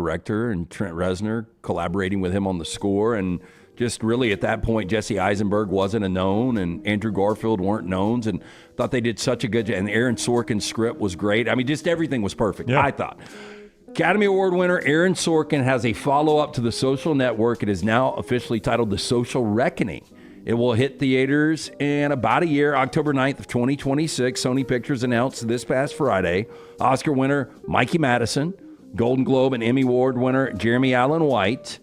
director, and Trent Reznor collaborating with him on the score. And just really at that point, Jesse Eisenberg wasn't a known, and Andrew Garfield weren't knowns, and thought they did such a good job. And Aaron Sorkin's script was great. I mean, just everything was perfect, I thought. Academy Award winner Aaron Sorkin has a follow-up to The Social Network. It is now officially titled The Social Reckoning. It will hit theaters in about a year, October 9th of 2026. Sony Pictures announced this past Friday. Oscar winner Mikey Madison, Golden Globe and Emmy Award winner Jeremy Allen White,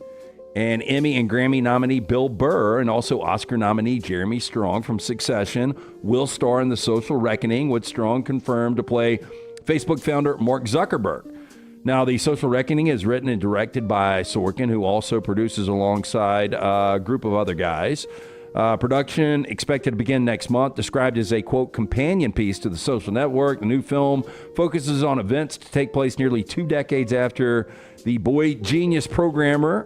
and Emmy and Grammy nominee Bill Burr, and also Oscar nominee Jeremy Strong from Succession will star in The Social Reckoning, with Strong confirmed to play Facebook founder Mark Zuckerberg. Now, The Social Reckoning is written and directed by Sorkin, who also produces alongside a group of other guys. Production expected to begin next month, described as a, quote, companion piece to The Social Network. The new film focuses on events to take place nearly 2 decades after the boy genius programmer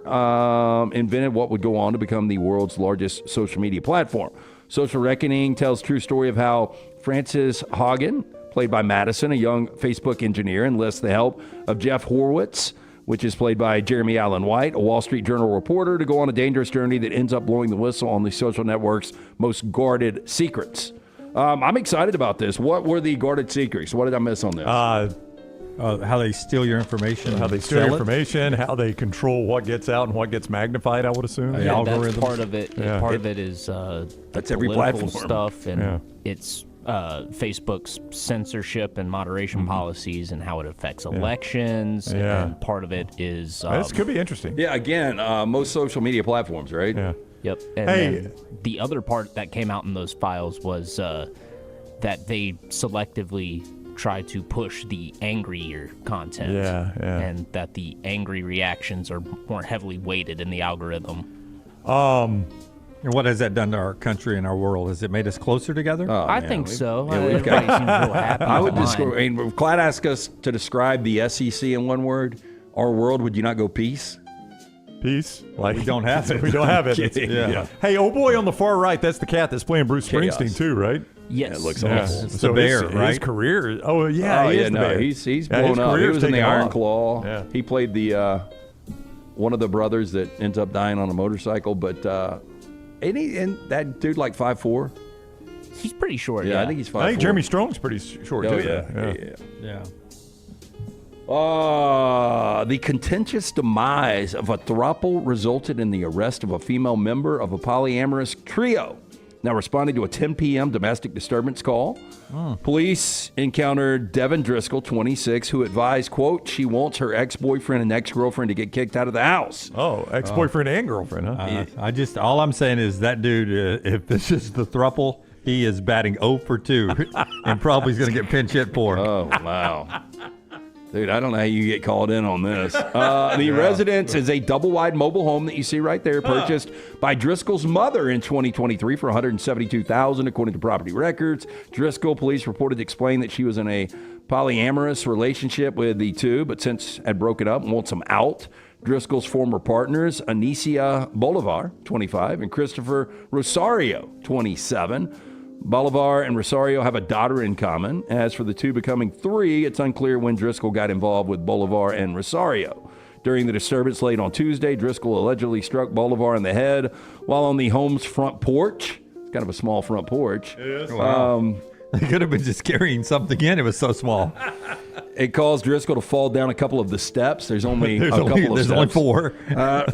invented what would go on to become the world's largest social media platform. Social Reckoning tells the true story of how Frances Haugen, played by Madison, a young Facebook engineer, enlists the help of Jeff Horowitz, which is played by Jeremy Allen White, a Wall Street Journal reporter, to go on a dangerous journey that ends up blowing the whistle on the social network's most guarded secrets. I'm excited about this. What were the guarded secrets? What did I miss on this? How they steal your information. How they steal your information, how they control what gets out and what gets magnified, I would assume. Yeah, algorithms. that's part of it. Yeah. Part of it is that's every political platform stuff, and it's Facebook's censorship and moderation policies and how it affects elections. And part of it is... this could be interesting. Yeah, again, most social media platforms, right? Yeah. Yep. And then the other part that came out in those files was that they selectively try to push the angrier content. And that the angry reactions are more heavily weighted in the algorithm. And what has that done to our country and our world? Has it made us closer together? I think so. we've got- Everybody seems real happy. I would online. describe. I mean, if Clyde asked us to describe the SEC in one word, our world, would you not go peace? Peace. Like We don't have it. We don't have it. Kidding. Yeah. Hey, oh boy, on the far right, that's the cat that's playing Bruce Chaos. Springsteen too, right? Yes. It looks Yeah. awful. It's a bear, his right? career. Oh yeah, he is the bear. He's his blown up. He career's was in the taken Iron off. Claw. Yeah. He played the one of the brothers that ends up dying on a motorcycle. But and that dude like 5'4". He's pretty short. Yeah, I think he's 5'4". I think Jeremy Strong's pretty short Oh too. yeah. Yeah. The contentious demise of a throuple resulted in the arrest of a female member of a polyamorous trio. Now, responding to a 10 p.m. domestic disturbance call, police encountered Devin Driscoll, 26, who advised, quote, she wants her ex-boyfriend and ex-girlfriend to get kicked out of the house. Oh, ex-boyfriend and girlfriend, huh? All I'm saying is that dude, if this is the thruple, he is batting 0 for 2 and probably is going to get pinch hit for him. Oh, wow. Dude, I don't know how you get called in on this. The residence is a double-wide mobile home that you see right there, purchased by Driscoll's mother in 2023 for $172,000, according to property records. Driscoll police reported explained that she was in a polyamorous relationship with the two, but since had broken up and wants them out. Driscoll's former partners, Anicia Bolivar, 25, and Christopher Rosario, 27. Bolivar and Rosario have a daughter in common. As for the two becoming 3, it's unclear when Driscoll got involved with Bolivar and Rosario. During the disturbance late on Tuesday, Driscoll allegedly struck Bolivar in the head while on the home's front porch. It's kind of a small front porch. It is. Wow. They could have been just carrying something in. It was so small. It caused Driscoll to fall down a couple of the steps. There's only a couple of steps. There's only 4.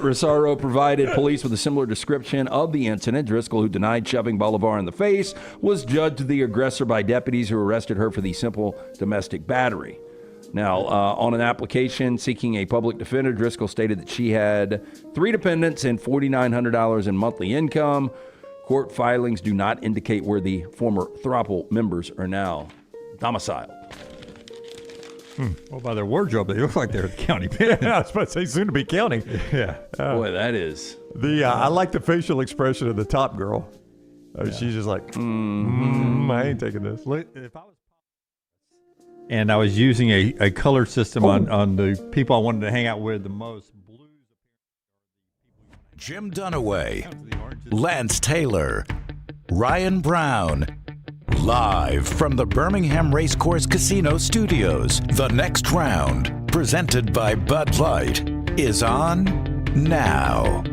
Rosario provided police with a similar description of the incident. Driscoll, who denied shoving Bolivar in the face, was judged the aggressor by deputies who arrested her for the simple domestic battery. Now, on an application seeking a public defender, Driscoll stated that she had 3 dependents and $4,900 in monthly income. Court filings do not indicate where the former throuple members are now domiciled. Well, by their wardrobe, they look like they're at the county pen. Yeah, I was about to say soon to be counting. Yeah. Boy, that is. I like the facial expression of the top girl. She's just like, I ain't taking this. And I was using a color system on the people I wanted to hang out with the most. Jim Dunaway, Lance Taylor, Ryan Brown. Live from the Birmingham Racecourse Casino Studios, The Next Round, presented by Bud Light, is on now.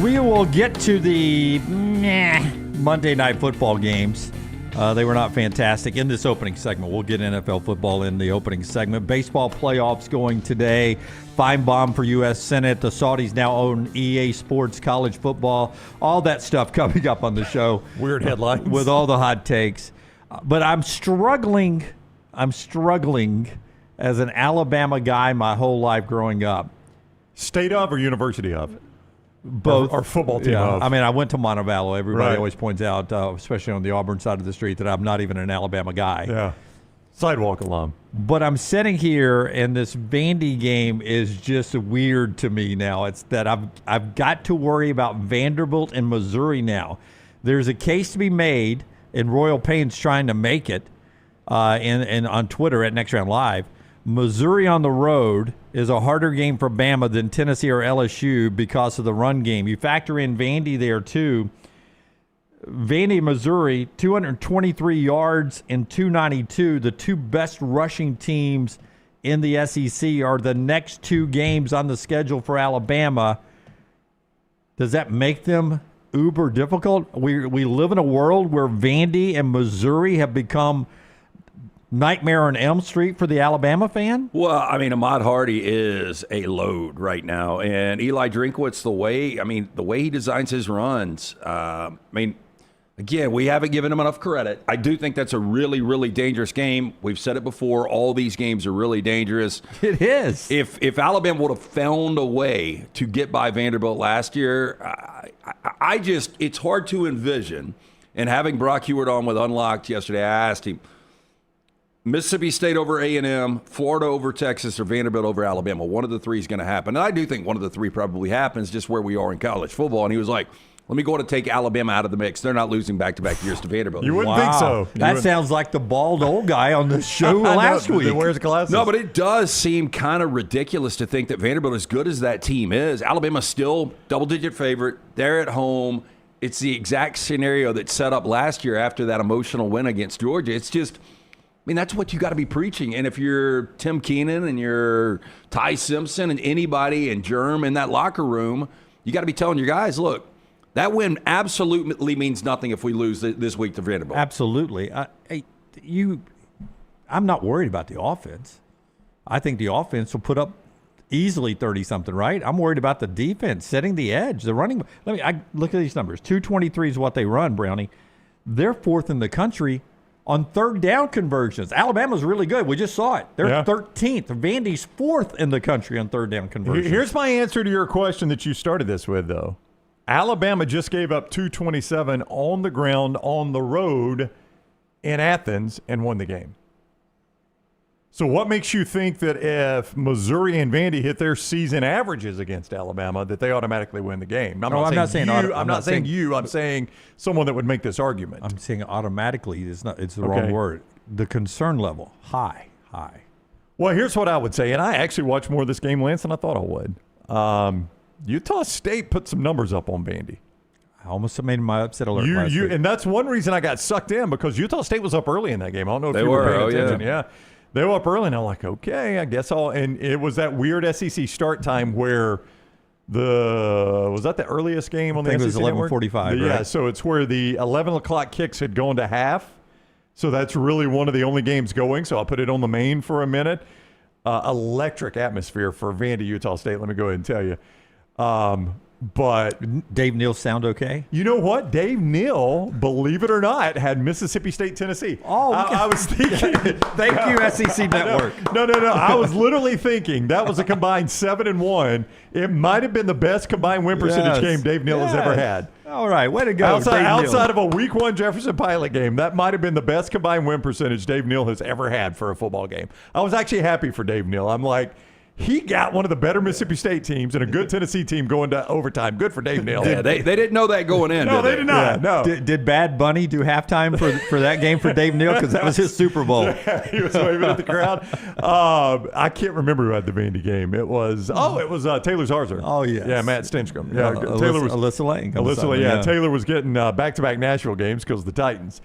We will get to the Monday Night Football games. They were not fantastic in this opening segment. We'll get NFL football in the opening segment. Baseball playoffs going today. Feinbaum for U.S. Senate. The Saudis now own EA Sports, college football. All that stuff coming up on the show. Weird headlines. With all the hot takes. But I'm struggling as an Alabama guy my whole life growing up. State of or university of? Both. Our football team of. I mean, I went to Montevallo. Everybody Right. always points out, especially on the Auburn side of the street, that I'm not even an Alabama guy. Yeah. Sidewalk alum. But I'm sitting here, and this Vandy game is just weird to me now. It's that I've got to worry about Vanderbilt and Missouri now. There's a case to be made, and Royal Payne's trying to make it and on Twitter at Next Round Live. Missouri on the road is a harder game for Bama than Tennessee or LSU because of the run game. You factor in Vandy there, too. Vandy, Missouri, 223 yards and 292. The two best rushing teams in the SEC are the next two games on the schedule for Alabama. Does that make them uber difficult? We live in a world where Vandy and Missouri have become nightmare on Elm Street for the Alabama fan? Well, I mean, Ahmad Hardy is a load right now, and Eli Drinkwitz, the way he designs his runs, again, we haven't given him enough credit. I do think that's a really, really dangerous game. We've said it before. All these games are really dangerous. It is. If Alabama would have found a way to get by Vanderbilt last year, it's hard to envision. And having Brock Hewitt on with Unlocked yesterday, I asked him, Mississippi State over A&M, Florida over Texas, or Vanderbilt over Alabama. One of the three is going to happen. And I do think one of the three probably happens, just where we are in college football. And he was like, let me go ahead and take Alabama out of the mix. They're not losing back-to-back years to Vanderbilt. You wouldn't think so. That sounds like the bald old guy on the show last week. That wears glasses. No, but it does seem kind of ridiculous to think that Vanderbilt, as good as that team is, Alabama's still double-digit favorite. They're at home. It's the exact scenario that set up last year after that emotional win against Georgia. It's just, that's what you got to be preaching. And if you're Tim Keenan and you're Ty Simpson and anybody and Germ in that locker room, you got to be telling your guys, look, that win absolutely means nothing if we lose this week to Vanderbilt. Absolutely. I'm not worried about the offense. I think the offense will put up easily 30-something, right? I'm worried about the defense, setting the edge, the running. I look at these numbers. 223 is what they run, Brownie. They're fourth in the country on third down conversions. Alabama's really good. We just saw it. They're 13th. Vandy's fourth in the country on third down conversions. Here's my answer to your question that you started this with, though. Alabama just gave up 227 on the ground, on the road in Athens, and won the game. So what makes you think that if Missouri and Vandy hit their season averages against Alabama, that they automatically win the game? I'm not saying you. I'm saying someone that would make this argument. I'm saying automatically. It's the wrong word. The concern level, high. Well, here's what I would say, and I actually watched more of this game, Lance, than I thought I would. Utah State put some numbers up on Vandy. I almost made my upset alert last week. And that's one reason I got sucked in, because Utah State was up early in that game. I don't know if you were paying attention. Yeah. They were up early, and I'm like, okay, I guess I'll. And it was that weird SEC start time where was that the earliest game on the SEC network? It was 11:45, right? Yeah, so it's where the 11 o'clock kicks had gone to half. So that's really one of the only games going. So I'll put it on the main for a minute. Electric atmosphere for Vandy, Utah State, let me go ahead and tell you. But Dave Neal sound okay? You know what? Dave Neal, believe it or not, had Mississippi State, Tennessee. Oh, I was thinking. Thank you, SEC Network. No. I was literally thinking that was a combined 7-1. It might have been the best combined win percentage game Dave Neal has ever had. All right, way to go. Outside of a Week 1 Jefferson Pilot game, that might have been the best combined win percentage Dave Neal has ever had for a football game. I was actually happy for Dave Neal. I'm like, he got one of the better Mississippi State teams and a good Tennessee team going to overtime. Good for Dave Neal. Yeah, they didn't know that going in. No, they did not. Yeah. No. Did Bad Bunny do halftime for that game for Dave Neal? Because that was his Super Bowl. Yeah, he was waving at the crowd. I can't remember who had the Vandy game. It was Taylor Zarzour. Oh, yes. Yeah, Matt Stinchcomb. Yeah, Taylor was Alyssa Lane. Taylor was getting back-to-back Nashville games because of the Titans.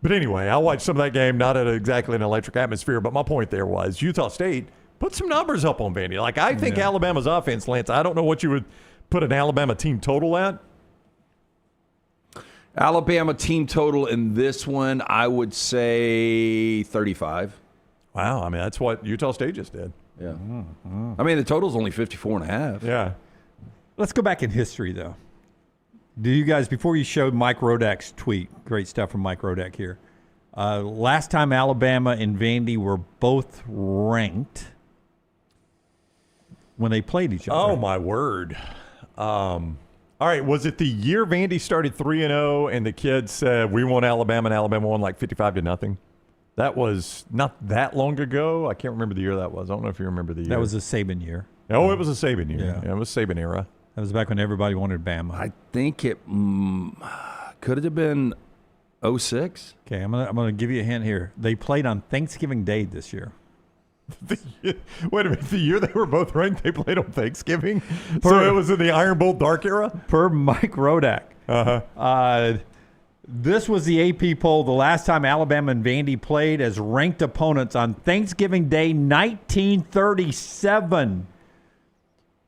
But anyway, I watched some of that game, not at exactly an electric atmosphere, but my point there was Utah State put some numbers up on Vandy. Like, I think Alabama's offense, Lance, I don't know what you would put an Alabama team total at. Alabama team total in this one, I would say 35. Wow. I mean, that's what Utah State just did. Yeah. I mean, the total's only 54.5. Yeah. Let's go back in history, though. Do you guys, before you showed Mike Rodak's tweet, great stuff from Mike Rodak here, last time Alabama and Vandy were both ranked when they played each other. Oh, my word. All right, was it the year Vandy started 3-0 and the kids said, we want Alabama, and Alabama won like 55-0? That was not that long ago. I can't remember the year that was. I don't know if you remember the year. That was a Saban year. Oh, it was a Saban year. Yeah, it was Saban era. That was back when everybody wanted Bama. I think it could have been 06. Okay, I'm gonna give you a hint here. They played on Thanksgiving Day this year. Wait a minute. The year they were both ranked, they played on Thanksgiving? So it was in the Iron Bowl dark era? Per Mike Rodak. This was the AP poll the last time Alabama and Vandy played as ranked opponents on Thanksgiving Day 1937.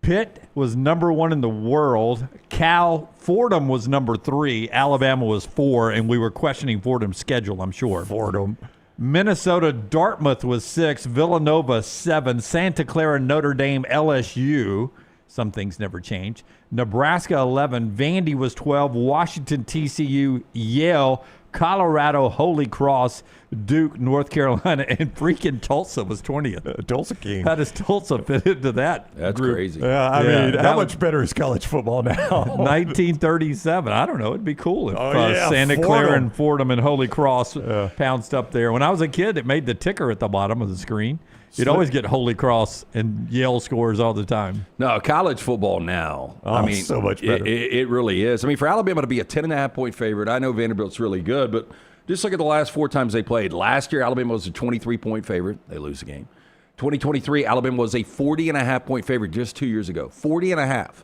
Pitt was number 1 in the world. Fordham was number 3. Alabama was 4, and we were questioning Fordham's schedule, I'm sure. Fordham. Minnesota, Dartmouth was 6. Villanova, 7. Santa Clara, Notre Dame, LSU. Some things never change. Nebraska, 11. Vandy was 12. Washington, TCU, Yale, Colorado, Holy Cross, Duke, North Carolina, and freaking Tulsa was 20th. Tulsa King. How does Tulsa fit into that? That's group? crazy. Yeah, I mean, how much better is college football now? 1937. I don't know. It'd be cool if Santa Fordham. Clara and Fordham and Holy Cross pounced up there. When I was a kid, it made the ticker at the bottom of the screen. You'd always get Holy Cross and Yale scores all the time. No, college football now. I mean, so much better. It really is. I mean, for Alabama to be a 10.5-point favorite, I know Vanderbilt's really good, but just look at the last 4 times they played. Last year, Alabama was a 23-point favorite. They lose the game. 2023, Alabama was a 40.5-point favorite just 2 years ago. 40.5.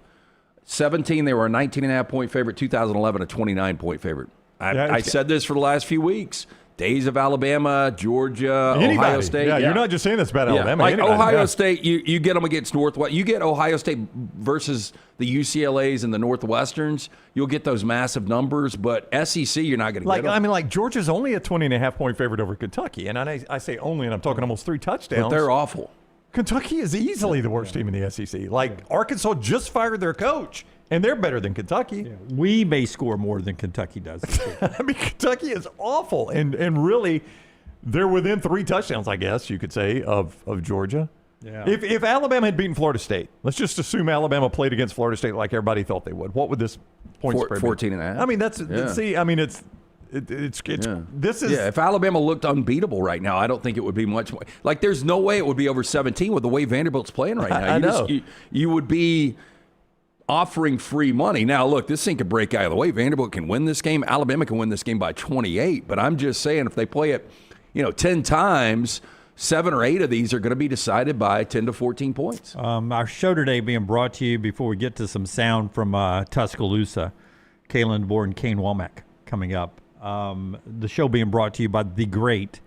17, they were a 19.5-point favorite. 2011, a 29-point favorite. I said this for the last few weeks. Days of Alabama, Georgia, Ohio State. Yeah, you're not just saying this about Alabama. Like anybody. Ohio State, you get them against Northwest. You get Ohio State versus the UCLAs and the Northwesterns. You'll get those massive numbers, but SEC, you're not going to get them. I mean, like Georgia's only a 20.5-point favorite over Kentucky, and I say only, and I'm talking almost 3 touchdowns. But they're awful. Kentucky is easily the worst team in the SEC. Like Arkansas just fired their coach, and they're better than Kentucky. Yeah. We may score more than Kentucky does. I mean, Kentucky is awful, and really, they're within 3 touchdowns, I guess you could say, of Georgia. Yeah. If Alabama had beaten Florida State, let's just assume Alabama played against Florida State like everybody thought they would. What would this point spread be? 14.5. I mean, see, I mean, it's this is. Yeah, if Alabama looked unbeatable right now, I don't think it would be much more. Like, there's no way it would be over 17 with the way Vanderbilt's playing right now. I know. You would be offering free money. Now, look, this thing could break out of the way. Vanderbilt can win this game. Alabama can win this game by 28. But I'm just saying, if they play it, 10 times, 7 or 8 of these are going to be decided by 10 to 14 points. Our show today being brought to you, before we get to some sound from Tuscaloosa, Kalen DeBoer and Kane Womack coming up. The show being brought to you by the great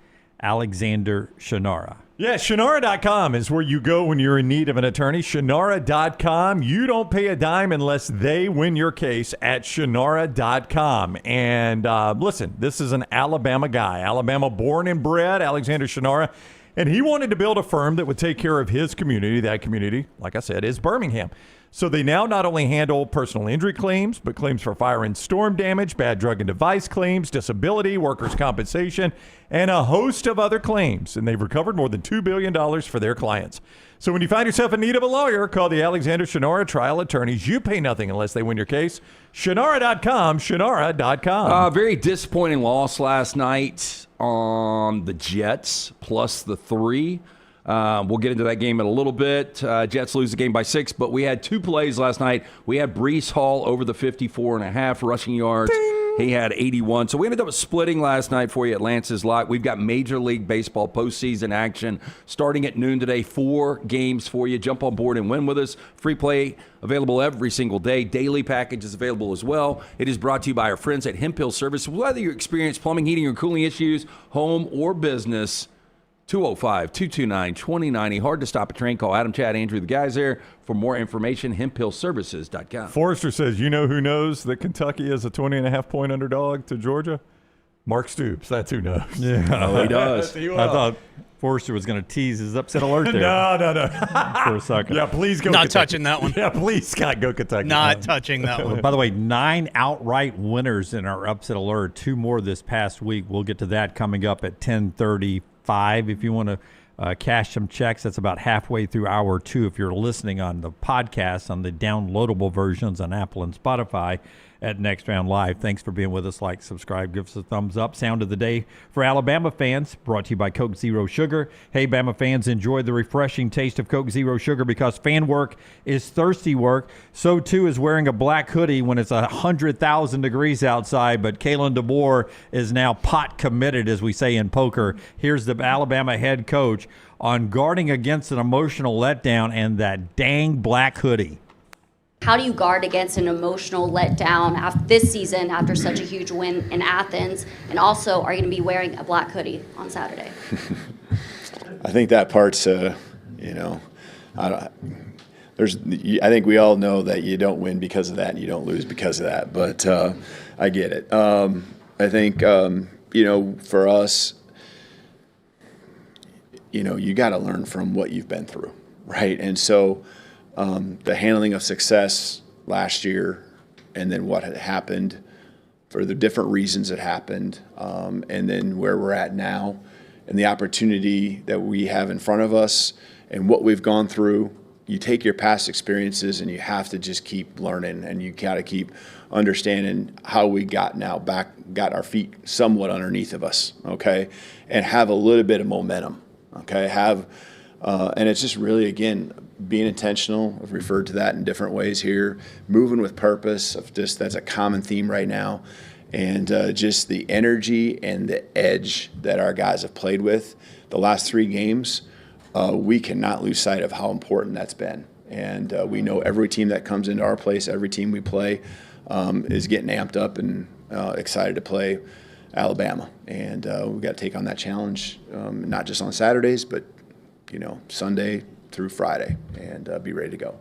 Alexander Shannara. Yeah, Shannara.com is where you go when you're in need of an attorney. Shannara.com. You don't pay a dime unless they win your case at Shannara.com. And listen, this is an Alabama guy. Alabama born and bred, Alexander Shannara. And he wanted to build a firm that would take care of his community. That community, like I said, is Birmingham. So they now not only handle personal injury claims, but claims for fire and storm damage, bad drug and device claims, disability, workers' compensation, and a host of other claims. And they've recovered more than $2 billion for their clients. So when you find yourself in need of a lawyer, call the Alexander Shannara Trial Attorneys. You pay nothing unless they win your case. Shannara.com, Shannara.com. Very disappointing loss last night on the Jets, plus the 3. We'll get into that game in a little bit. Jets lose the game by 6, but we had 2 plays last night. We had Breece Hall over the 54.5 rushing yards. Ding. He had 81. So we ended up splitting last night for you at Lance's Lot. We've got Major League Baseball postseason action starting at noon today. 4 games for you. Jump on board and win with us. Free play available every single day. Daily package is available as well. It is brought to you by our friends at Hemp Hill Service. Whether you experience plumbing, heating, or cooling issues, home or business, 205-229-2090. Hard to stop a train. Call Adam, Chad, Andrew, the guys there. For more information, hemphillservices.com. Forrester says, you know who knows that Kentucky is a 20.5-point underdog to Georgia? Mark Stoops. That's who knows. Yeah. Oh, he does. I thought Forrester was going to tease his upset alert there. No. For a second. Yeah, please go Not Kentucky. touching that one. Yeah, please, Scott, go Kentucky. Not touching that one. By the way, 9 outright winners in our upset alert. 2 more this past week. We'll get to that coming up at 10:35. If you want to cash some checks, that's about halfway through hour 2. If you're listening on the podcast, on the downloadable versions on Apple and Spotify at Next Round Live. Thanks for being with us. Like, subscribe, give us a thumbs up. Sound of the day for Alabama fans, brought to you by Coke Zero Sugar. Hey, Bama fans, enjoy the refreshing taste of Coke Zero Sugar because fan work is thirsty work. So, too, is wearing a black hoodie when it's 100,000 degrees outside. But Kalen DeBoer is now pot committed, as we say in poker. Here's the Alabama head coach on guarding against an emotional letdown and that dang black hoodie. How do you guard against an emotional letdown after this season after such a huge win in Athens? And also, are you going to be wearing a black hoodie on Saturday? I think that part's, I think we all know that you don't win because of that and you don't lose because of that. But I get it. I think, for us, you got to learn from what you've been through, right? And so the handling of success last year and then what had happened for the different reasons it happened, and then where we're at now and the opportunity that we have in front of us and what we've gone through. You take your past experiences and you have to just keep learning, and you got to keep understanding how we got our feet somewhat underneath of us, okay, and have a little bit of momentum, okay, and it's just really, again, being intentional. I've referred to that in different ways here. Moving with purpose. That's a common theme right now. And just the energy and the edge that our guys have played with the last 3 games, we cannot lose sight of how important that's been. And we know every team that comes into our place, every team we play, is getting amped up and excited to play Alabama. And we've got to take on that challenge, not just on Saturdays, but Sunday through Friday, and be ready to go.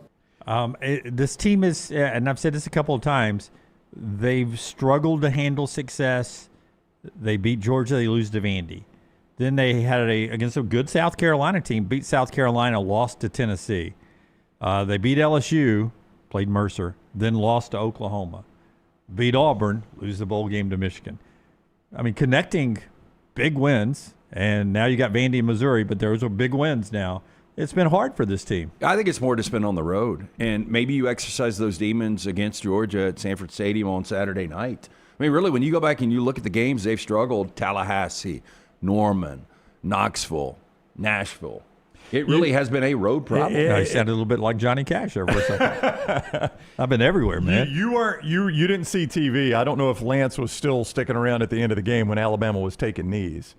This team is, and I've said this a couple of times, they've struggled to handle success. They beat Georgia, they lose to Vandy. Then they had against a good South Carolina team, beat South Carolina, lost to Tennessee. They beat LSU, played Mercer, then lost to Oklahoma. Beat Auburn, lose the bowl game to Michigan. I mean, connecting big wins, and now you got Vandy and Missouri, but those are big wins now. It's been hard for this team. I think it's more to spend on the road. And maybe you exercise those demons against Georgia at Sanford Stadium on Saturday night. I mean, really, when you go back and you look at the games they've struggled, Tallahassee, Norman, Knoxville, Nashville. It really has been a road problem. You sounded a little bit like Johnny Cash there for a second. I've been everywhere, man. You didn't see TV. I don't know if Lance was still sticking around at the end of the game when Alabama was taking knees.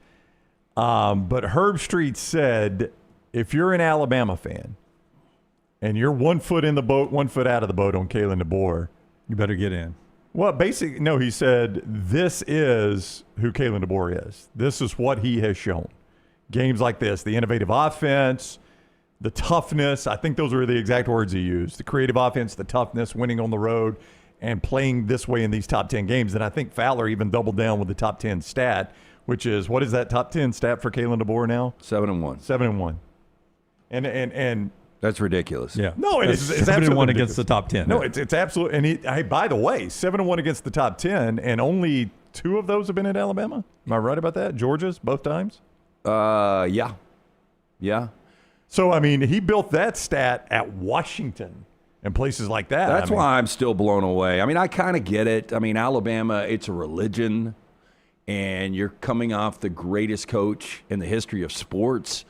But Herb Street said, if you're an Alabama fan and you're 1 foot in the boat, 1 foot out of the boat on Kalen DeBoer, you better get in. Well, basically, no, he said, this is who Kalen DeBoer is. This is what he has shown. Games like this, the innovative offense, the toughness. I think those are the exact words he used. The creative offense, the toughness, winning on the road, and playing this way in these top 10 games. And I think Fowler even doubled down with the top 10 stat, which is, what is that top 10 stat for Kalen DeBoer now? 7-1. 7-1. And that's ridiculous. Yeah. No, it's 7-1 against the top 10. No, it's absolute. And hey, by the way, 7-1 against the top 10, and only 2 of those have been at Alabama. Am I right about that? Georgia's both times. Yeah. So I mean, he built that stat at Washington and places like that. That's why I'm still blown away. I mean, I kind of get it. I mean, Alabama, it's a religion, and you're coming off the greatest coach in the history of sports.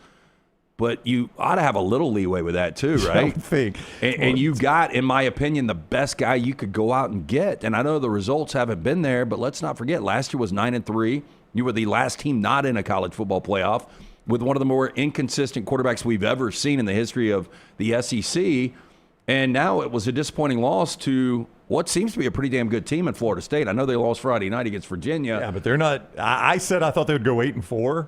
but you ought to have a little leeway with that too, right? I would think. And you got, in my opinion, the best guy you could go out and get. And I know the results haven't been there, but let's not forget, last year was 9-3. You were the last team not in a college football playoff with one of the more inconsistent quarterbacks we've ever seen in the history of the SEC. And now it was a disappointing loss to what seems to be a pretty damn good team in Florida State. I know they lost Friday night against Virginia. Yeah, but they're not. I said I thought they would go 8-4.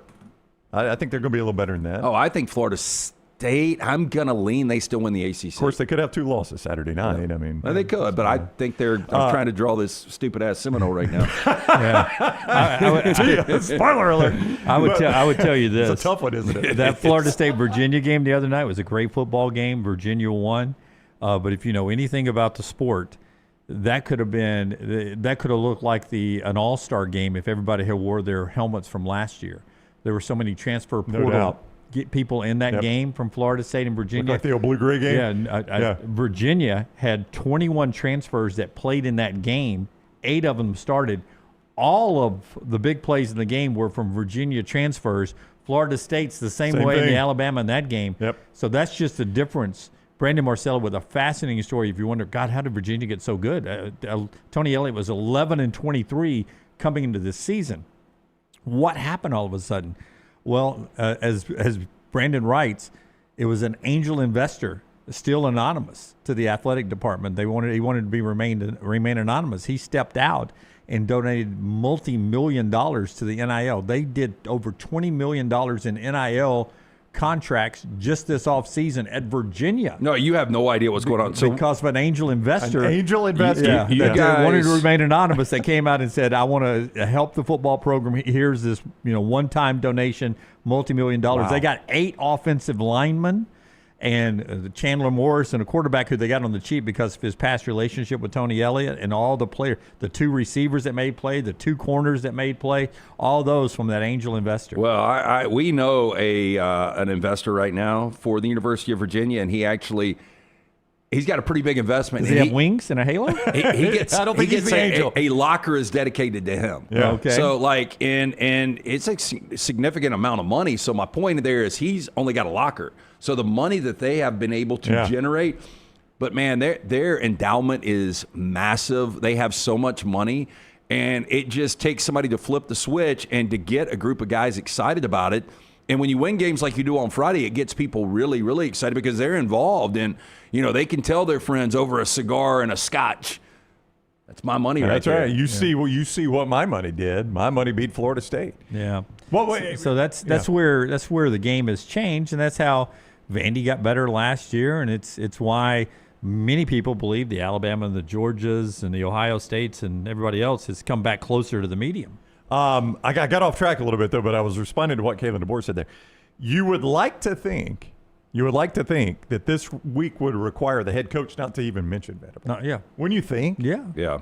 I think they're going to be a little better than that. Oh, I think Florida State, I'm going to lean they still win the ACC. Of course, they could have 2 losses Saturday night. Yeah. I mean, well, they could, but I think I'm trying to draw this stupid-ass Seminole right now. Spoiler alert. I would tell you this. It's a tough one, isn't it? That Florida State-Virginia game the other night was a great football game. Virginia won. But if you know anything about the sport, that could have looked like an all-star game if everybody had wore their helmets from last year. There were so many transfer portal people in that game from Florida State and Virginia. Looked like the old blue-gray game? Yeah, Virginia had 21 transfers that played in that game. 8 of them started. All of the big plays in the game were from Virginia transfers. Florida State's the same way in the Alabama in that game. Yep. So that's just the difference. Brandon Marcello with a fascinating story. If you wonder, God, how did Virginia get so good? Tony Elliott was 11-23 coming into this season. What happened all of a sudden? Well, as Brandon writes, it was an angel investor, still anonymous, to the athletic department. He wanted to remain anonymous. He stepped out and donated multi-million dollars to the NIL. They did over $20 million in NIL contracts just this offseason at Virginia. No, you have no idea what's going on. So because of an angel investor. An angel investor. You that guys wanted to remain anonymous. They came out and said, I want to help the football program. Here's this one-time donation, multi-million dollars. Wow. They got 8 offensive linemen and Chandler Morris and a quarterback who they got on the cheap because of his past relationship with Tony Elliott, and all the players, the 2 receivers that made play, the 2 corners that made play, all those from that angel investor. Well, we know an investor right now for the University of Virginia, and he's got a pretty big investment. Does he have wings and a halo? He gets. I don't think he's the angel. A locker is dedicated to him. Yeah. Okay. So and it's a significant amount of money. So my point there is he's only got a locker. So the money that they have been able to generate, but man, their endowment is massive. They have so much money, and it just takes somebody to flip the switch and to get a group of guys excited about it. And when you win games like you do on Friday, it gets people really, really excited because they're involved, and they can tell their friends over a cigar and a scotch. That's my money right there. That's right. You see what my money did. My money beat Florida State. Yeah. Well, so that's where the game has changed, and that's how Vandy got better last year, and it's why many people believe the Alabama and the Georgias and the Ohio States and everybody else has come back closer to the medium. I got off track a little bit, though, but I was responding to what Kalen DeBoer said there. You would like to think that this week would require the head coach not to even mention Vanderbilt. Yeah. Wouldn't you think? Yeah. Yeah.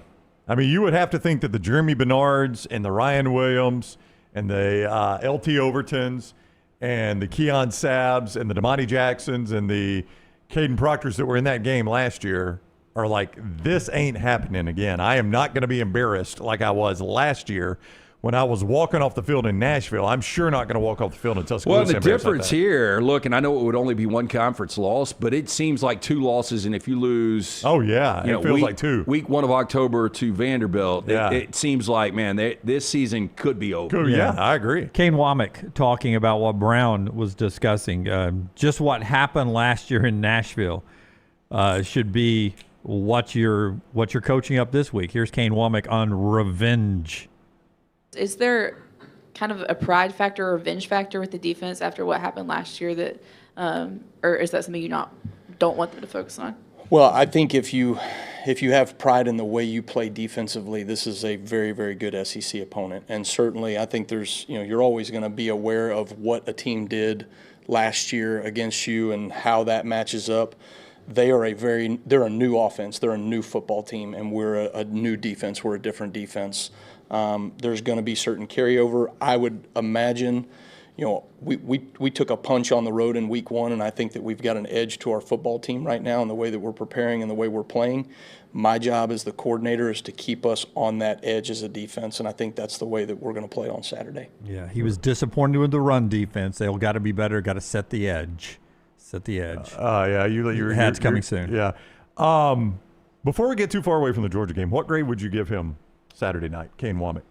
I mean, you would have to think that the Jeremy Bernards and the Ryan Williams and the LT Overtons and the Keon Sabs and the Damani Jacksons and the Caden Proctors that were in that game last year are like, this ain't happening again. I am not going to be embarrassed like I was last year when I was walking off the field in Nashville. I'm sure not going to walk off the field in Tuscaloosa. Well, the difference here, look, and I know it would only be one conference loss, but it seems like 2 losses, and if you lose, it feels like 2. Week 1 of October to Vanderbilt, it seems like, man, this season could be over. Yeah, I agree. Kane Womack talking about what Brown was discussing, just what happened last year in Nashville should be what you're coaching up this week. Here's Kane Womack on revenge. Is there kind of a pride factor or revenge factor with the defense after what happened last year that, or is that something you don't want them to focus on? Well, I think if you have pride in the way you play defensively, this is a very, very good SEC opponent. And certainly I think you're always going to be aware of what a team did last year against you and how that matches up. They're a new offense. They're a new football team, and we're a new defense. We're a different defense. There's going to be certain carryover. I would imagine, we took a punch on the road in week 1, and I think that we've got an edge to our football team right now in the way that we're preparing and the way we're playing. My job as the coordinator is to keep us on that edge as a defense, and I think that's the way that we're going to play on Saturday. Yeah, he was disappointed with the run defense. They'll got to be better, got to set the edge. Set the edge. Yeah, your hat's coming soon. Yeah. Before we get too far away from the Georgia game, what grade would you give him Saturday night, Kane Womack?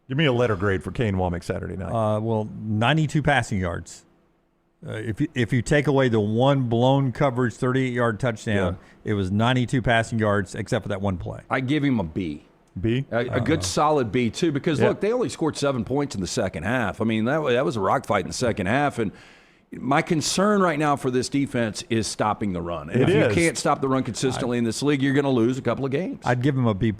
Give me a letter grade for Kane Womack Saturday night. Well, 92 passing yards. If you take away the one blown coverage 38-yard touchdown, it was 92 passing yards except for that one play. I give him a B. B? A good solid B, too, because, look, they only scored 7 points in the second half. I mean, that was a rock fight in the second half, and my concern right now for this defense is stopping the run. And if you can't stop the run consistently in this league, you're going to lose a couple of games. I'd give him a B+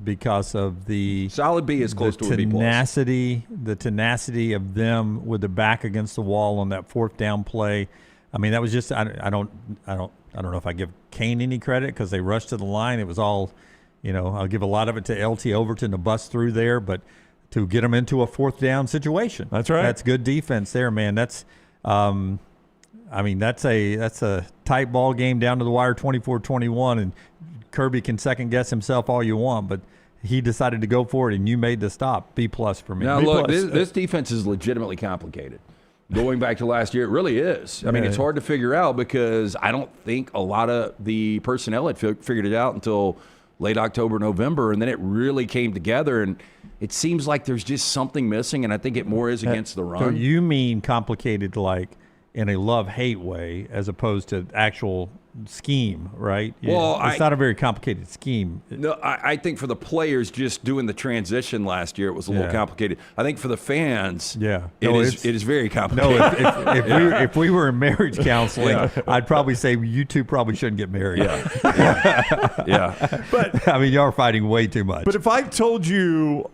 because of the solid B is close to a B+. The tenacity of them with the back against the wall on that fourth down play. I mean, that was just I don't know if I give Kane any credit because they rushed to the line. It was all, I'll give a lot of it to LT Overton to bust through there, but to get them into a fourth down situation. That's right. That's good defense there, man. That's that's a tight ball game down to the wire, 24-21, and Kirby can second guess himself all you want, but he decided to go for it, and you made the stop. B+ for me. Now, look, this defense is legitimately complicated. Going back to last year, it really is. I mean, it's hard to figure out because I don't think a lot of the personnel had figured it out until late October, November, and then it really came together, and it seems like there's just something missing, and I think it more is against the run. So you mean complicated like in a love-hate way as opposed to actual scheme, right? Well, it's not a very complicated scheme. No, I think for the players just doing the transition last year, it was a little complicated. I think for the fans, it is very complicated. No, if we were in marriage counseling, I'd probably say you two probably shouldn't get married. Yeah. But I mean, you're fighting way too much. But if I told you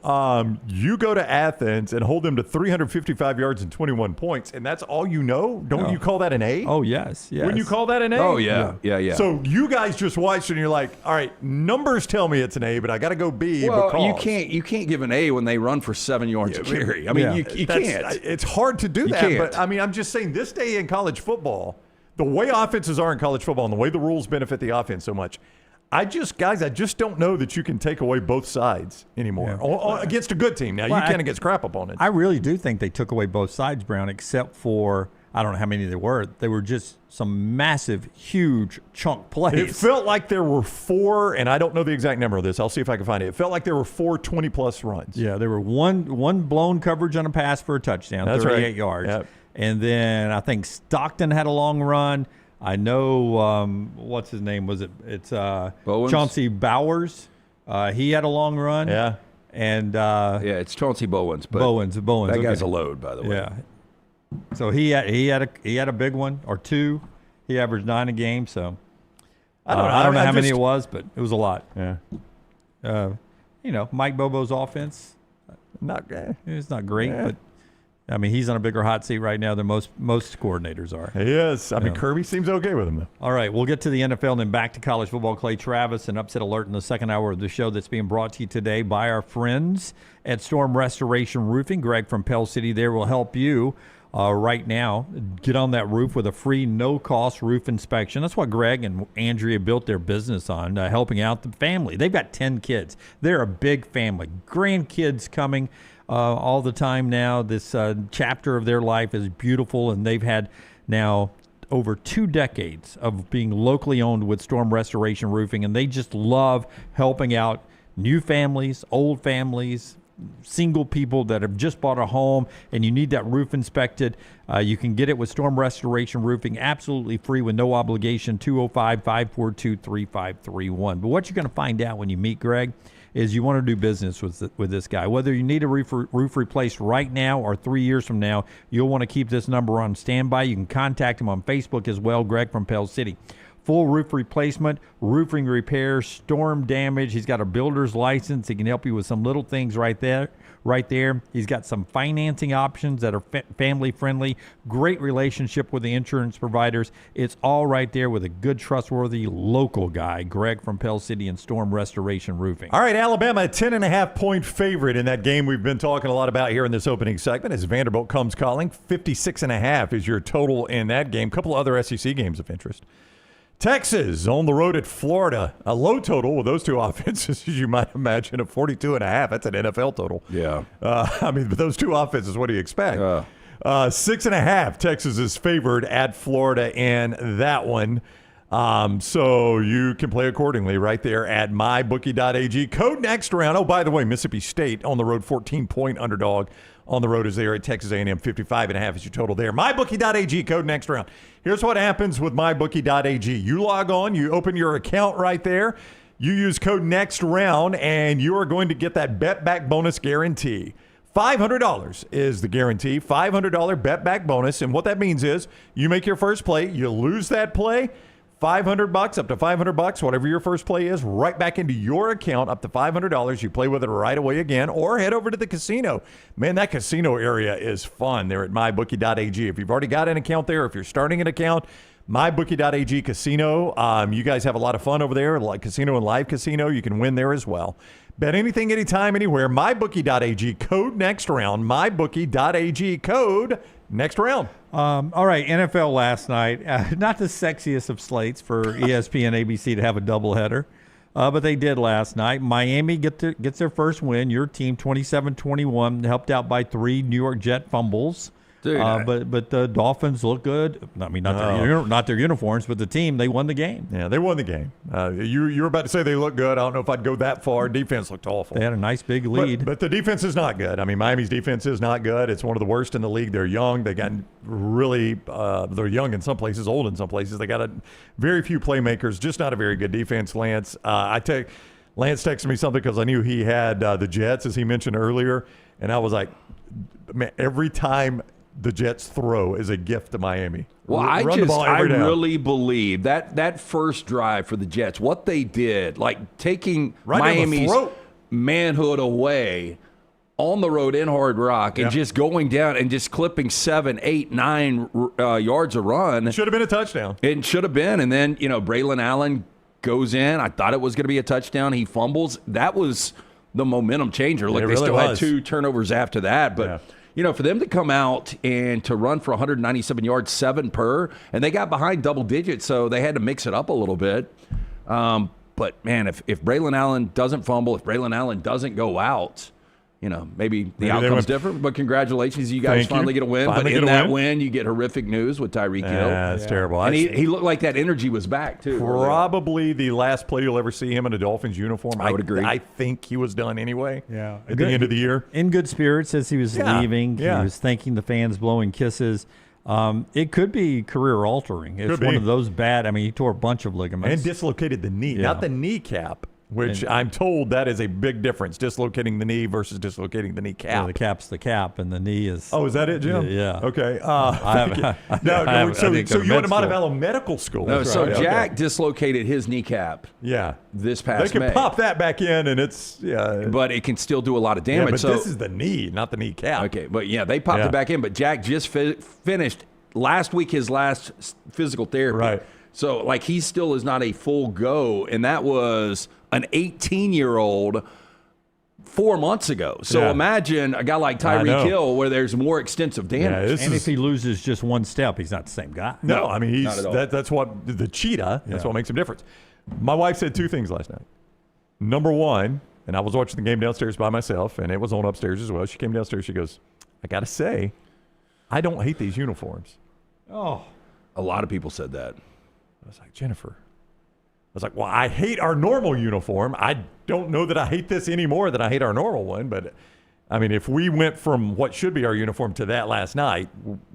you go to Athens and hold them to 355 yards and 21 points, and that's all you know, don't you call that an A? Oh, yes. Wouldn't you call that an A? Oh, yeah. So you guys just watched and you're like, all right, numbers tell me it's an A, but I got to go B. Well, because. you can't give an A when they run for 7 yards a carry. I mean, you can't. It's hard to do that. Can't. But I mean, I'm just saying this day in college football, the way offenses are in college football and the way the rules benefit the offense so much, I just don't know that you can take away both sides anymore against a good team. Now, you can against crap opponents. I really do think they took away both sides, Brown, except for I don't know how many there were. They were just some massive, huge chunk plays. It felt like there were 4, and I don't know the exact number of this. I'll see if I can find it. It felt like there were 4 20-plus runs. Yeah, there were one blown coverage on a pass for a touchdown, That's 38 yards. Yep. And then I think Stockton had a long run. I know, what's his name? It's Chauncey Bowers. He had a long run. Yeah. And it's Chauncey Bowens. But Bowens. That guy's a load, by the way. Yeah. So he had a big one or 2. He averaged 9 a game. So I don't know how many it was, but it was a lot. Yeah. Mike Bobo's offense, it's not great, but I mean he's on a bigger hot seat right now than most coordinators are. He is. I mean Kirby seems okay with him though. All right, we'll get to the NFL and then back to college football. Clay Travis, an upset alert in the second hour of the show that's being brought to you today by our friends at Storm Restoration Roofing. Greg from Pell City there will help you. Right now, get on that roof with a free, no-cost roof inspection. That's what Greg and Andrea built their business on, helping out the family. They've got 10 kids. They're a big family. Grandkids coming all the time now. This chapter of their life is beautiful, and they've had now over 2 decades of being locally owned with Storm Restoration Roofing, and they just love helping out new families, old families, single people that have just bought a home and you need that roof inspected. You can get it with Storm Restoration Roofing, absolutely free with no obligation, 205-542-3531. But what you're going to find out when you meet Greg is you want to do business with this guy. Whether you need a roof replaced right now or 3 years from now, you'll want to keep this number on standby. You can contact him on Facebook as well, Greg from Pell City. full roof replacement, roofing repair, storm damage. He's got a builder's license. He can help you with some little things right there. He's got some financing options that are family friendly. Great relationship with the insurance providers. It's all right there with a good, trustworthy local guy, Greg from Pell City and Storm Restoration Roofing. All right, Alabama, a 10.5-point favorite in that game we've been talking a lot about here in this opening segment as Vanderbilt comes calling. 56.5 is your total in that game. A couple other SEC games of interest. Texas on the road at Florida. A low total with those two offenses, as you might imagine, of 42.5. That's an NFL total. Yeah. But those two offenses, what do you expect? 6.5. Texas is favored at Florida in that one. So you can play accordingly right there at mybookie.ag. Code next round. Oh, by the way, Mississippi State on the road, 14-point underdog on the road is there at Texas A&M. 55.5 is your total there. Mybookie.ag, code next round. Here's what happens with mybookie.ag. You log on, you open your account right there, you use code next round, and you are going to get that bet back bonus guarantee. $500 is the guarantee, $500 bet back bonus. And what that means is you make your first play, you lose that play, $500 up to $500, whatever your first play is, right back into your account, up to $500. You play with it right away again, or head over to the casino. Man, that casino area is fun there at mybookie.ag. If you've already got an account there, if you're starting an account, mybookie.ag casino. You guys have a lot of fun over there, like casino and live casino. You can win there as well. Bet anything, anytime, anywhere. Mybookie.ag, code next round. Mybookie.ag, code next round. All right, NFL last night. Not the sexiest of slates for ESPN ABC to have a doubleheader, but they did last night. Miami gets their first win. Your team, 27-21, helped out by 3 New York Jet fumbles. Dude, but the Dolphins look good. I mean, not their uniforms, but the team, they won the game. Yeah, they won the game. You were about to say they look good. I don't know if I'd go that far. Defense looked awful. They had a nice big lead. But the defense is not good. I mean, Miami's defense is not good. It's one of the worst in the league. They're young. They got really they're young in some places, old in some places. They got very few playmakers, just not a very good defense, Lance. Lance texted me something because I knew he had the Jets, as he mentioned earlier, and I was like, man, every time the Jets throw is a gift to Miami. Well, I really believe that first drive for the Jets, what they did, like taking Miami's manhood away on the road in Hard Rock and just going down and just clipping 7, 8, 9 yards a run. It should have been a touchdown. It should have been. And then, Braylon Allen goes in. I thought it was going to be a touchdown. He fumbles. That was the momentum changer. Look, they still had 2 turnovers after that, but for them to come out and to run for 197 yards, 7 per, and they got behind double digits, so they had to mix it up a little bit. But, man, if Braylon Allen doesn't fumble, if Braylon Allen doesn't go out, maybe the outcome's different. But congratulations, you guys finally get a win. But in that win, you get horrific news with Tyreek Hill. Yeah, that's terrible. And he looked like that energy was back, too. Probably the last play you'll ever see him in a Dolphins uniform. I would agree. I think he was done anyway. Yeah. At the end of the year. In good spirits as he was leaving. Yeah. He was thanking the fans, blowing kisses. It could be career-altering. It's one of those bad. I mean, he tore a bunch of ligaments. And dislocated the knee, not the kneecap. Which I'm told that is a big difference, dislocating the knee versus dislocating the kneecap. Yeah, the cap's the cap, and the knee is... Oh, is that it, Jim? Yeah. Okay. So you went to Montevallo Medical School. No, Jack dislocated his kneecap this past They can May. pop that back in, and it's... But it can still do a lot of damage. But this is the knee, not the kneecap. Okay, but they popped it back in. But Jack just finished last week his last physical therapy. Right. So, he still is not a full go, and that was an 18-year-old 4 months ago. So imagine a guy like Tyreek Hill where there's more extensive damage. If he loses just one step, he's not the same guy. No, I mean, that's what the cheetah, that's what makes him different. My wife said 2 things last night. Number one, and I was watching the game downstairs by myself, and it was on upstairs as well. She came downstairs, she goes, I got to say, I don't hate these uniforms. Oh. A lot of people said that. I was like, Jennifer. I was like, well, I hate our normal uniform. I don't know that I hate this any more than I hate our normal one. But, I mean, if we went from what should be our uniform to that last night,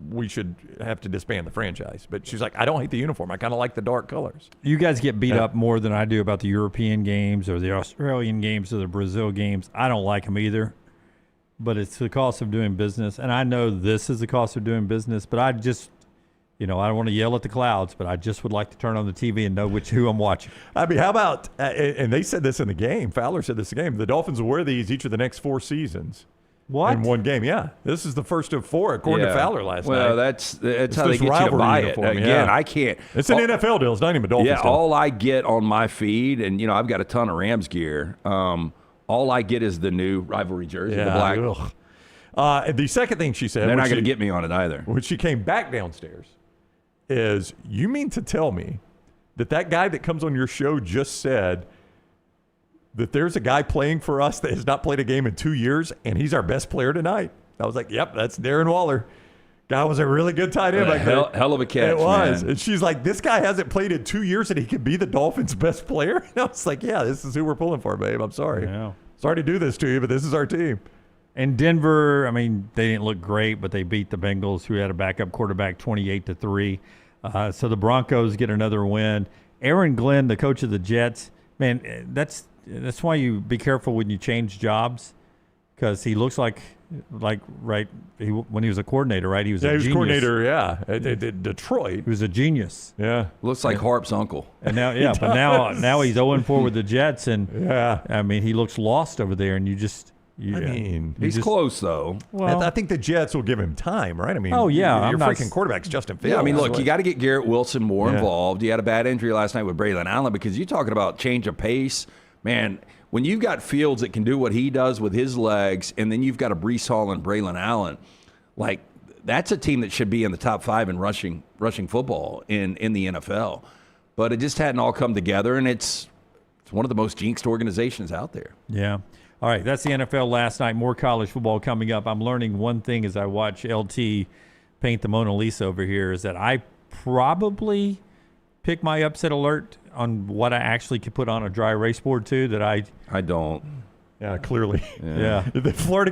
we should have to disband the franchise. But she's like, I don't hate the uniform. I kind of like the dark colors. You guys get beat up more than I do about the European games or the Australian games or the Brazil games. I don't like them either. But it's the cost of doing business. And I know this is the cost of doing business. But I don't want to yell at the clouds, but I just would like to turn on the TV and know who I'm watching. I mean, how about, and they said this in the game, Fowler said this in the game, the Dolphins will wear these each of the next 4 seasons. What? In one game, yeah. This is the first of 4, according to Fowler last night. Well, that's how they get you to buy it. Again, I can't. It's an NFL deal. It's not even a Dolphins deal. All I get on my feed, and, I've got a ton of Rams gear, all I get is the new rivalry jersey, the black. The second thing she said. They're not going to get me on it either. When she came back downstairs is, you mean to tell me that guy that comes on your show just said that there's a guy playing for us that has not played a game in 2 years, and he's our best player tonight? I was like, yep, that's Darren Waller. Guy was a really good tight end. Hell of a catch, it was. man. And she's like, this guy hasn't played in 2 years, and he could be the Dolphins' best player? And I was like, yeah, this is who we're pulling for, babe. I'm sorry. Yeah. Sorry to do this to you, but this is our team. And Denver, I mean, they didn't look great, but they beat the Bengals, who had a backup quarterback, 28-3. So the Broncos get another win. Aaron Glenn, the coach of the Jets, man, that's why you be careful when you change jobs, because he looks like when he was a coordinator, right? He was a genius. He was coordinator, at Detroit. He was a genius. Yeah. Looks like Harp's uncle. And now, but now he's 0-4 with the Jets, and I mean, he looks lost over there, and he's close though. Well, I think the Jets will give him time, right? I mean, your freaking quarterback's Justin Fields. Yeah, I mean, look, you got to get Garrett Wilson more involved. He had a bad injury last night with Braylon Allen, because you're talking about change of pace, man. When you've got Fields that can do what he does with his legs, and then you've got a Breece Hall and Braylon Allen, like, that's a team that should be in the top 5 in rushing football in the NFL. But it just hadn't all come together, and it's one of the most jinxed organizations out there. Yeah. All right, that's the NFL last night. More college football coming up. I'm learning one thing as I watch LT paint the Mona Lisa over here, is that I probably pick my upset alert on what I actually could put on a dry erase board too. That I don't. Yeah, clearly. Yeah. The Florida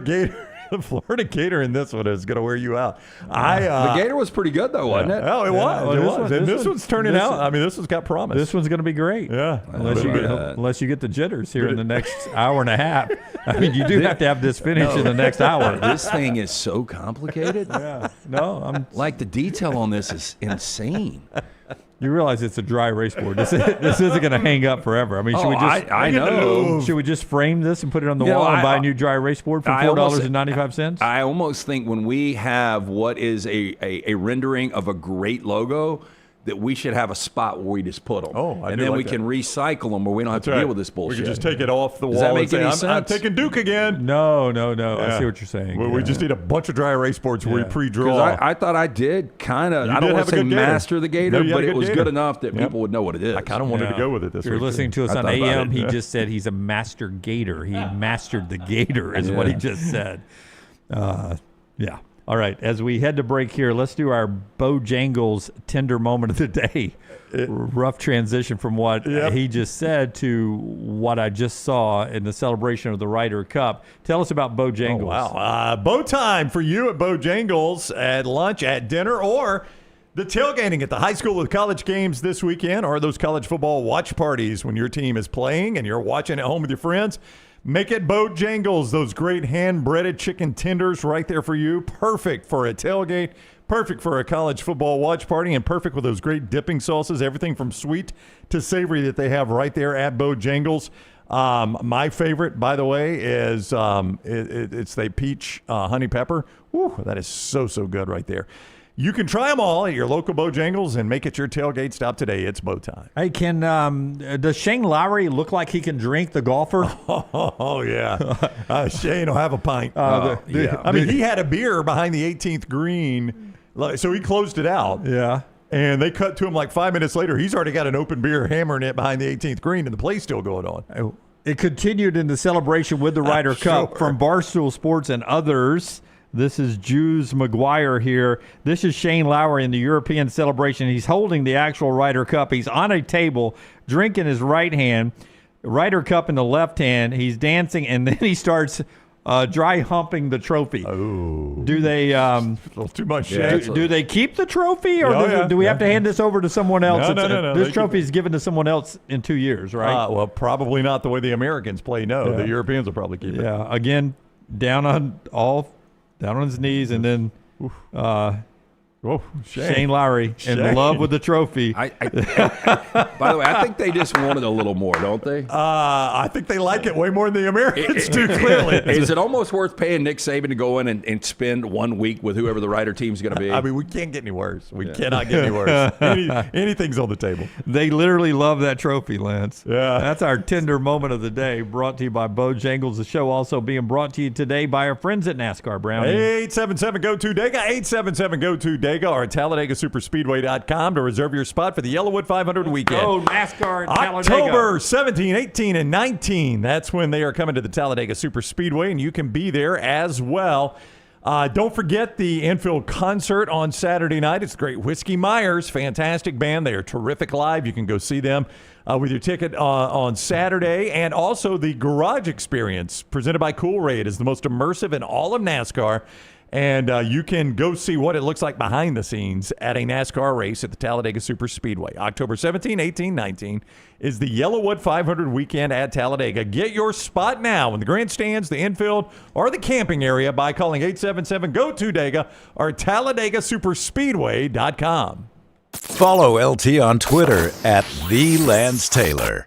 Gator in this one is going to wear you out. The Gator was pretty good though, wasn't it? Oh, it was. And this one's turning out. I mean, this one's got promise. This one's going to be great. Yeah. Unless you get the jitters here in the next hour and a half. I mean, you do have to have this finished in the next hour. This thing is so complicated. Yeah. No, I'm like, the detail on this is insane. You realize it's a dry erase board. This isn't going to hang up forever. I mean, should we just? I know. Should we just frame this and put it on the wall and buy a new dry erase board for $4.95? I almost think when we have what is a rendering of a great logo, that we should have a spot where we just put them. And then we can recycle them, where we don't have to deal with this bullshit. We can just take it off the wall. Does that make any sense? I'm taking Duke again. No. I see what you're saying. Well, we just need a bunch of dry erase boards where we pre-draw. I thought I did kind of, I don't want to say master the Gator, but it was good enough that people would know what it is. I kind of wanted to go with it this week. If you're listening to us on AM, he just said he's a master Gator. He mastered the Gator is what he just said. Yeah. All right, as we head to break here, let's do our Bojangles tender moment of the day. Rough transition from what he just said to what I just saw in the celebration of the Ryder Cup. Tell us about Bojangles. Oh, wow. Bow time for you at Bojangles at lunch, at dinner, or the tailgating at the high school with college games this weekend, or those college football watch parties when your team is playing and you're watching at home with your friends. Make it Bojangles, those great hand-breaded chicken tenders right there for you. Perfect for a tailgate, perfect for a college football watch party, and perfect with those great dipping sauces, everything from sweet to savory that they have right there at Bojangles. My favorite, by the way, is it's the peach honey pepper. Woo, that is so good right there. You can try them all at your local Bojangles and make it your tailgate stop today. It's bow time. Hey, does Shane Lowry look like he can drink, the golfer? Oh yeah. Shane will have a pint. I mean, he had a beer behind the 18th green, so he closed it out. Yeah. And they cut to him like 5 minutes later. He's already got an open beer hammering it behind the 18th green, and the play's still going on. It continued in the celebration with the Ryder Cup from Barstool Sports and others. This is Jules McGuire here. This is Shane Lowry in the European celebration. He's holding the actual Ryder Cup. He's on a table, drinking his right hand, Ryder Cup in the left hand. He's dancing, and then he starts dry humping the trophy. Oh. Do they a little too much shade. Do they keep the trophy, or do we have to hand this over to someone else? No. This trophy is given to someone else in 2 years, right? Well, probably not the way the Americans play. No, the Europeans will probably keep it. Yeah, again, down on his knees, and then Oh, Shane Lowry in love with the trophy. By the way, I think they just wanted a little more, don't they? I think they like it way more than the Americans do, clearly. Is it almost worth paying Nick Saban to go in and spend 1 week with whoever the Ryder team's going to be? I mean, we can't get any worse. We cannot get any worse. Anything's on the table. They literally love that trophy, Lance. Yeah. That's our tender moment of the day, brought to you by Bojangles. The show also being brought to you today by our friends at NASCAR, Brownie. 877-GO-TO-DEGA, 877-GO-TO-DEGA, or at TalladegaSuperspeedway.com to reserve your spot for the Yellowwood 500 weekend. Oh, NASCAR at Talladega. October 17, 18, and 19. That's when they are coming to the Talladega Superspeedway, and you can be there as well. Don't forget the infield concert on Saturday night. It's Great Whiskey Myers, fantastic band. They are terrific live. You can go see them with your ticket on Saturday. And also the Garage Experience presented by Cool Ray. It is the most immersive in all of NASCAR. And you can go see what it looks like behind the scenes at a NASCAR race at the Talladega Superspeedway. October 17, 18, 19 is the Yellowwood 500 weekend at Talladega. Get your spot now in the grandstands, the infield, or the camping area by calling 877-GO-TO-DEGA or TalladegaSuperspeedway.com. Follow LT on Twitter at @TheLanceTaylor.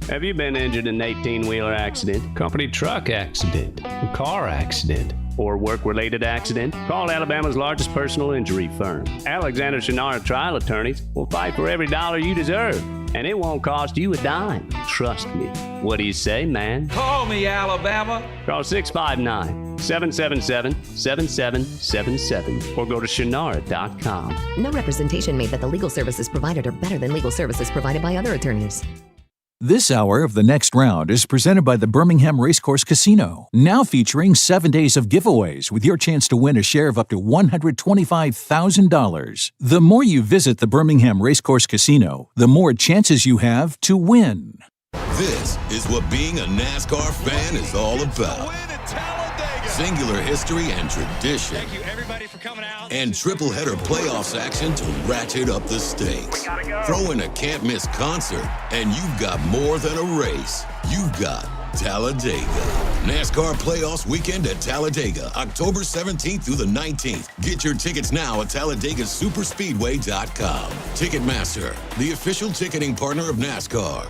Have you been injured in an 18-wheeler accident, company truck accident, car accident, or work-related accident? Call Alabama's largest personal injury firm. Alexander Shinara Trial Attorneys will fight for every dollar you deserve, and it won't cost you a dime. Trust me. What do you say, man? Call me, Alabama. Call 659-777-7777 or go to Shinara.com. No representation made that the legal services provided are better than legal services provided by other attorneys. This hour of The Next Round is presented by the Birmingham Racecourse Casino, now featuring 7 days of giveaways with your chance to win a share of up to $125,000. The more you visit the Birmingham Racecourse Casino, the more chances you have to win. This is what being a NASCAR fan is all about. Singular history and tradition. Thank you, everybody, for coming out. And triple-header playoffs action to ratchet up the stakes. Throw in a can't-miss concert, and you've got more than a race. You've got Talladega. NASCAR Playoffs Weekend at Talladega, October 17th through the 19th. Get your tickets now at TalladegaSuperspeedway.com. Ticketmaster, the official ticketing partner of NASCAR.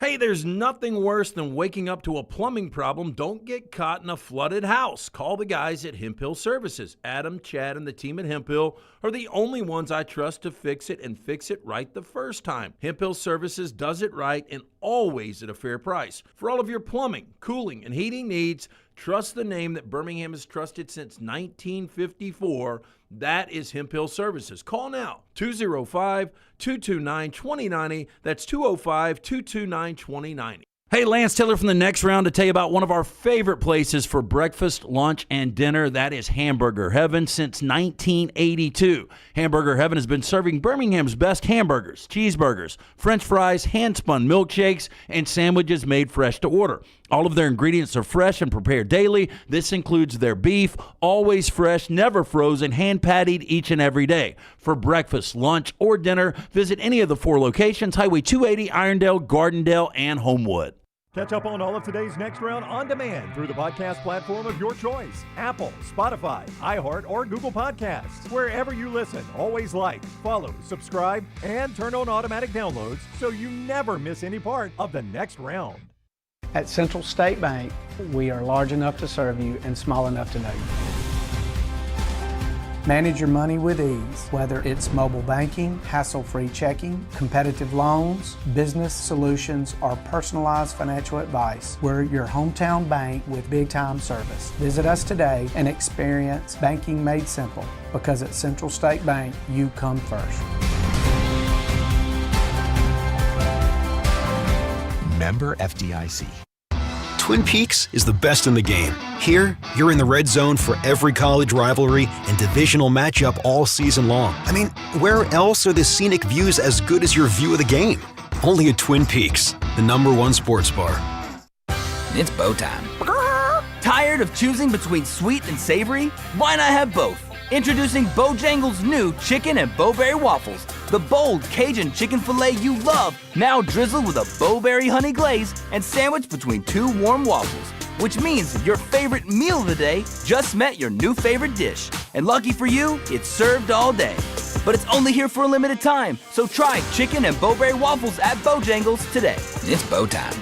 Hey, there's nothing worse than waking up to a plumbing problem. Don't get caught in a flooded house. Call the guys at Hemphill Services. Adam, Chad, and the team at Hemphill are the only ones I trust to fix it and fix it right the first time. Hemphill Services does it right and always at a fair price. For all of your plumbing, cooling, and heating needs, trust the name that Birmingham has trusted since 1954. That is Hemphill Services. Call now, 205-229-2090. That's 205-229-2090. Hey, Lance Taylor from The Next Round to tell you about one of our favorite places for breakfast, lunch, and dinner. That is Hamburger Heaven since 1982. Hamburger Heaven has been serving Birmingham's best hamburgers, cheeseburgers, French fries, hand-spun milkshakes, and sandwiches made fresh to order. All of their ingredients are fresh and prepared daily. This includes their beef, always fresh, never frozen, hand-pattied each and every day. For breakfast, lunch, or dinner, visit any of the 4 locations, Highway 280, Irondale, Gardendale, and Homewood. Catch up on all of today's Next Round on demand through the podcast platform of your choice. Apple, Spotify, iHeart, or Google Podcasts. Wherever you listen, always like, follow, subscribe, and turn on automatic downloads so you never miss any part of the Next Round. At Central State Bank, we are large enough to serve you and small enough to know you. Manage your money with ease, whether it's mobile banking, hassle-free checking, competitive loans, business solutions, or personalized financial advice. We're your hometown bank with big-time service. Visit us today and experience banking made simple, because at Central State Bank, you come first. Member FDIC. Twin Peaks is the best in the game. Here, you're in the red zone for every college rivalry and divisional matchup all season long. I mean, where else are the scenic views as good as your view of the game? Only at Twin Peaks, the #1 sports bar. It's bow time. Tired of choosing between sweet and savory? Why not have both? Introducing Bojangles' new chicken and bowberry waffles. The bold Cajun chicken filet you love, now drizzled with a bowberry honey glaze and sandwiched between 2 warm waffles. which means your favorite meal of the day just met your new favorite dish. And lucky for you, it's served all day. But it's only here for a limited time, so try chicken and Bowberry waffles at Bojangles today. It's bow time.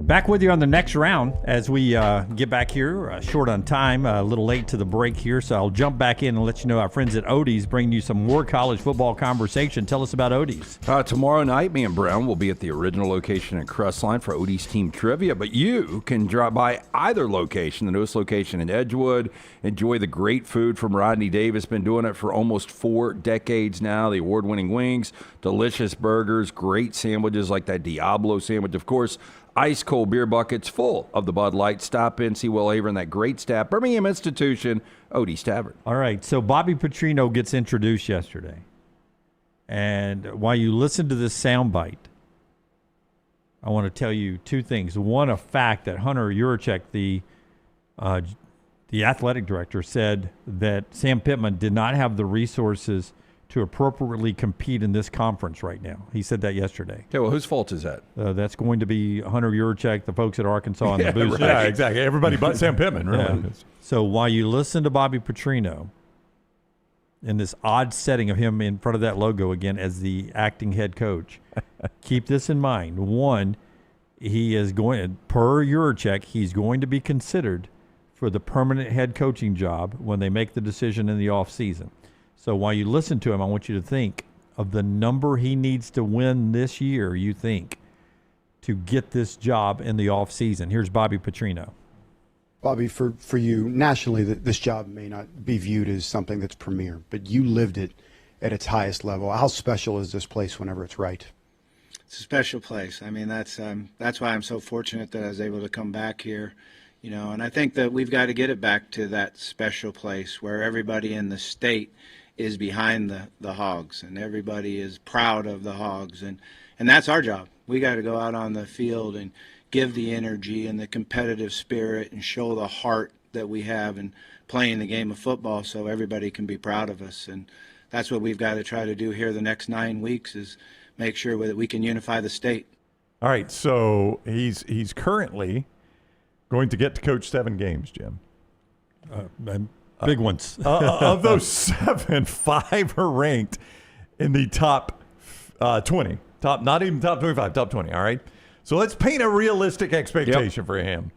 Back with you on the next round as we get back here, short on time, a little late to the break here, so I'll jump back in and let you know our friends at Odie's bring you some more college football conversation. Tell us about Odie's. Tomorrow night, me and Brown will be at the original location in Crestline for Odie's team trivia, but you can drop by either location, the newest location in Edgewood, enjoy the great food from Rodney Davis, been doing it for almost 4 decades now, the award-winning wings, delicious burgers, great sandwiches like that Diablo sandwich, of course, ice cold beer buckets full of the Bud Light. Stop in, see Will Haver and that great staff. Birmingham Institution, Odie's Tavern. All right, so Bobby Petrino gets introduced yesterday. And while you listen to this soundbite, I want to tell you 2 things. One, a fact that Hunter Yurachek, the athletic director, said that Sam Pittman did not have the resources to appropriately compete in this conference right now. He said that yesterday. Okay, well, whose fault is that? That's going to be Hunter Yurachek, the folks at Arkansas, and the Boosters. Right. Yeah, exactly. Everybody but Sam Pittman, really. Yeah. So while you listen to Bobby Petrino in this odd setting of him in front of that logo again as the acting head coach, keep this in mind. One, he is going, per Yurachek, he's going to be considered for the permanent head coaching job when they make the decision in the offseason. So while you listen to him, I want you to think of the number he needs to win this year, you think, to get this job in the offseason. Here's Bobby Petrino. Bobby, for you, nationally, this job may not be viewed as something that's premier, but you lived it at its highest level. How special is this place whenever it's right? It's a special place. I mean, that's why I'm so fortunate that I was able to come back here. You know, and I think that we've got to get it back to that special place where everybody in the state is behind the Hogs and everybody is proud of the Hogs, and that's our job. We got to go out on the field and give the energy and the competitive spirit and show the heart that we have in playing the game of football so everybody can be proud of us. And that's what we've got to try to do here the next 9 weeks, is make sure that we can unify the state. All right, so he's currently going to get to coach 7 games, Jim. Big ones. Of those 7, 5 are ranked in the top 20. Not even top 25, top 20, all right? So let's paint a realistic expectation for him.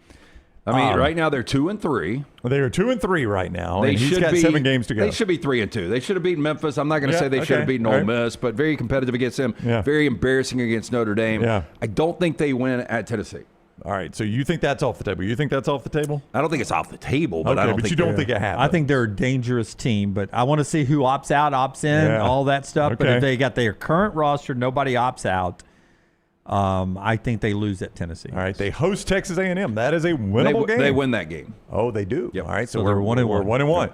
I mean, right now they're 2-3. They are 2-3 right now, and he's got 7 games to go. They should be 3-2. They should have beaten Memphis. I'm not going to say they should have beaten Ole Miss, but very competitive against them. Yeah. Very embarrassing against Notre Dame. Yeah. I don't think they win at Tennessee. All right, so you think that's off the table? You think that's off the table? I don't think it's off the table, but I don't think you don't think it happens. I think they're a dangerous team, but I want to see who opts out, opts in, all that stuff. Okay. But if they got their current roster, nobody opts out, I think they lose at Tennessee. All right, they host Texas A&M. That is a winnable game. They win that game. Oh, they do? Yep. All right, So they're 1-1. We're 1-1.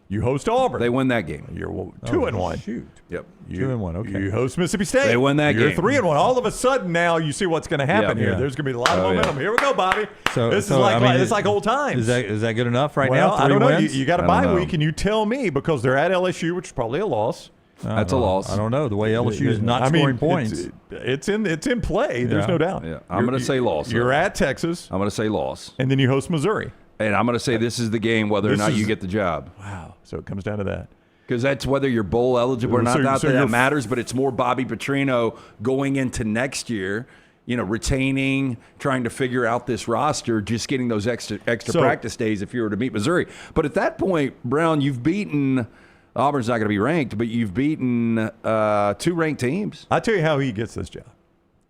You host Auburn. They win that game. You're 2-1. Shoot. Yep. 2-1, okay. You host Mississippi State. They win that You're game. 3-1. All of a sudden now you see what's going to happen here. Yeah. There's going to be a lot of momentum. Here we go, Bobby. This is like old times. Is that good enough right well, now? I don't know. Wins? You got a bye week, and you tell me, because they're at LSU, which is probably a loss. That's a loss. I don't know. The way LSU is not scoring points. It's in play. There's no doubt. Yeah. I'm going to say loss. You're at Texas. I'm going to say loss. And then you host Missouri. And I'm going to say this is the game whether or not you get the job. Wow. So it comes down to that. Because that's whether you're bowl eligible or not. Not that matters, but it's more Bobby Petrino going into next year, retaining, trying to figure out this roster, just getting those extra practice days if you were to meet Missouri. But at that point, Brown, you've beaten – Auburn's not going to be ranked, but you've beaten 2 ranked teams. I'll tell you how he gets this job.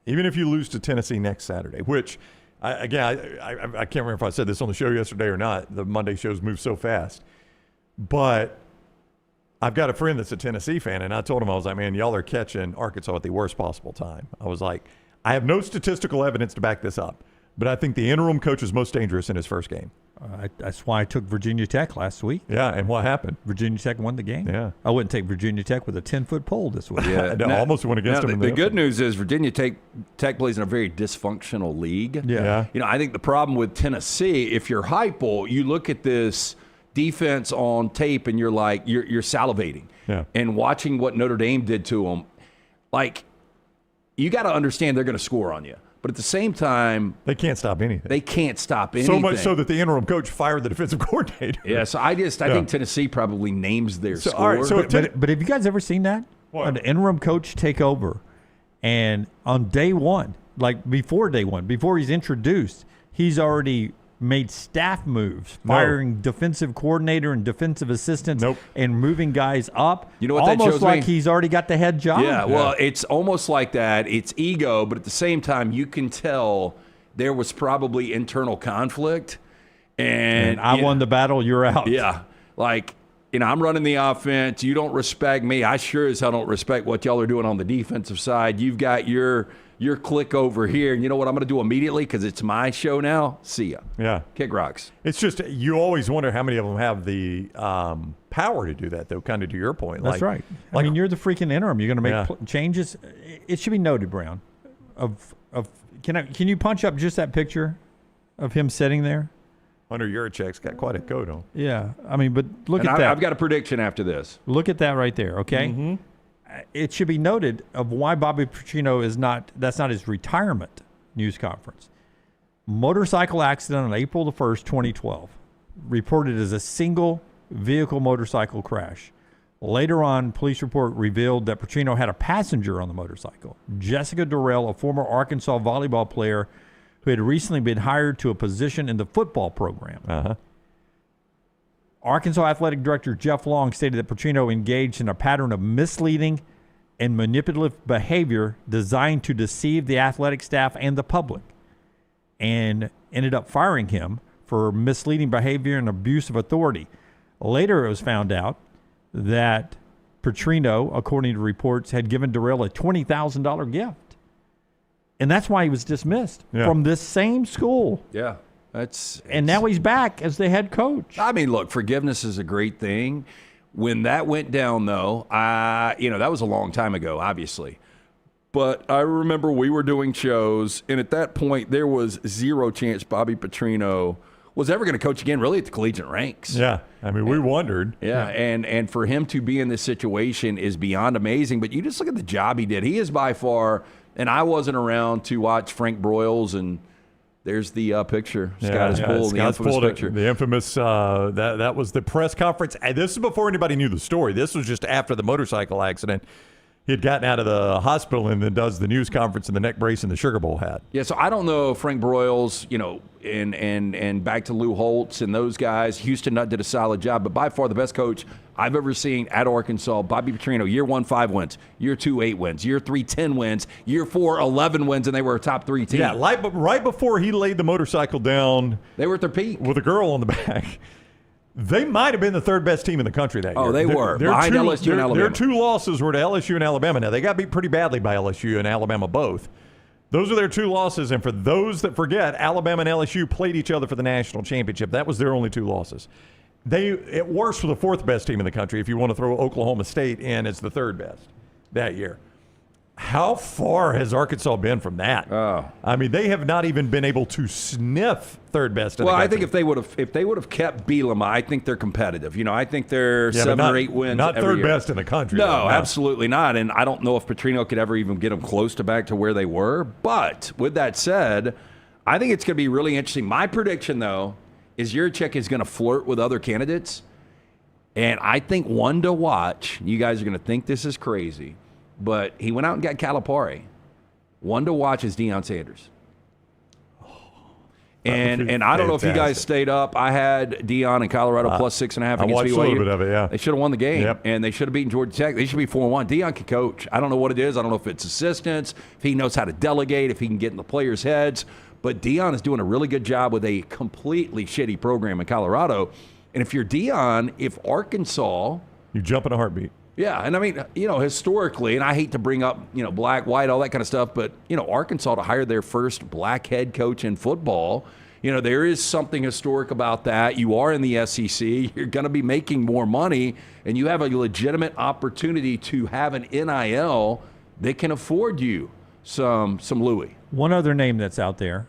Even if you lose to Tennessee next Saturday, which, I can't remember if I said this on the show yesterday or not. The Monday shows move so fast. But I've got a friend that's a Tennessee fan, and I told him, I was like, man, y'all are catching Arkansas at the worst possible time. I was like, I have no statistical evidence to back this up, but I think the interim coach is most dangerous in his first game. That's why I took Virginia Tech last week. Yeah, and what happened? Virginia Tech won the game. Yeah. I wouldn't take Virginia Tech with a 10-foot pole this week. Yeah, I almost went against them. The good news is Virginia Tech plays in a very dysfunctional league. Yeah. I think the problem with Tennessee, if you're Heupel, you look at this defense on tape and you're like, you're salivating. Yeah. And watching what Notre Dame did to them, like, you got to understand they're going to score on you. But at the same time, they can't stop anything. They can't stop anything. So much so that the interim coach fired the defensive coordinator. Yeah, so I think Tennessee probably names their score. All right, but have you guys ever seen that? An interim coach take over, and on day one, like before day one, before he's introduced, he's already made staff moves, firing defensive coordinator and defensive assistants, and moving guys up. You know what that almost shows like me? he's already got the head job. Yeah, well, it's almost like that. It's ego, but at the same time, you can tell there was probably internal conflict. And I won the battle, you're out. Yeah, like, I'm running the offense. You don't respect me. I sure as hell don't respect what y'all are doing on the defensive side. You've got your click over here. And you know what I'm going to do immediately because it's my show now? See ya. Yeah. Kick rocks. It's just you always wonder how many of them have the power to do that, though, kind of to your point. That's right. I mean, you're the freaking interim. You're going to make changes. It should be noted, Brown, can you punch up just that picture of him sitting there? Under Yurichek's got quite a coat on. Yeah. I mean, but look at that. I've got a prediction after this. Look at that right there, okay? Mm-hmm. It should be noted of why Bobby Petrino that's not his retirement news conference. Motorcycle accident on April the 1st, 2012, reported as a single vehicle motorcycle crash. Later on, police report revealed that Petrino had a passenger on the motorcycle, Jessica Durrell, a former Arkansas volleyball player who had recently been hired to a position in the football program. Uh-huh. Arkansas Athletic Director Jeff Long stated that Petrino engaged in a pattern of misleading and manipulative behavior designed to deceive the athletic staff and the public, and ended up firing him for misleading behavior and abuse of authority. Later, it was found out that Petrino, according to reports, had given Durrell a $20,000 gift. And that's why he was dismissed from this same school. Yeah. And now he's back as the head coach. I mean, look, forgiveness is a great thing. When that went down, though, that was a long time ago, obviously. But I remember we were doing shows, and at that point, there was zero chance Bobby Petrino was ever going to coach again, really, at the collegiate ranks. Yeah, I mean, we wondered. Yeah, and for him to be in this situation is beyond amazing. But you just look at the job he did. He is by far, and I wasn't around to watch Frank Broyles, and there's the picture. Scott has pulled the infamous picture. The infamous, that was the press conference. And this is before anybody knew the story. This was just after the motorcycle accident. He had gotten out of the hospital and then does the news conference in the neck brace and the Sugar Bowl hat. Yeah, so I don't know if Frank Broyles, and back to Lou Holtz and those guys. Houston Nutt did a solid job, but by far the best coach I've ever seen at Arkansas, Bobby Petrino. Year 1, 5 wins. Year 2, 8 wins. Year 3, 10 wins. Year 4, 11 wins, and they were a top 3 team. Yeah, right before he laid the motorcycle down. They were at their peak. With a girl on the back. They might have been the third best team in the country that year. Oh, they were. Behind LSU and Alabama. Their two losses were to LSU and Alabama. Now, they got beat pretty badly by LSU and Alabama both. Those are their two losses. And for those that forget, Alabama and LSU played each other for the national championship. That was their only two losses. They, at worst, were the fourth best team in the country if you want to throw Oklahoma State in as the third best that year. How far has Arkansas been from that? Oh. I mean, they have not even been able to sniff third best in the country. Well, I think if they would have kept Bielema, I think they're competitive. I think they're 7 or 8 wins. Not every third year. best in the country. No, though, absolutely not. And I don't know if Petrino could ever even get them close to back to where they were. But with that said, I think it's going to be really interesting. My prediction, though, is Yurichek is going to flirt with other candidates. And I think one to watch, you guys are going to think this is crazy, but he went out and got Calipari. One to watch is Deion Sanders. And I don't know if you guys stayed up. I had Deion in Colorado plus 6.5 against BYU. I watched a little bit of it, yeah. They should have won the game, and they should have beaten Georgia Tech. They should be 4-1. Deion can coach. I don't know what it is. I don't know if it's assistants, if he knows how to delegate, if he can get in the players' heads. But Deion is doing a really good job with a completely shitty program in Colorado. And if you're Deion, if Arkansas... You jump in a heartbeat. Yeah, and I mean, historically, and I hate to bring up, black, white, all that kind of stuff, but, Arkansas to hire their first black head coach in football, there is something historic about that. You are in the SEC. You're going to be making more money, and you have a legitimate opportunity to have an NIL that can afford you some Louis. One other name that's out there,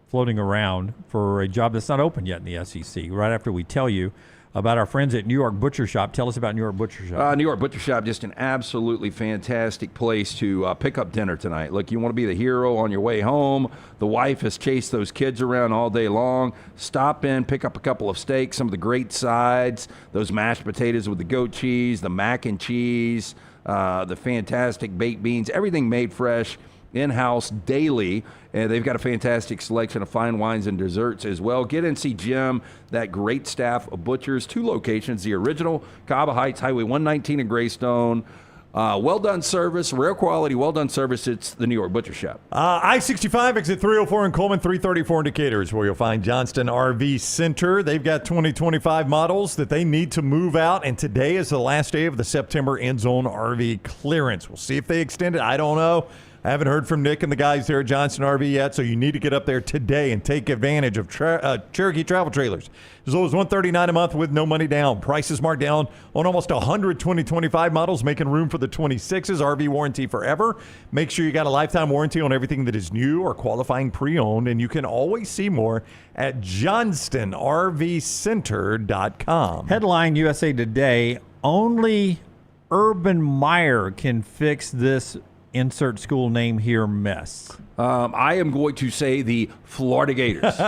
floating around for a job that's not open yet in the SEC. Right after we tell you about our friends at New York Butcher Shop. Tell us about New York Butcher Shop. New York Butcher Shop, just an absolutely fantastic place to pick up dinner tonight. Look, you want to be the hero on your way home. The wife has chased those kids around all day long. Stop in, pick up a couple of steaks, some of the great sides, those mashed potatoes with the goat cheese, the mac and cheese, the fantastic baked beans, everything made fresh, in-house daily, and they've got a fantastic selection of fine wines and desserts as well. Get in, see Jim, that great staff of butchers. 2 locations, the original, Cava Heights, Highway 119 in Greystone. Well-done service, rare quality, well-done service. It's the New York Butcher Shop. I-65, exit 304 in Coleman, 334 in Decatur is where you'll find Johnston RV Center. They've got 2025 models that they need to move out, and today is the last day of the September end zone RV clearance. We'll see if they extend it. I don't know. I haven't heard from Nick and the guys there at Johnston RV yet, so you need to get up there today and take advantage of Cherokee Travel Trailers. As low as $139 a month with no money down. Prices marked down on almost 100 2025 models, making room for the 26s. RV warranty forever. Make sure you got a lifetime warranty on everything that is new or qualifying pre-owned, and you can always see more at johnstonrvcenter.com. Headline USA Today, only Urban Meyer can fix this insert school name here mess. I am going to say the Florida Gators.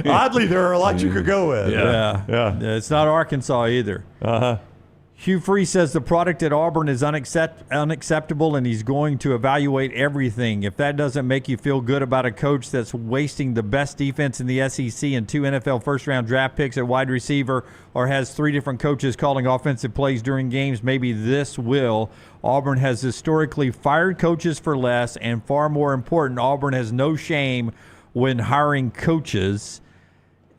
Oddly, there are a lot you could go with. Yeah. It's not Arkansas either. Hugh Freeze says the product at Auburn is unacceptable, and he's going to evaluate everything. If that doesn't make you feel good about a coach that's wasting the best defense in the SEC and 2 NFL first-round draft picks at wide receiver, or has 3 different coaches calling offensive plays during games, maybe this will. Auburn has historically fired coaches for less, and far more important, Auburn has no shame when hiring coaches.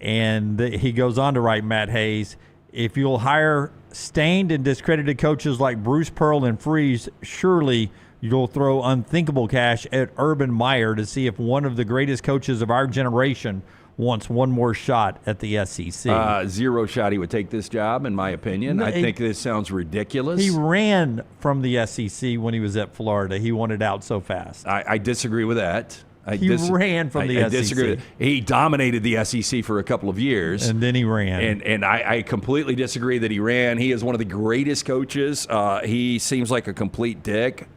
And he goes on to write, Matt Hayes, if you'll hire stained and discredited coaches like Bruce Pearl and Freeze, surely you'll throw unthinkable cash at Urban Meyer to see if one of the greatest coaches of our generation wants one more shot at the SEC. Zero shot he would take this job, in my opinion. I think this sounds ridiculous. He ran from the SEC when he was at Florida. He wanted out so fast. I disagree with that. He ran from the SEC. I disagree with it. He dominated the SEC for a couple of years. And then he ran. And I completely disagree that he ran. He is one of the greatest coaches. He seems like a complete dick.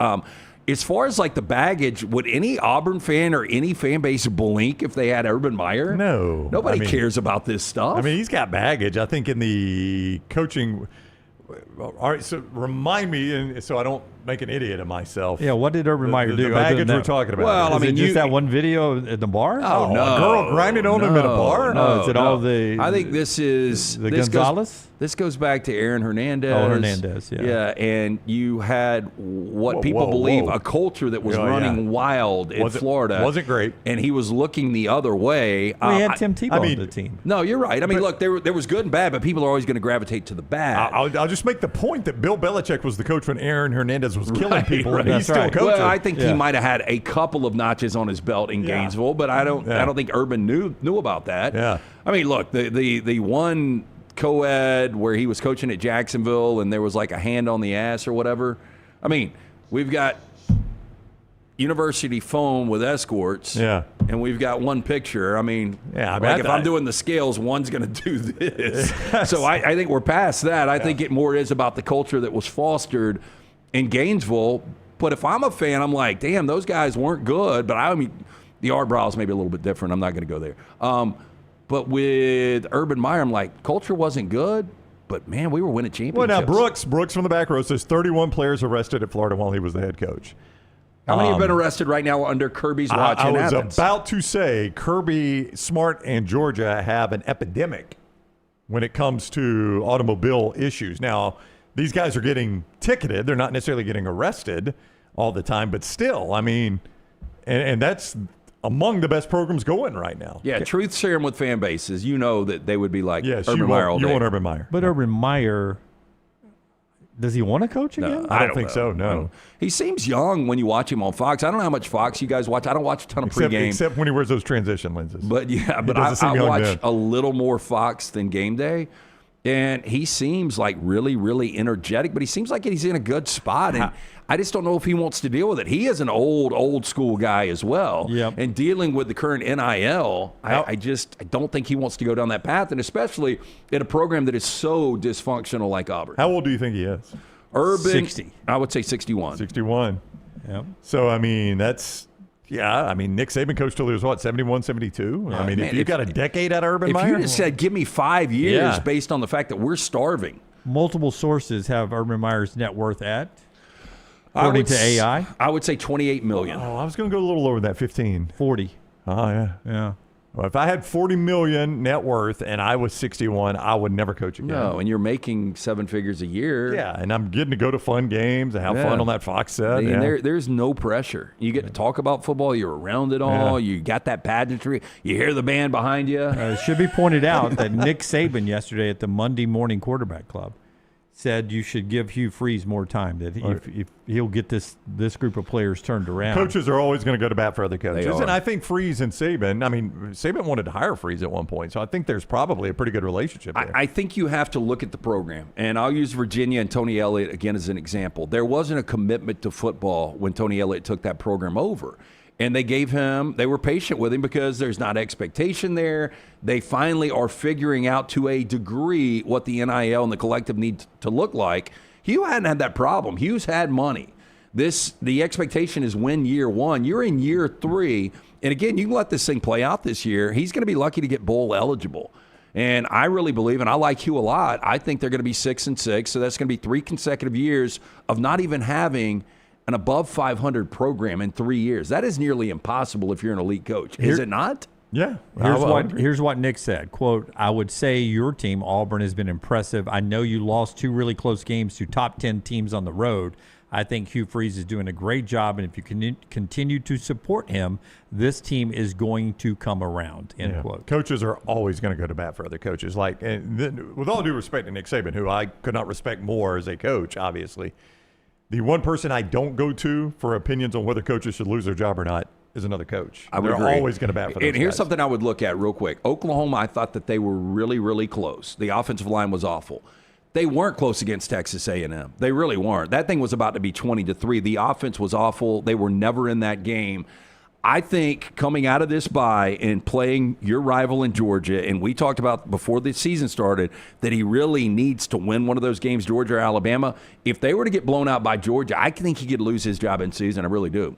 As far as like the baggage, would any Auburn fan or any fan base blink if they had Urban Meyer? No. Nobody cares about this stuff. I mean, he's got baggage. I think in the coaching. All right, so remind me, and so I don't make an idiot of myself. Yeah, what did Urban Meyer do? The baggage we're talking about. Well, I mean, just that one video at the bar? Oh, no. A girl grinding on him at a bar? No, is it all the... I think this is... The Gonzalez? This goes back to Aaron Hernandez. Oh, Hernandez, yeah. Yeah, and you had what people believe a culture that was running wild in Florida. Wasn't great. And he was looking the other way. We had Tim Tebow on the team. No, you're right. I mean, look, there was good and bad, but people are always going to gravitate to the bad. I'll just make the point that Bill Belichick was the coach when Aaron Hernandez was killing people, and he's still coaching. Well, I think he might have had a couple of notches on his belt in Gainesville, but I don't think Urban knew about that. Yeah. I mean, look, the one co-ed where he was coaching at Jacksonville and there was like a hand on the ass or whatever. I mean, we've got university phone with escorts. Yeah. And we've got one picture. I mean, if I'm doing the scales, one's going to do this. So I think we're past that. I think it more is about the culture that was fostered in Gainesville. But if I'm a fan, I'm like, damn, those guys weren't good. But I mean, the Art Brow's maybe a little bit different. I'm not going to go there. But with Urban Meyer, I'm like, culture wasn't good, but man, we were winning championships. Well, now Brooks from the back row says 31 players arrested at Florida while he was the head coach. How many have been arrested right now under Kirby's watch in Athens? I was about to say Kirby, Smart, and Georgia have an epidemic when it comes to automobile issues. Now, these guys are getting ticketed. They're not necessarily getting arrested all the time, but still, I mean, and that's among the best programs going right now. Yeah, truth serum with fan bases. You know that they would be like Urban Meyer all day. You want Urban Meyer. But Urban Meyer, does he want to coach again? No, I don't think so, no. He seems young when you watch him on Fox. I don't know how much Fox you guys watch. I don't watch a ton of pregame. Except when he wears those transition lenses. But yeah, but I watch a little more Fox than Game Day. And he seems like really, really energetic, but he seems like he's in a good spot. And I just don't know if he wants to deal with it. He is an old school guy as well. Yep. And dealing with the current NIL, I don't think he wants to go down that path, and especially in a program that is so dysfunctional like Auburn. How old do you think he is? Urban, 60. I would say 61. 61. Yep. So, I mean, that's – yeah, I mean, Nick Saban coached till he was, what, 71, 72? I mean, if you got a decade at Urban Meyer. If you just said, give me 5 years based on the fact that we're starving. Multiple sources have Urban Meyer's net worth at, according to AI. I would say $28 million. Oh, I was going to go a little lower than that, 15. 40. Oh, yeah. Yeah. Well, if I had $40 million net worth and I was 61, I would never coach again. No, and you're making 7 figures a year. Yeah, and I'm getting to go to fun games and have fun on that Fox set. And there's no pressure. You get to talk about football. You're around it all. You got that pageantry. You hear the band behind you. It should be pointed out that Nick Saban yesterday at the Monday Morning Quarterback Club said you should give Hugh Freeze more time, that if he'll get this group of players turned around. Coaches are always going to go to bat for other coaches. They are. And I think Freeze and Saban, I mean, Saban wanted to hire Freeze at one point, so I think there's probably a pretty good relationship there. I think you have to look at the program. And I'll use Virginia and Tony Elliott again as an example. There wasn't a commitment to football when Tony Elliott took that program over. And they were patient with him because there's not expectation there. They finally are figuring out to a degree what the NIL and the collective need to look like. Hugh hadn't had that problem. Hugh's had money. The expectation is win year 1. You're in year 3. And again, you can let this thing play out this year. He's going to be lucky to get bowl eligible. And I really believe, and I like Hugh a lot, I think they're going to be 6-6. So that's going to be 3 consecutive years of not even having an above 500 program in 3 years. That is nearly impossible if you're an elite coach. Is it not? Yeah. Here's what Nick said, quote, I would say your team, Auburn, has been impressive. I know you lost 2 really close games to top 10 teams on the road. I think Hugh Freeze is doing a great job, and if you continue to support him, this team is going to come around, end quote. Coaches are always going to go to bat for other coaches. Like, and then, with all due respect to Nick Saban, who I could not respect more as a coach, obviously, the one person I don't go to for opinions on whether coaches should lose their job or not is another coach. They're always going to bat for those And here's guys. something I would look at real quick. Oklahoma, I thought that they were really, really close. The offensive line was awful. They weren't close against Texas A&M. They really weren't. That thing was about to be 20-3. The offense was awful. They were never in that game. I think coming out of this bye and playing your rival in Georgia, and we talked about before the season started that he really needs to win one of those games, Georgia or Alabama. If they were to get blown out by Georgia, I think he could lose his job in season. I really do.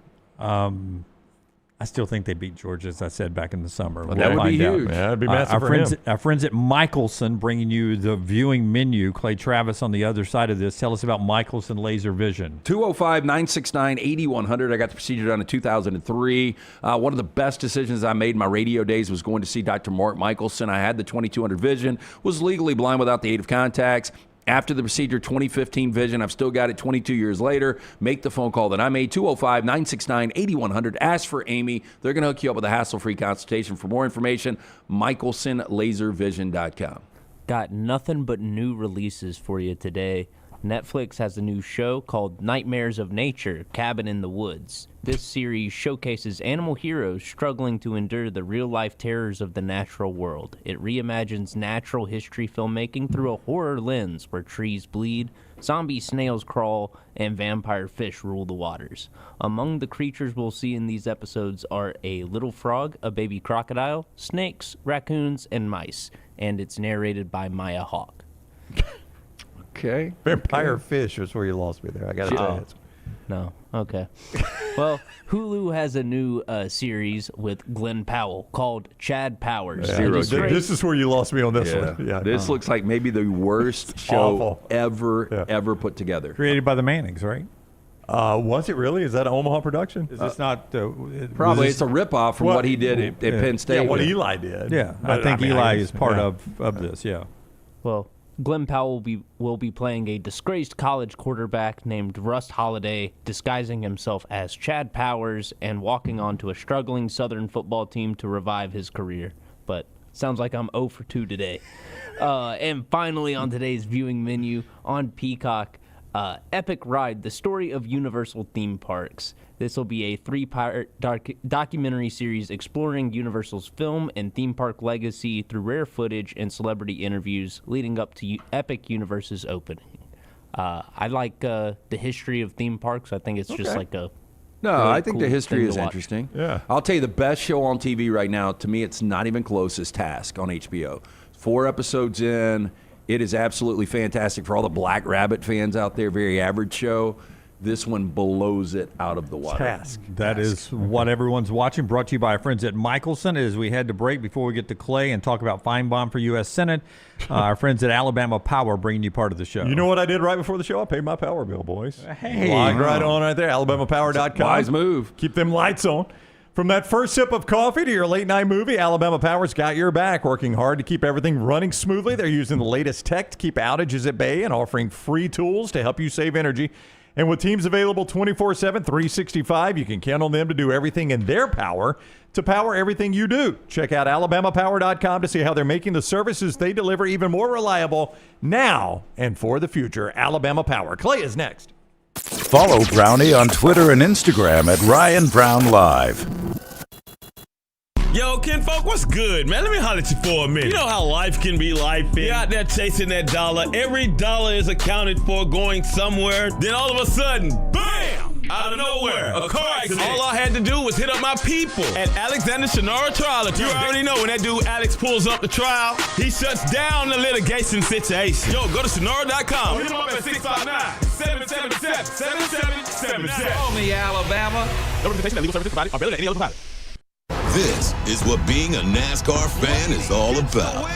I still think they beat Georgia, as I said back in the summer. Well, that would be huge. Yeah, that'd be massive for him. Our friends at Michelson bringing you the viewing menu. Clay Travis on the other side of this. Tell us about Michelson Laser Vision. 205-969-8100. I got the procedure done in 2003. One of the best decisions I made in my radio days was going to see Dr. Mark Michelson. I had the 2200 vision, was legally blind without the aid of contacts. After the procedure, 2015 vision. I've still got it 22 years later. Make the phone call that I made, 205-969-8100. Ask for Amy. They're going to hook you up with a hassle-free consultation. For more information, michelsonlaservision.com. Got nothing but new releases for you today. Netflix has a new show called Nightmares of Nature, Cabin in the Woods. This series showcases animal heroes struggling to endure the real-life terrors of the natural world. It reimagines natural history filmmaking through a horror lens where trees bleed, zombie snails crawl, and vampire fish rule the waters. Among the creatures we'll see in these episodes are a little frog, a baby crocodile, snakes, raccoons, and mice. And it's narrated by Maya Hawke. Okay. Vampire fish is where you lost me there. I got to tell you. No. Okay. Well, Hulu has a new series with Glenn Powell called Chad Powers. Yeah. This is where you lost me on this one. Yeah. This looks like maybe the worst show ever put together. Created by the Mannings, right? Was it really? Is that an Omaha production? Is this not? Probably. It's a ripoff from what he did at Penn State. Yeah, what Eli did. Yeah, I think Eli is part of this, yeah. Well, Glenn Powell will be playing a disgraced college quarterback named Russ Holliday, disguising himself as Chad Powers and walking onto a struggling Southern football team to revive his career. But sounds like I'm 0 for 2 today. And finally on today's viewing menu on Peacock, Epic Ride, the story of Universal theme parks. This will be a 3-part documentary series exploring Universal's film and theme park legacy through rare footage and celebrity interviews leading up to Epic Universe's opening. I like the history of theme parks. I think it's just like a No, really I think cool the history thing is to watch. interesting. Yeah. I'll tell you the best show on TV right now, to me, it's not even close, is Task on HBO. 4 episodes in. It is absolutely fantastic for all the Black Rabbit fans out there. Very average show. This one blows it out of the water. Task. That is what everyone's watching. Brought to you by our friends at Michelson. As we head to break before we get to Clay and talk about Feinbaum for U.S. Senate, our friends at Alabama Power bringing you part of the show. You know what I did right before the show? I paid my power bill, boys. Hey. Logged right on right there, alabamapower.com. Wise move. Keep them lights on. From that first sip of coffee to your late night movie, Alabama Power's got your back, working hard to keep everything running smoothly. They're using the latest tech to keep outages at bay and offering free tools to help you save energy. And with teams available 24/7, 365, you can count on them to do everything in their power to power everything you do. Check out alabamapower.com to see how they're making the services they deliver even more reliable now and for the future. Alabama Power. Clay is next. Follow Brownie on Twitter and Instagram at Ryan Brown Live. Yo, kinfolk, what's good, man? Let me holler at you for a minute. You know how life can be life. You're out there chasing that dollar. Every dollar is accounted for going somewhere. Then all of a sudden, bam! Out of nowhere, a car accident. All I had to do was hit up my people at Alexander Shannara Trial Attorney. You already know when that dude Alex pulls up the trial, he shuts down the litigation situation. Yo, go to Shannara.com. Hit him up at 659-777-7777. Call me, Alabama. No representation and legal services provided are better than any other provider. This is what being a NASCAR fan is all about.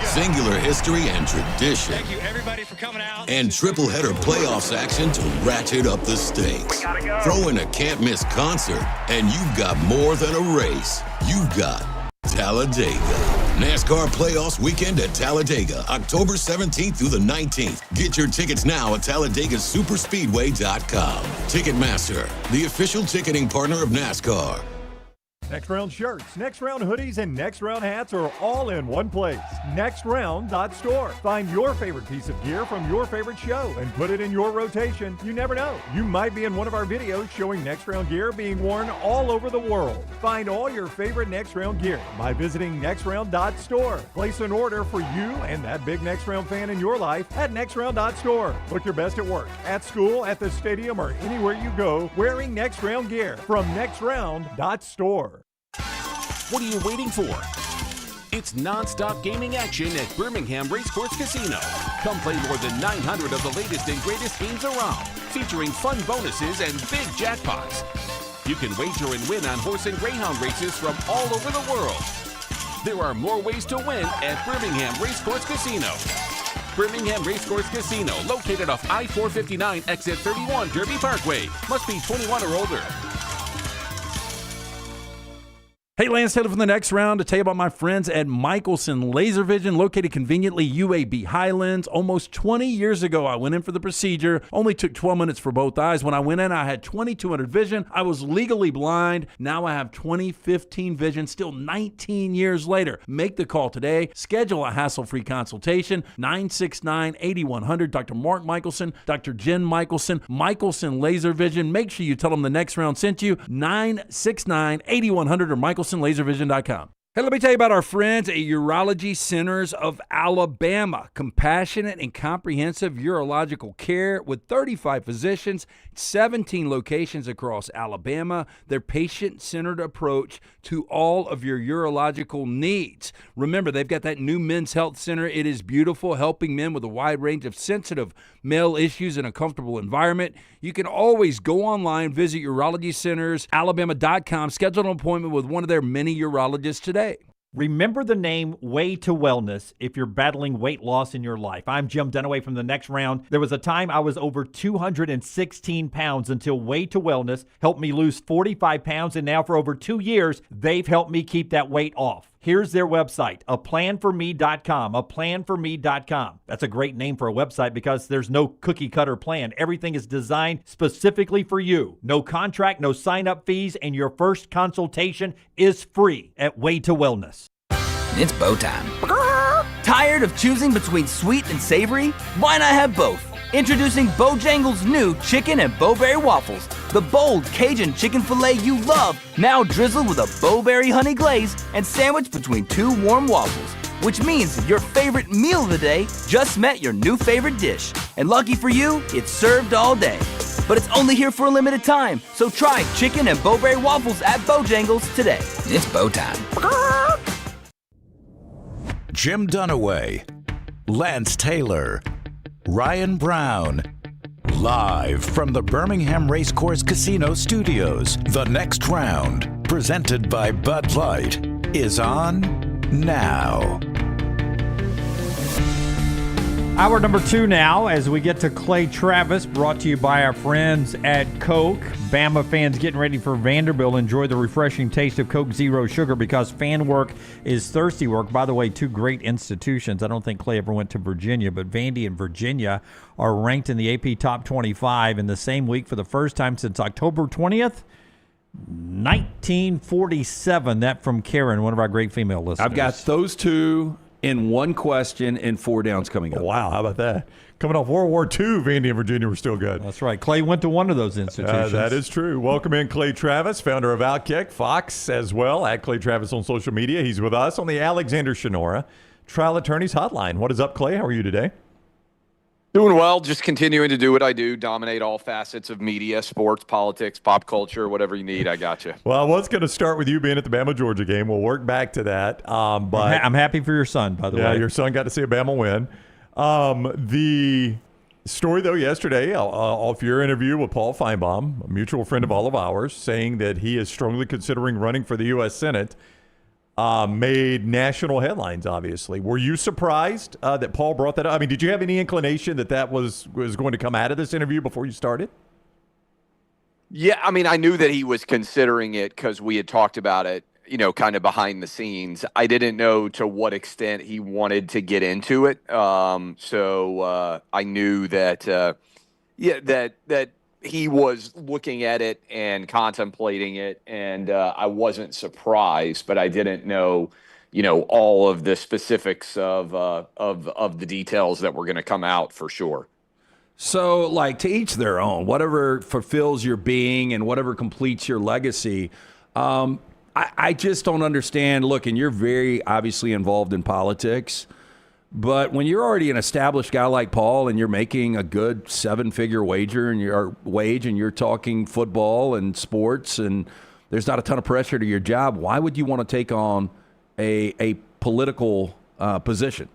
Singular history and tradition. Thank you, everybody, for coming out. And triple-header playoffs action to ratchet up the stakes. Throw in a can't-miss concert, and you've got more than a race. You've got Talladega. NASCAR Playoffs Weekend at Talladega, October 17th through the 19th. Get your tickets now at TalladegaSuperspeedway.com. Ticketmaster, the official ticketing partner of NASCAR. Next Round shirts, Next Round hoodies, and Next Round hats are all in one place. NextRound.store. Find your favorite piece of gear from your favorite show and put it in your rotation. You never know. You might be in one of our videos showing Next Round gear being worn all over the world. Find all your favorite Next Round gear by visiting NextRound.store. Place an order for you and that big Next Round fan in your life at NextRound.store. Look your best at work, at school, at the stadium, or anywhere you go wearing Next Round gear from NextRound.store. What are you waiting for? It's non-stop gaming action at Birmingham Racecourse Casino. Come play more than 900 of the latest and greatest games around, featuring fun bonuses and big jackpots. You can wager and win on horse and greyhound races from all over the world. There are more ways to win at Birmingham Racecourse Casino. Birmingham Racecourse Casino, located off I-459, exit 31, Derby Parkway. Must be 21 or older. Hey, Lance Taylor from the Next Round to tell you about my friends at Michelson Laser Vision, located conveniently UAB Highlands. Almost 20 years ago, I went in for the procedure. Only took 12 minutes for both eyes. When I went in, I had 20/200 vision. I was legally blind. Now I have 20/15 vision, still 19 years later. Make the call today. Schedule a hassle-free consultation. 969-8100. Dr. Mark Michelson, Dr. Jen Michelson, Michelson Laser Vision. Make sure you tell them the Next Round sent you. 969-8100 or MichelsonLaserVision.com. Hey, let me tell you about our friends at Urology Centers of Alabama. Compassionate and comprehensive urological care with 35 physicians, 17 locations across Alabama. Their patient-centered approach to all of your urological needs. Remember, they've got that new men's health center. It is beautiful, helping men with a wide range of sensitive male issues in a comfortable environment. You can always go online, visit UrologyCentersAlabama.com, schedule an appointment with one of their many urologists today. Remember the name Way to Wellness if you're battling weight loss in your life. I'm Jim Dunaway from the Next Round. There was a time I was over 216 pounds until Way to Wellness helped me lose 45 pounds, and now for over 2 years, they've helped me keep that weight off. Here's their website, aplanforme.com, aplanforme.com. That's a great name for a website because there's no cookie-cutter plan. Everything is designed specifically for you. No contract, no sign-up fees, and your first consultation is free at Way to Wellness. It's bow time. Tired of choosing between sweet and savory? Why not have both? Introducing Bojangles' new chicken and bowberry waffles. The bold Cajun chicken filet you love, now drizzled with a bowberry honey glaze and sandwiched between two warm waffles. Which means your favorite meal of the day just met your new favorite dish. And lucky for you, it's served all day. But it's only here for a limited time, so try chicken and bowberry waffles at Bojangles today. It's bow time. Jim Dunaway, Lance Taylor, Ryan Brown. Live from the Birmingham Racecourse Casino Studios, the next round, presented by Bud Light, is on now. Hour number 2 now as we get to Clay Travis, brought to you by our friends at Coke. Bama fans getting ready for Vanderbilt. Enjoy the refreshing taste of Coke Zero Sugar because fan work is thirsty work. By the way, 2 great institutions. I don't think Clay ever went to Virginia, but Vandy and Virginia are ranked in the AP Top 25 in the same week for the first time since October 20th. 1947. That from Karen, one of our great female listeners. I've got those 2 in one question and 4 downs coming up. Wow, how about that? Coming off World War II, Vandy and Virginia were still good. That's right. Clay went to one of those institutions. That is true. Welcome in Clay Travis, founder of Outkick, Fox as well, at Clay Travis on social media. He's with us on the Alexander Shinora Trial Attorneys Hotline. What is up, Clay? How are you today? Doing well, just continuing to do what I do, dominate all facets of media, sports, politics, pop culture, whatever you need, I got you. Well, I was going to start with you being at the Bama-Georgia game. We'll work back to that. But I'm happy for your son, by the way. Yeah, your son got to see a Bama win. The story, though, yesterday, off your interview with Paul Feinbaum, a mutual friend of all of ours, saying that he is strongly considering running for the U.S. Senate, made national headlines, obviously. Were you surprised that Paul brought that up? I mean, did you have any inclination that was going to come out of this interview before you started? Yeah, I mean, I knew that he was considering it because we had talked about it, kind of behind the scenes. I didn't know to what extent he wanted to get into it. So I knew that, that he was looking at it and contemplating it, and I wasn't surprised, but I didn't know, all of the specifics of the details that were going to come out for sure. So, to each their own. Whatever fulfills your being and whatever completes your legacy. I just don't understand. Look, and you're very obviously involved in politics. But when you're already an established guy like Paul and you're making a good 7-figure wage and you're talking football and sports and there's not a ton of pressure to your job, why would you want to take on a political position?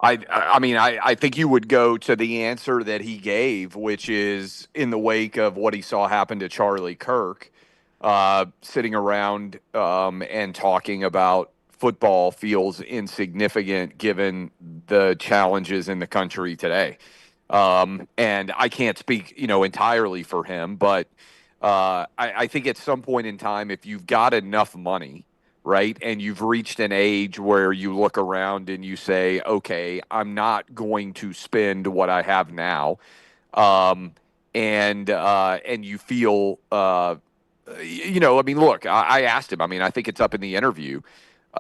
I mean, I think you would go to the answer that he gave, which is in the wake of what he saw happen to Charlie Kirk, sitting around and talking about football feels insignificant given the challenges in the country today. And I can't speak, entirely for him, but I think at some point in time, if you've got enough money, right, and you've reached an age where you look around and you say, okay, I'm not going to spend what I have now, and you feel, I mean, look, I asked him, I mean, I think it's up in the interview.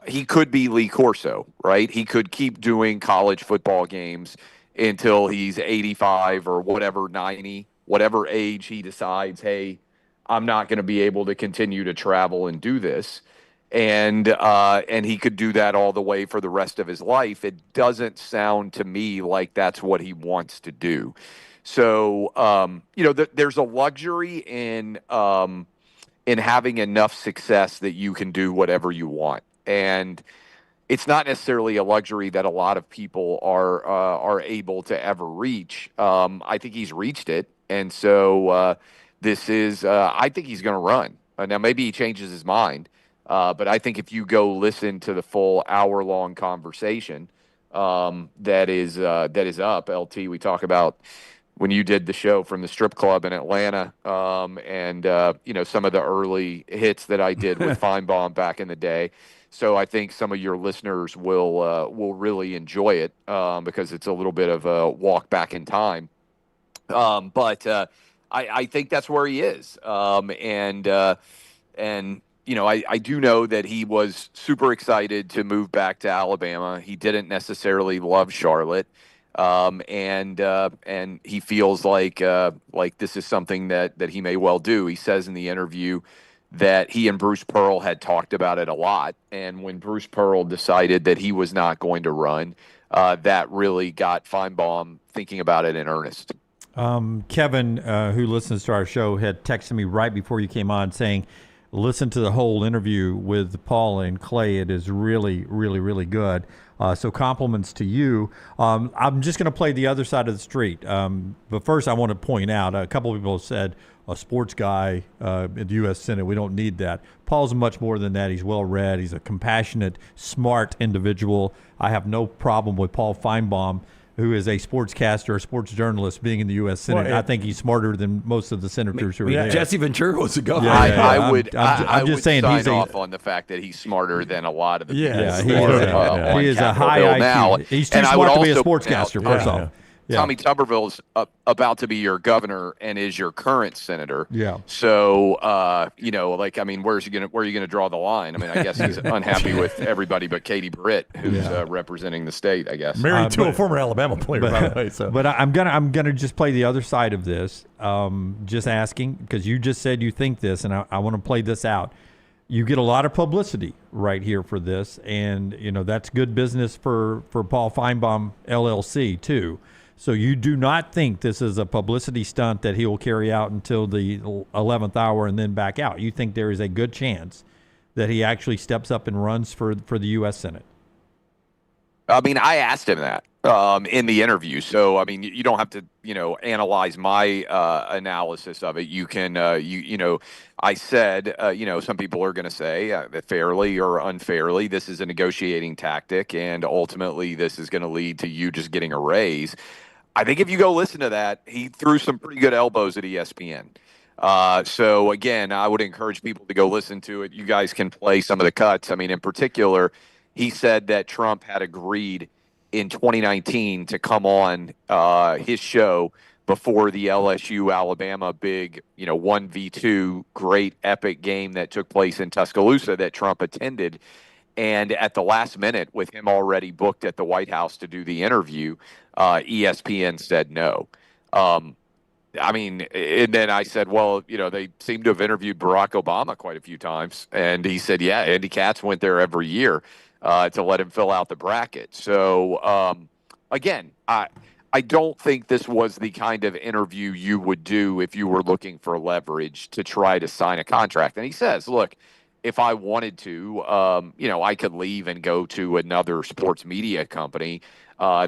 He could be Lee Corso, right? He could keep doing college football games until he's 85 or whatever, 90, whatever age he decides, hey, I'm not going to be able to continue to travel and do this. And he could do that all the way for the rest of his life. It doesn't sound to me like that's what he wants to do. So, there's a luxury in having enough success that you can do whatever you want. And it's not necessarily a luxury that a lot of people are able to ever reach. I think he's reached it. And so this is, I think he's going to run. Now, maybe he changes his mind. But I think if you go listen to the full hour-long conversation that is up, LT, we talk about when you did the show from the strip club in Atlanta, and some of the early hits that I did with Feinbaum back in the day. So I think some of your listeners will really enjoy it because it's a little bit of a walk back in time. But I think that's where he is, and I do know that he was super excited to move back to Alabama. He didn't necessarily love Charlotte, and he feels like this is something that he may well do. He says in the interview that he and Bruce Pearl had talked about it a lot, and when Bruce Pearl decided that he was not going to run, that really got Feinbaum thinking about it in earnest. Kevin, who listens to our show, had texted me right before you came on saying, listen to the whole interview with Paul and Clay. It is really, really, really good. So compliments to you. I'm just going to play the other side of the street. But first, I want to point out, a couple of people have said, a sports guy in the U.S. Senate, we don't need that. Paul's much more than that. He's well-read. He's a compassionate, smart individual. I have no problem with Paul Feinbaum, who is a sportscaster, a sports journalist, being in the U.S. Senate. Well, I think he's smarter than most of the senators who are there. Jesse Ventura was a governor. I would sign off on the fact that he's smarter than a lot of the people. He is a high IQ. Now. He's too smart to be a sportscaster, first off. Yeah. Tommy Tuberville's about to be your governor and is your current senator. Yeah. So, where are you going to draw the line? I mean, I guess he's unhappy with everybody but Katie Britt, who's representing the state, I guess. Married to a former Alabama player, by the way. So. But I'm gonna just play the other side of this. Just asking, because you just said you think this, and I want to play this out. You get a lot of publicity right here for this, and that's good business for Paul Feinbaum LLC too. So you do not think this is a publicity stunt that he will carry out until the 11th hour and then back out. You think there is a good chance that he actually steps up and runs for the U.S. Senate? I mean, I asked him that in the interview. So, I mean, you don't have to, analyze my analysis of it. You can, I said, some people are going to say fairly or unfairly, this is a negotiating tactic, and ultimately this is going to lead to you just getting a raise. I think if you go listen to that, he threw some pretty good elbows at ESPN. So, again, I would encourage people to go listen to it. You guys can play some of the cuts. I mean, in particular, he said that Trump had agreed in 2019 to come on his show before the LSU-Alabama big, 1v2 great epic game that took place in Tuscaloosa that Trump attended. And at the last minute, with him already booked at the White House to do the interview, ESPN said no. And then I said, well, they seem to have interviewed Barack Obama quite a few times. And he said, yeah, Andy Katz went there every year to let him fill out the bracket. So, again, I don't think this was the kind of interview you would do if you were looking for leverage to try to sign a contract. And he says, look, if I wanted to, I could leave and go to another sports media company.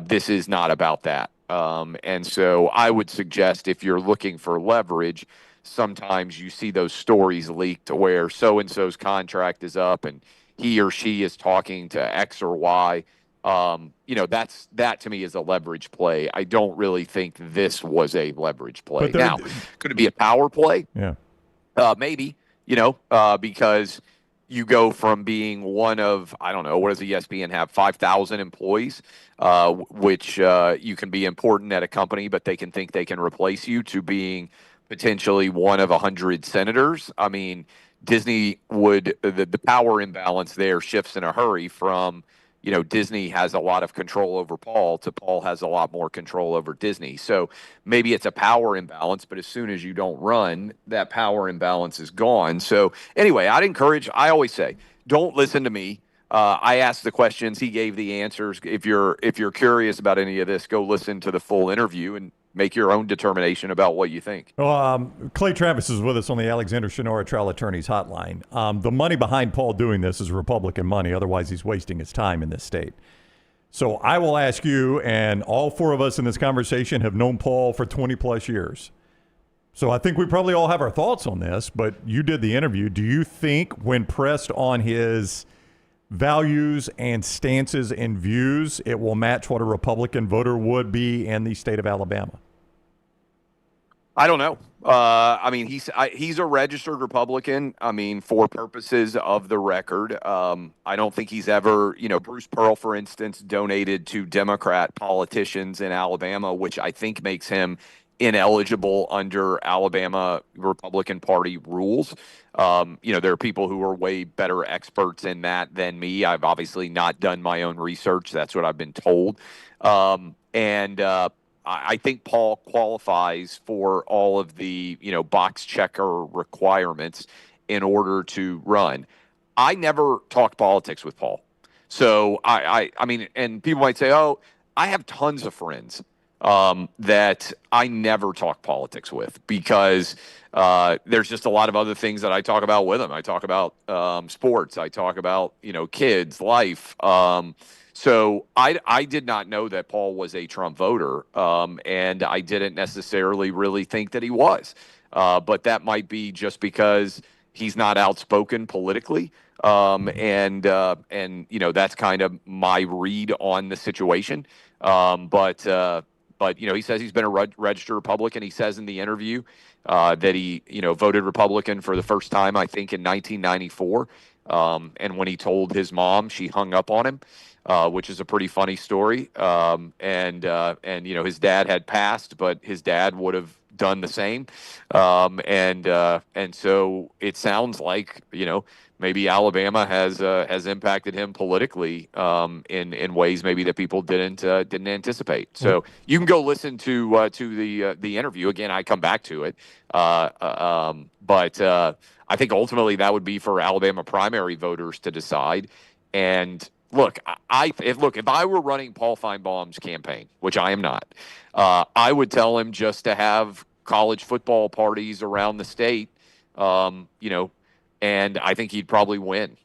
This is not about that. And so I would suggest if you're looking for leverage, sometimes you see those stories leaked to where so-and-so's contract is up and he or she is talking to X or Y. That to me is a leverage play. I don't really think this was a leverage play. Now, could it be a power play? Yeah. Maybe, because you go from being one of, I don't know, what does ESPN have, 5,000 employees, which you can be important at a company, but they can think they can replace you, to being potentially one of 100 senators. I mean, Disney would, the power imbalance there shifts in a hurry from, Disney has a lot of control over Paul to Paul has a lot more control over Disney. So maybe it's a power imbalance, but as soon as you don't run, that power imbalance is gone. So anyway, I always say, don't listen to me. I asked the questions, he gave the answers. If you're curious about any of this, go listen to the full interview and make your own determination about what you think. Well, Clay Travis is with us on the Alexander Shinora Trial Attorneys Hotline. The money behind Paul doing this is Republican money. Otherwise, he's wasting his time in this state. So I will ask you, and all four of us in this conversation have known Paul for 20-plus years. So I think we probably all have our thoughts on this, but you did the interview. Do you think when pressed on his values and stances and views, it will match what a Republican voter would be in the state of Alabama? I don't know. He's a registered Republican. I mean, for purposes of the record, I don't think he's ever, Bruce Pearl, for instance, donated to Democrat politicians in Alabama, which I think makes him ineligible under Alabama Republican Party rules. There are people who are way better experts in that than me. I've obviously not done my own research. That's what I've been told. I think Paul qualifies for all of the, box checker requirements in order to run. I never talked politics with Paul. So I mean, and people might say, oh, I have tons of friends that I never talk politics with because there's just a lot of other things that I talk about with them. I talk about sports. I talk about, kids, life. So I did not know that Paul was a Trump voter, and I didn't necessarily really think that he was. But that might be just because he's not outspoken politically. And that's kind of my read on the situation. But he says he's been a registered Republican. He says in the interview that he, voted Republican for the first time, I think, in 1994. And when he told his mom, she hung up on him, which is a pretty funny story. And his dad had passed, but his dad would have done the same. And so it sounds like, maybe Alabama has impacted him politically in ways maybe that people didn't anticipate. So you can go listen to the interview again. I come back to it, but I think ultimately that would be for Alabama primary voters to decide. And look, if I were running Paul Feinbaum's campaign, which I am not, I would tell him just to have college football parties around the state, and I think he'd probably win.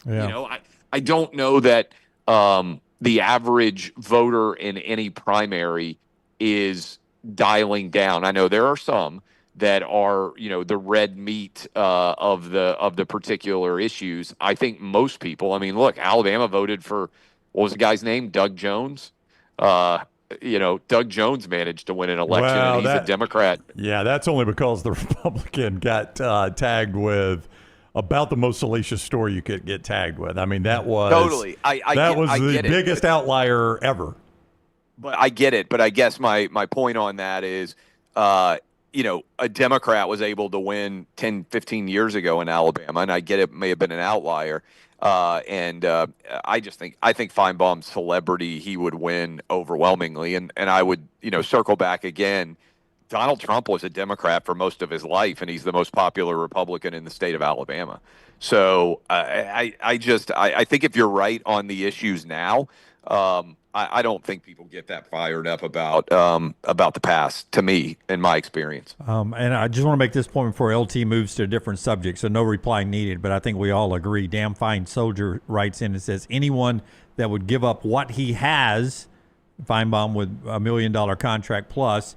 Yeah. I don't know that the average voter in any primary is dialing down. I know there are some that are, the red meat of the particular issues. I think most people, look, Alabama voted for, what was the guy's name? Doug Jones. Doug Jones managed to win an election, and he's a Democrat. Yeah, that's only because the Republican got tagged with about the most salacious story you could get tagged with. I mean, that was totally. That was the biggest outlier ever. But I get it. But I guess my point on that is, a Democrat was able to win 10, 15 years ago in Alabama, and I get it may have been an outlier. I think Feinbaum's celebrity, he would win overwhelmingly. And I would, circle back again. Donald Trump was a Democrat for most of his life, and he's the most popular Republican in the state of Alabama. So I think if you're right on the issues now, I don't think people get that fired up about the past, to me, in my experience. And I just want to make this point before LT moves to a different subject, so no reply needed, but I think we all agree. Damn Fine Soldier writes in and says, anyone that would give up what he has, Feinbaum with $1 million contract plus,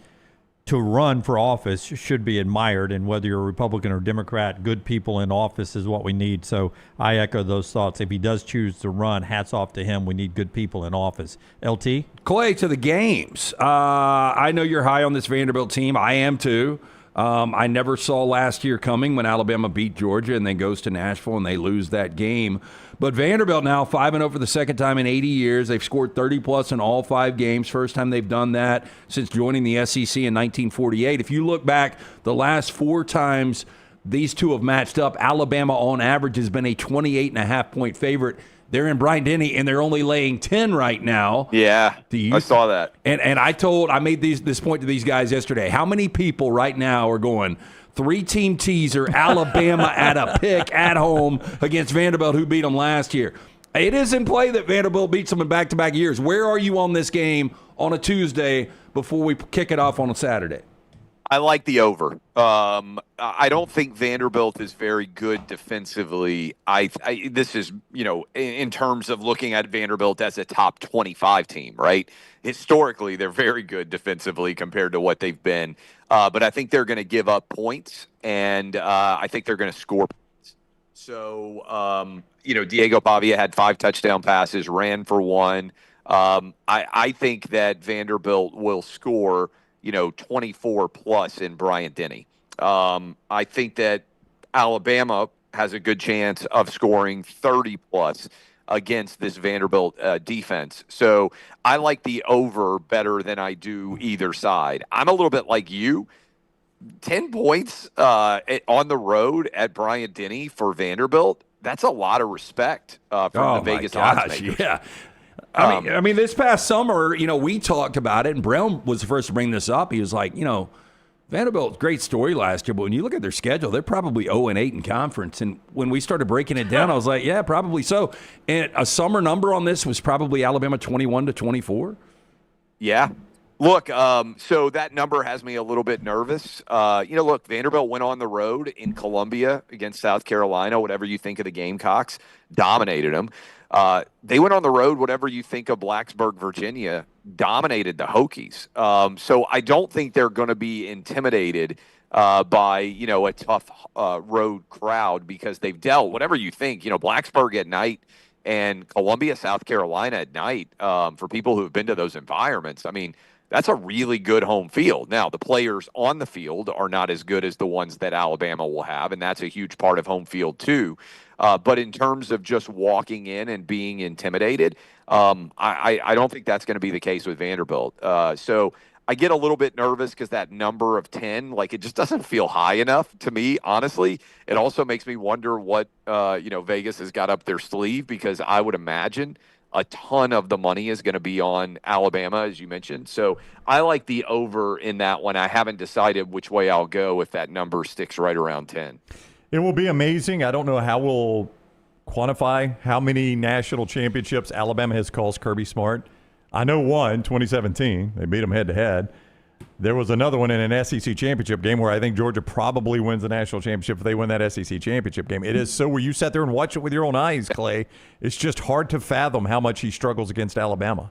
to run for office should be admired, and whether you're a Republican or Democrat, good people in office is what we need. So I echo those thoughts. If he does choose to run, hats off to him. We need good people in office. LT? Clay, to the games. I know you're high on this Vanderbilt team. I am too. I never saw last year coming when Alabama beat Georgia and then goes to Nashville and they lose that game. But Vanderbilt now 5-0 for the second time in 80 years. They've scored 30-plus in all 5 games. First time they've done that since joining the SEC in 1948. If you look back, the last 4 times these two have matched up, Alabama on average has been a 28.5-point favorite. They're in Bryant-Denny, and they're only laying 10 right now. Yeah, I saw that. And I made this point to these guys yesterday. How many people right now are going 3-team teaser, Alabama at a pick at home against Vanderbilt, who beat them last year? It is in play that Vanderbilt beats them in back-to-back years. Where are you on this game on a Tuesday before we kick it off on a Saturday? I like the over. I don't think Vanderbilt is very good defensively. This is, in terms of looking at Vanderbilt as a top 25 team, right? Historically, they're very good defensively compared to what they've been. But I think they're going to give up points, and I think they're going to score points. So, Diego Pavia had 5 touchdown passes, ran for 1. I think that Vanderbilt will score 24 plus in Bryant-Denny. I think that Alabama has a good chance of scoring 30 plus against this Vanderbilt defense. So I like the over better than I do either side. I'm a little bit like you. 10 points on the road at Bryant-Denny for Vanderbilt, that's a lot of respect from the Vegas odds makers. Yeah. I mean, this past summer, we talked about it, and Brown was the first to bring this up. He was like, Vanderbilt's great story last year, but when you look at their schedule, they're probably 0-8 in conference. And when we started breaking it down, I was like, yeah, probably so. And a summer number on this was probably Alabama 21-24. Yeah. Look, so that number has me a little bit nervous. Look, Vanderbilt went on the road in Columbia against South Carolina, whatever you think of the Gamecocks, dominated them. They went on the road, whatever you think of Blacksburg, Virginia, dominated the Hokies. So I don't think they're going to be intimidated by, a tough road crowd because they've dealt, whatever you think, Blacksburg at night and Columbia, South Carolina at night, for people who have been to those environments. I mean, that's a really good home field. Now, the players on the field are not as good as the ones that Alabama will have, and that's a huge part of home field too. But in terms of just walking in and being intimidated, I don't think that's going to be the case with Vanderbilt. So I get a little bit nervous because that number of 10, it just doesn't feel high enough to me, honestly. It also makes me wonder what, Vegas has got up their sleeve because I would imagine a ton of the money is going to be on Alabama, as you mentioned. So I like the over in that one. I haven't decided which way I'll go if that number sticks right around 10. It will be amazing. I don't know how we'll quantify how many national championships Alabama has caused Kirby Smart. I know one, 2017. They beat them head-to-head. There was another one in an SEC championship game where I think Georgia probably wins the national championship if they win that SEC championship game. It is so where you sat there and watch it with your own eyes, Clay. It's just hard to fathom how much he struggles against Alabama.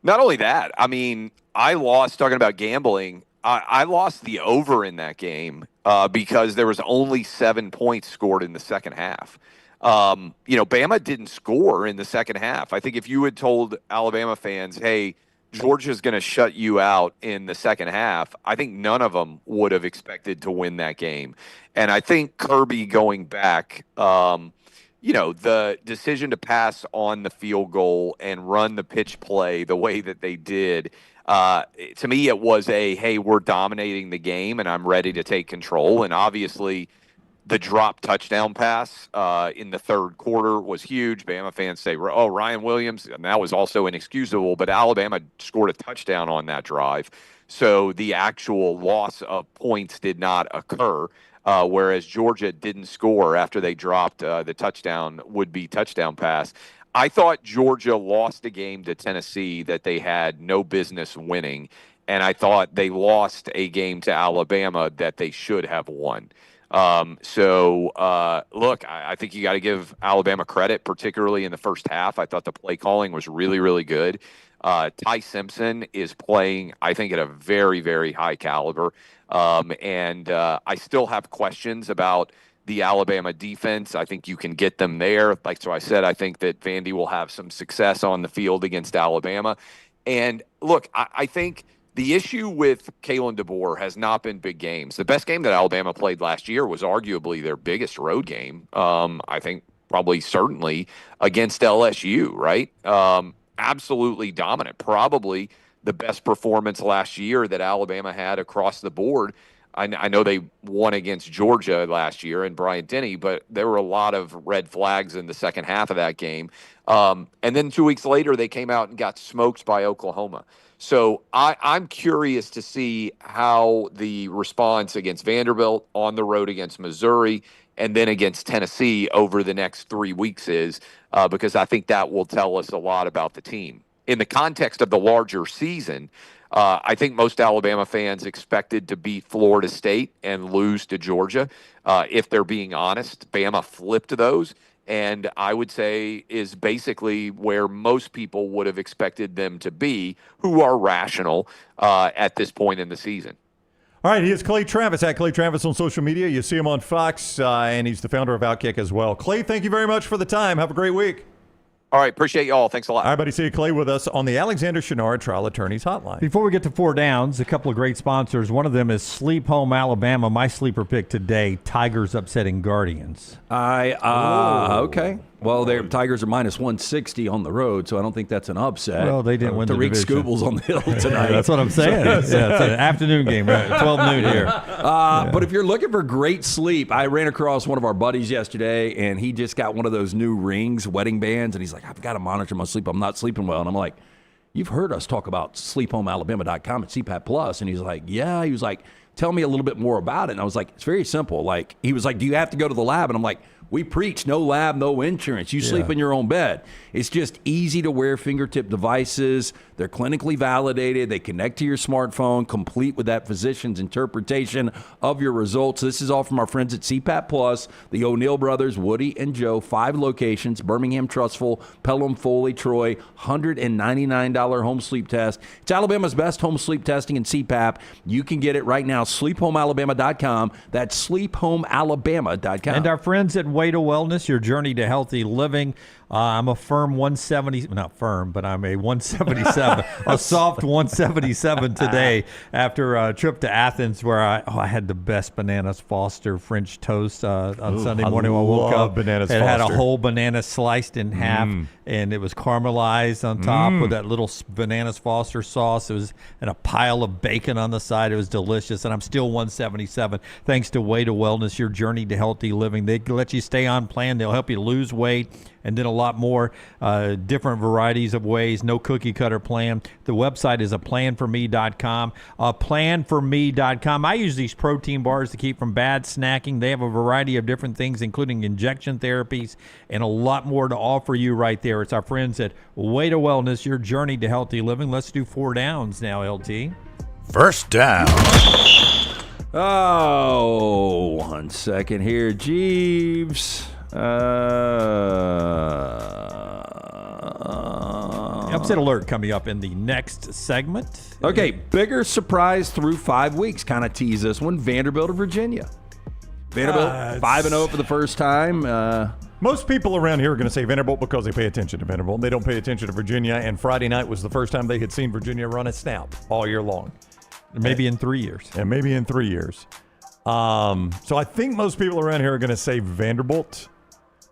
Not only that, I mean, I lost, talking about gambling, I lost the over in that game because there was only 7 points scored in the second half. Bama didn't score in the second half. I think if you had told Alabama fans, hey, Georgia's going to shut you out in the second half, I think none of them would have expected to win that game. And I think Kirby going back, the decision to pass on the field goal and run the pitch play the way that they did, to me it was hey, we're dominating the game and I'm ready to take control. And obviously the drop touchdown pass in the third quarter was huge. Bama fans say, oh, Ryan Williams, and that was also inexcusable, but Alabama scored a touchdown on that drive. So the actual loss of points did not occur, whereas Georgia didn't score after they dropped the would-be touchdown pass. I thought Georgia lost a game to Tennessee that they had no business winning, and I thought they lost a game to Alabama that they should have won. Look, I think you got to give Alabama credit, particularly in the first half. I thought the play calling was really, really good. Ty Simpson is playing, I think, at a very, very high caliber. I still have questions about the Alabama defense. I think you can get them there. So I said, I think that Vandy will have some success on the field against Alabama. And look, I think the issue with Kalen DeBoer has not been big games. The best game that Alabama played last year was arguably their biggest road game. I think certainly against LSU, right? Absolutely dominant. Probably the best performance last year that Alabama had across the board. I know they won against Georgia last year in Bryant-Denny, but there were a lot of red flags in the second half of that game. And then 2 weeks later, they came out and got smoked by Oklahoma. So I'm curious to see how the response against Vanderbilt, on the road against Missouri, and then against Tennessee over the next 3 weeks is, because I think that will tell us a lot about the team. In the context of the larger season, I think most Alabama fans expected to beat Florida State and lose to Georgia. If they're being honest, Bama flipped those. And I would say is basically where most people would have expected them to be, who are rational at this point in the season. All right, he is Clay Travis, at Clay Travis on social media. You see him on Fox, and he's the founder of Outkick as well. Clay, thank you very much for the time. Have a great week. All right, appreciate y'all. Thanks a lot. All right, buddy. See you, Clay, with us on the Alexander Shenard Trial Attorneys Hotline. Before we get to Four Downs, a couple of great sponsors. One of them is Sleep Home Alabama. My sleeper pick today, Tigers upsetting Guardians. Okay. Well, their Tigers are minus 160 on the road, so I don't think that's an upset. Well, they didn't win the Tariq division. Scooble's on the hill tonight. That's what I'm saying. Yeah, it's an afternoon game, right? 12 noon here. But if you're looking for great sleep, I ran across one of our buddies yesterday, and he just got one of those new rings, wedding bands, and he's like, I've got to monitor my sleep. I'm not sleeping well. And I'm like, you've heard us talk about sleephomealabama.com and CPAP Plus. And he's like, yeah. He was like, tell me a little bit more about it. And I was like, it's very simple. Like, he was like, do you have to go to the lab? And I'm like, we preach no lab, no insurance. You sleep in your own bed. It's just easy to wear fingertip devices. They're clinically validated. They connect to your smartphone, complete with that physician's interpretation of your results. This is all from our friends at CPAP Plus, the O'Neill brothers, Woody and Joe, 5 locations, Birmingham, Trussville, Pelham, Foley, Troy, $199 home sleep test. It's Alabama's best home sleep testing and CPAP. You can get it right now, sleephomealabama.com. That's sleephomealabama.com. And our friends at Way to Wellness, your journey to healthy living. I'm a firm 170, not firm, but I'm a 177, a soft 177 today after a trip to Athens where I had the best bananas Foster French toast on Sunday morning when I woke up. Bananas it Foster. had a whole banana sliced in half, and it was caramelized on top with that little bananas Foster sauce. It was and a pile of bacon on the side. It was delicious, and I'm still 177 thanks to Way to Wellness, your journey to healthy living. They let you stay on plan. They'll help you lose weight, and then a lot more different varieties of ways. No cookie cutter plan. The website is aplanforme.com. Planforme.com. I use these protein bars to keep from bad snacking. They have a variety of different things, including injection therapies and a lot more to offer you right there. It's our friends at Way to Wellness, your journey to healthy living. Let's do 4 downs now, LT. First down. Oh, 1 second here, Jeeves. Upset alert coming up in the next segment. Okay, bigger surprise through 5 weeks. Kind of tease this one. Vanderbilt or Virginia? Vanderbilt 5-0 for the first time. Most people around here are going to say Vanderbilt because they pay attention to Vanderbilt. They don't pay attention to Virginia, and Friday night was the first time they had seen Virginia run a snap all year long. Maybe in 3 years. And maybe in 3 years. So I think most people around here are going to say Vanderbilt.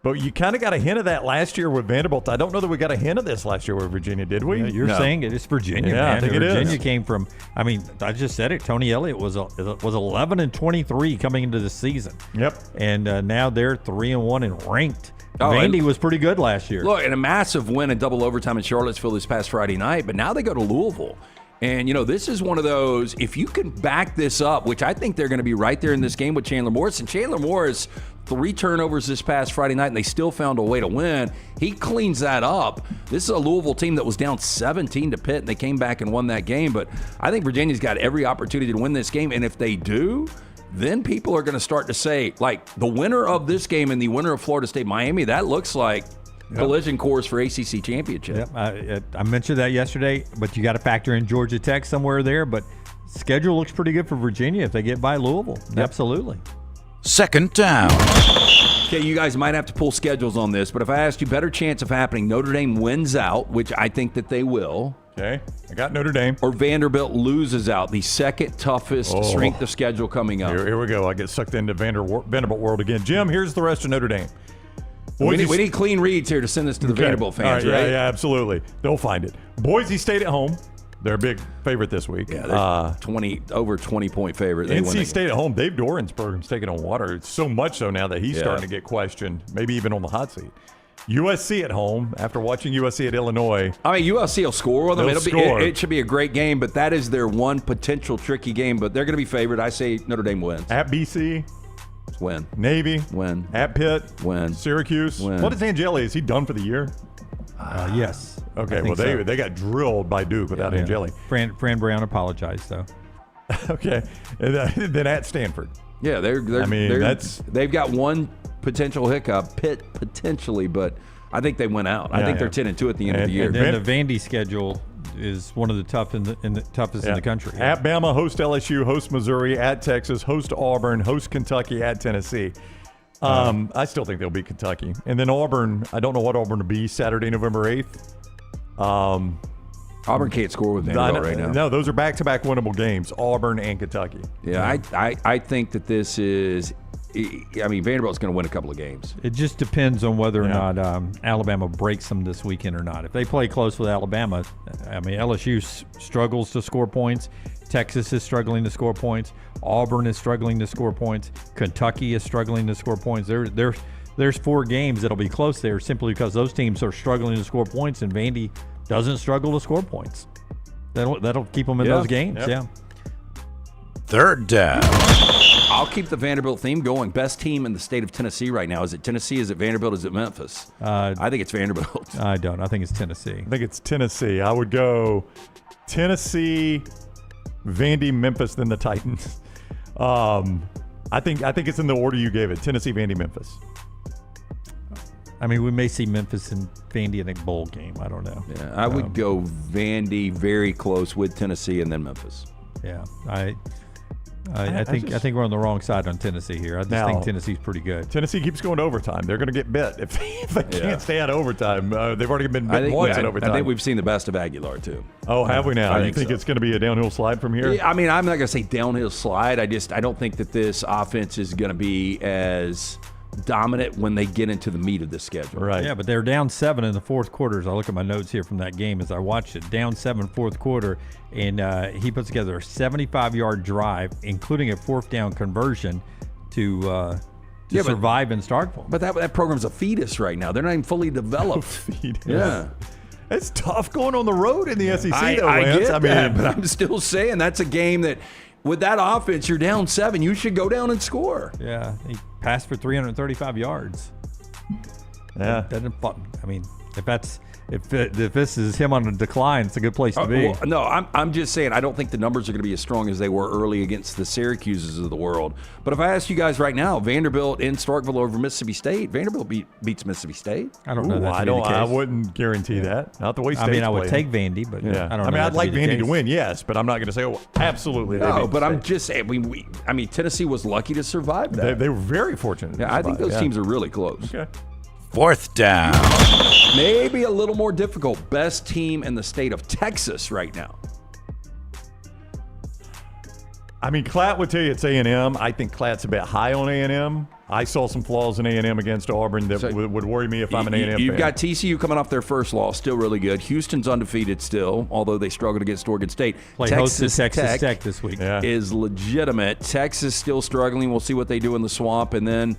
But you kind of got a hint of that last year with Vanderbilt. I don't know that we got a hint of this last year with Virginia, did we? Yeah, you're saying it. It's Virginia, yeah, man. I think Virginia it is. came from, I mean, I just said it. Tony Elliott was 11-23 coming into the season. Yep. And now they're 3-1 and ranked. Oh, Vandy was pretty good last year. Look, and a massive win in double overtime in Charlottesville this past Friday night, but now they go to Louisville. And, you know, this is one of those, if you can back this up, which I think they're going to be right there in this game with Chandler Morris. And Chandler Morris, 3 turnovers this past Friday night, and they still found a way to win. He cleans that up. This is a Louisville team that was down 17 to Pitt, and they came back and won that game. But I think Virginia's got every opportunity to win this game. And if they do, then people are going to start to say, like, the winner of this game and the winner of Florida State-Miami, that looks like collision course for ACC championship. Yep. I mentioned that yesterday, but you got to factor in Georgia Tech somewhere there. But schedule looks pretty good for Virginia if they get by Louisville. Yep. Absolutely. Second down. Okay, you guys might have to pull schedules on this, but if I asked you better chance of happening, Notre Dame wins out, which I think that they will. Okay, I got Notre Dame. Or Vanderbilt loses out, the second toughest strength of schedule coming up. Here we go. I get sucked into Vanderbilt world again. Jim, here's the rest of Notre Dame. We need clean reads here to send this to the Vanderbilt fans, right? Yeah, absolutely. They'll find it. Boise State at home. They're a big favorite this week. Yeah, they're over 20-point favorite. NC State at home. Dave Doran's program's taking on water. It's so much so now that he's starting to get questioned, maybe even on the hot seat. USC at home, after watching USC at Illinois. I mean, USC will score with them. Score. It should be a great game, but that is their one potential tricky game. But they're going to be favored. I say Notre Dame wins. At BC. Win. Navy. Win. At Pitt. Win. Syracuse. Win. What is Angeli? Is he done for the year? Yes. Okay, well, they got drilled by Duke without Angeli. Fran Brown apologized, though. Okay. And then at Stanford. Yeah, they've got one potential hiccup, Pitt potentially, but I think they went out. I think they're 10-2 at the end of the year. And then the Vandy schedule is one of the toughest in the country. At Bama, host LSU, host Missouri, at Texas, host Auburn, host Kentucky, at Tennessee. I still think they'll beat Kentucky. And then Auburn, I don't know what Auburn will be, Saturday, November 8th. Auburn can't score with Vanderbilt right now. No, those are back-to-back winnable games, Auburn and Kentucky. Yeah, I think that this is Vanderbilt's going to win a couple of games. It just depends on whether or not Alabama breaks them this weekend or not. If they play close with Alabama, LSU struggles to score points. Texas is struggling to score points. Auburn is struggling to score points. Kentucky is struggling to score points. There's 4 games that'll be close there simply because those teams are struggling to score points, and Vandy doesn't struggle to score points. That'll keep them in those games. Yeah. Third down. I'll keep the Vanderbilt theme going. Best team in the state of Tennessee right now. Is it Tennessee? Is it Vanderbilt? Is it Memphis? I think it's Vanderbilt. I don't. I think it's Tennessee. I think it's Tennessee. I would go Tennessee, Vandy, Memphis, then the Titans. I think it's in the order you gave it. Tennessee, Vandy, Memphis. We may see Memphis and Vandy in a bowl game. I don't know. Yeah, I would go Vandy very close with Tennessee and then Memphis. Yeah, I think we're on the wrong side on Tennessee here. I just think Tennessee's pretty good. Tennessee keeps going to overtime. They're going to get bit if they can't stay out of overtime. They've already been bit once in overtime. I think we've seen the best of Aguilar too. Oh, have we now? You think so. It's going to be a downhill slide from here? Yeah, I'm not going to say downhill slide. I don't think that this offense is going to be as dominant when they get into the meat of the schedule. Right. Yeah, but they're down 7 in the fourth quarter. As I look at my notes here from that game as I watched it, down 7 fourth quarter, and he puts together a 75-yard drive, including a fourth down conversion to survive in Starkville. But that program's a fetus right now. They're not even fully developed. Fetus. Yeah. It's tough going on the road in the SEC, though, I Lance. get that, but I'm still saying that's a game that, with that offense, you're down 7. You should go down and score. Yeah, he passed for 335 yards. Yeah, if this is him on a decline, it's a good place to be. Well, no, I'm just saying I don't think the numbers are going to be as strong as they were early against the Syracuses of the world. But if I ask you guys right now, Vanderbilt in Starkville over Mississippi State, Vanderbilt beats Mississippi State. I don't know. I wouldn't guarantee that. Not the way State's I would playing. take Vandy, but yeah. I don't know. I'd like Vandy to win, yes, but I'm not going to say, absolutely. No, but I'm just saying. Tennessee was lucky to survive that. They were very fortunate. Yeah, I think those teams are really close. Okay. Fourth down. Maybe a little more difficult. Best team in the state of Texas right now. Klatt would tell you it's A&M. I think Klatt's a bit high on A&M. I saw some flaws in A&M against Auburn that would worry me if I'm an A&M fan. You've got TCU coming off their first loss, still really good. Houston's undefeated still, although they struggled against Oregon State. Texas Tech this week is legitimate. Texas still struggling. We'll see what they do in the swamp. And then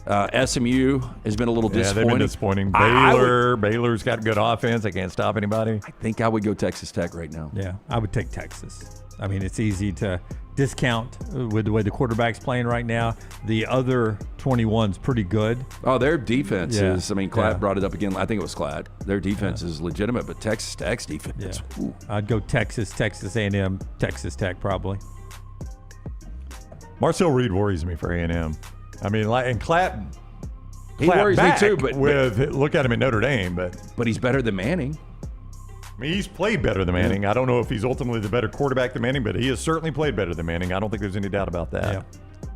SMU has been a little disappointing. They've been disappointing. Baylor's got good offense. They can't stop anybody. I think I would go Texas Tech right now. Yeah, I would take Texas. It's easy to discount with the way the quarterback's playing right now. The other 21's pretty good. Oh, their defense is, Klatt brought it up again. I think it was Klatt. Their defense is legitimate, but Texas Tech's defense. Yeah. I'd go Texas A&M, Texas Tech probably. Marcel Reed worries me for A&M. And Klatt he worries me too. But look at him at Notre Dame, but he's better than Manning. He's played better than Manning. I don't know if he's ultimately the better quarterback than Manning, but he has certainly played better than Manning. I don't think there's any doubt about that. Yeah.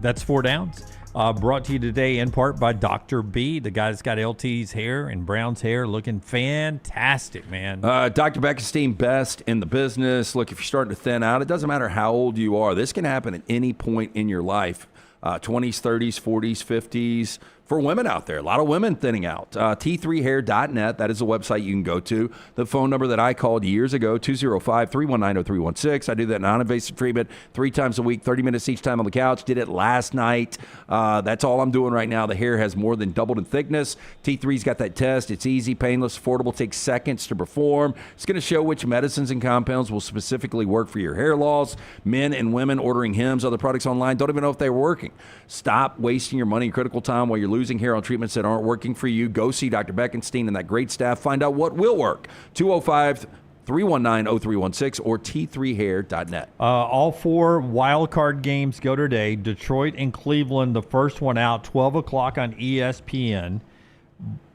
That's 4 downs. Brought to you today in part by Dr. B, the guy that's got LT's hair and Brown's hair looking fantastic, man. Dr. Beckenstein, best in the business. Look, if you're starting to thin out, it doesn't matter how old you are. This can happen at any point in your life. 20s, 30s, 40s, 50s. For women out there, a lot of women thinning out. T3hair.net, that is the website you can go to. The phone number that I called years ago, 205-319-0316. I do that non-invasive treatment 3 times a week, 30 minutes each time on the couch. Did it last night. That's all I'm doing right now. The hair has more than doubled in thickness. T3's got that test. It's easy, painless, affordable, takes seconds to perform. It's going to show which medicines and compounds will specifically work for your hair loss. Men and women ordering Hims, other products online, don't even know if they're working. Stop wasting your money and critical time while you're losing hair on treatments that aren't working for you. Go see Dr. Beckenstein and that great staff. Find out what will work. 205-319-0316 or T3hair.net. All 4 wild card games go today. Detroit and Cleveland, the first one out, 12 o'clock on ESPN.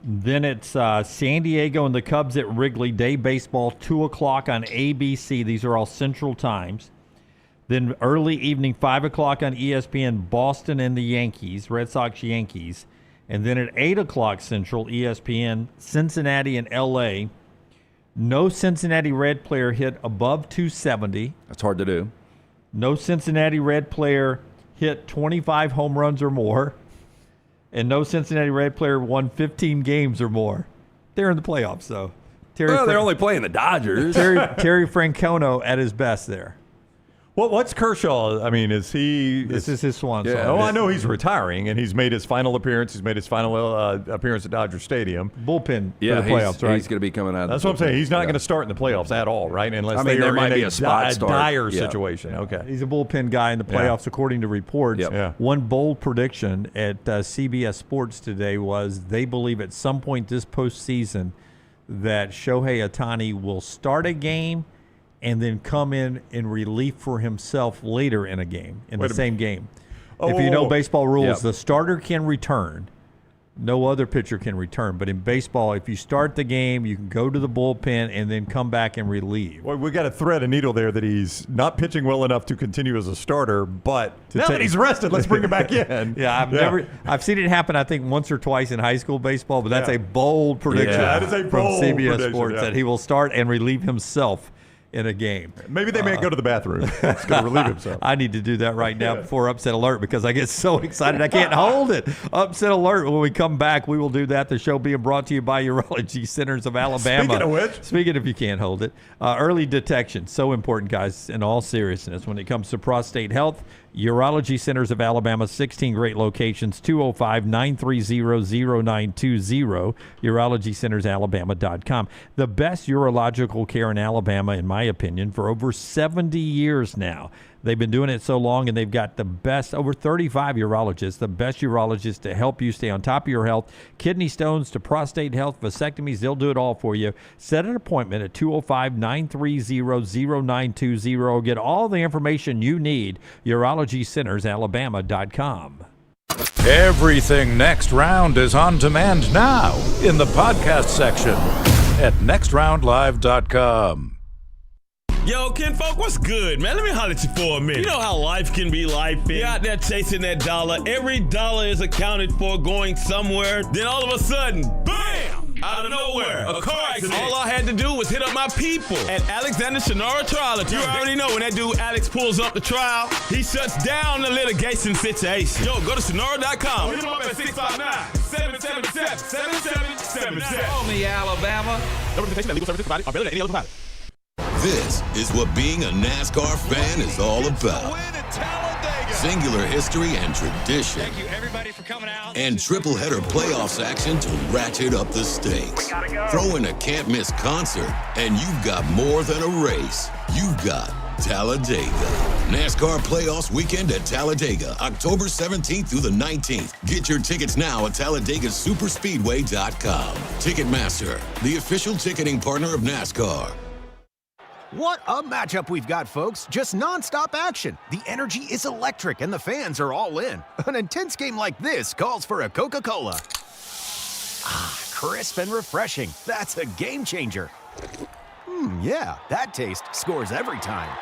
Then it's San Diego and the Cubs at Wrigley. Day baseball, 2 o'clock on ABC. These are all Central Times. Then early evening, 5 o'clock on ESPN, Boston and the Yankees, Red Sox Yankees. And then at 8 o'clock Central, ESPN, Cincinnati and L.A. No Cincinnati Red player hit above 270. That's hard to do. No Cincinnati Red player hit 25 home runs or more, and no Cincinnati Red player won 15 games or more. They're in the playoffs, though. They're only playing the Dodgers. Terry Francona at his best there. Well, what's Kershaw? I mean, is he? This is his swan song. Oh, I know he's retiring, and he's made his final appearance. He's made his final appearance at Dodger Stadium. Bullpen Yeah, for the playoffs, right? He's going to be coming out. That's what I'm saying. He's not going to start in the playoffs at all, right? Unless there might be in a spot start. dire situation. Okay. He's a bullpen guy in the playoffs, according to reports. Yep. Yeah. One bold prediction at CBS Sports today was they believe at some point this postseason that Shohei Ohtani will start a game and then come in relief for himself later in a game, in the same game. If you know baseball rules, the starter can return. No other pitcher can return. But in baseball, if you start the game, you can go to the bullpen and then come back and relieve. Well, we got to thread a needle there that he's not pitching well enough to continue as a starter, but now that he's rested, let's bring him back in. I've seen it happen, I think, once or twice in high school baseball, but that's a bold prediction That is a from bold CBS prediction, Sports that he will start and relieve himself in a game. Maybe they may go to the bathroom. He's going to relieve himself. I need to do that right now before Upset Alert because I get so excited I can't hold it. Upset Alert. When we come back, we will do that. The show being brought to you by Urology Centers of Alabama. Speaking of you can't hold it. Early detection. So important, guys, in all seriousness. When it comes to prostate health, Urology Centers of Alabama, 16 great locations, 205-930-0920, urologycentersalabama.com. The best urological care in Alabama, in my opinion, for over 70 years now. They've been doing it so long, and they've got the best, over 35 urologists, the best urologists to help you stay on top of your health. Kidney stones to prostate health, vasectomies, they'll do it all for you. Set an appointment at 205-930-0920. Get all the information you need, urologycentersalabama.com. Everything Next Round is on demand now in the podcast section at nextroundlive.com. Yo, kinfolk, what's good, man? Let me holler at you for a minute. You know how life can be life. You're out there chasing that dollar. Every dollar is accounted for going somewhere. Then all of a sudden, bam! Out of nowhere, a car accident. All I had to do was hit up my people at Alexander Sonora Trial. You already know when that dude Alex pulls up the trial, he shuts down the litigation situation. Yo, go to Sonora.com. Hit him up at 659-777-7777. Call me, Alabama. No representation and legal services provided are better than any other provider. This is what being a NASCAR fan is all about. Singular history and tradition. Thank you, everybody, for coming out. And triple header playoffs action to ratchet up the stakes. Throw in a can't miss concert, and you've got more than a race. You've got Talladega. NASCAR Playoffs Weekend at Talladega, October 17th through the 19th. Get your tickets now at TalladegaSuperspeedway.com. Ticketmaster, the official ticketing partner of NASCAR. What a matchup we've got, folks. Just nonstop action. The energy is electric and the fans are all in. An intense game like this calls for a Coca-Cola. Ah, crisp and refreshing. That's a game changer. Yeah, that taste scores every time.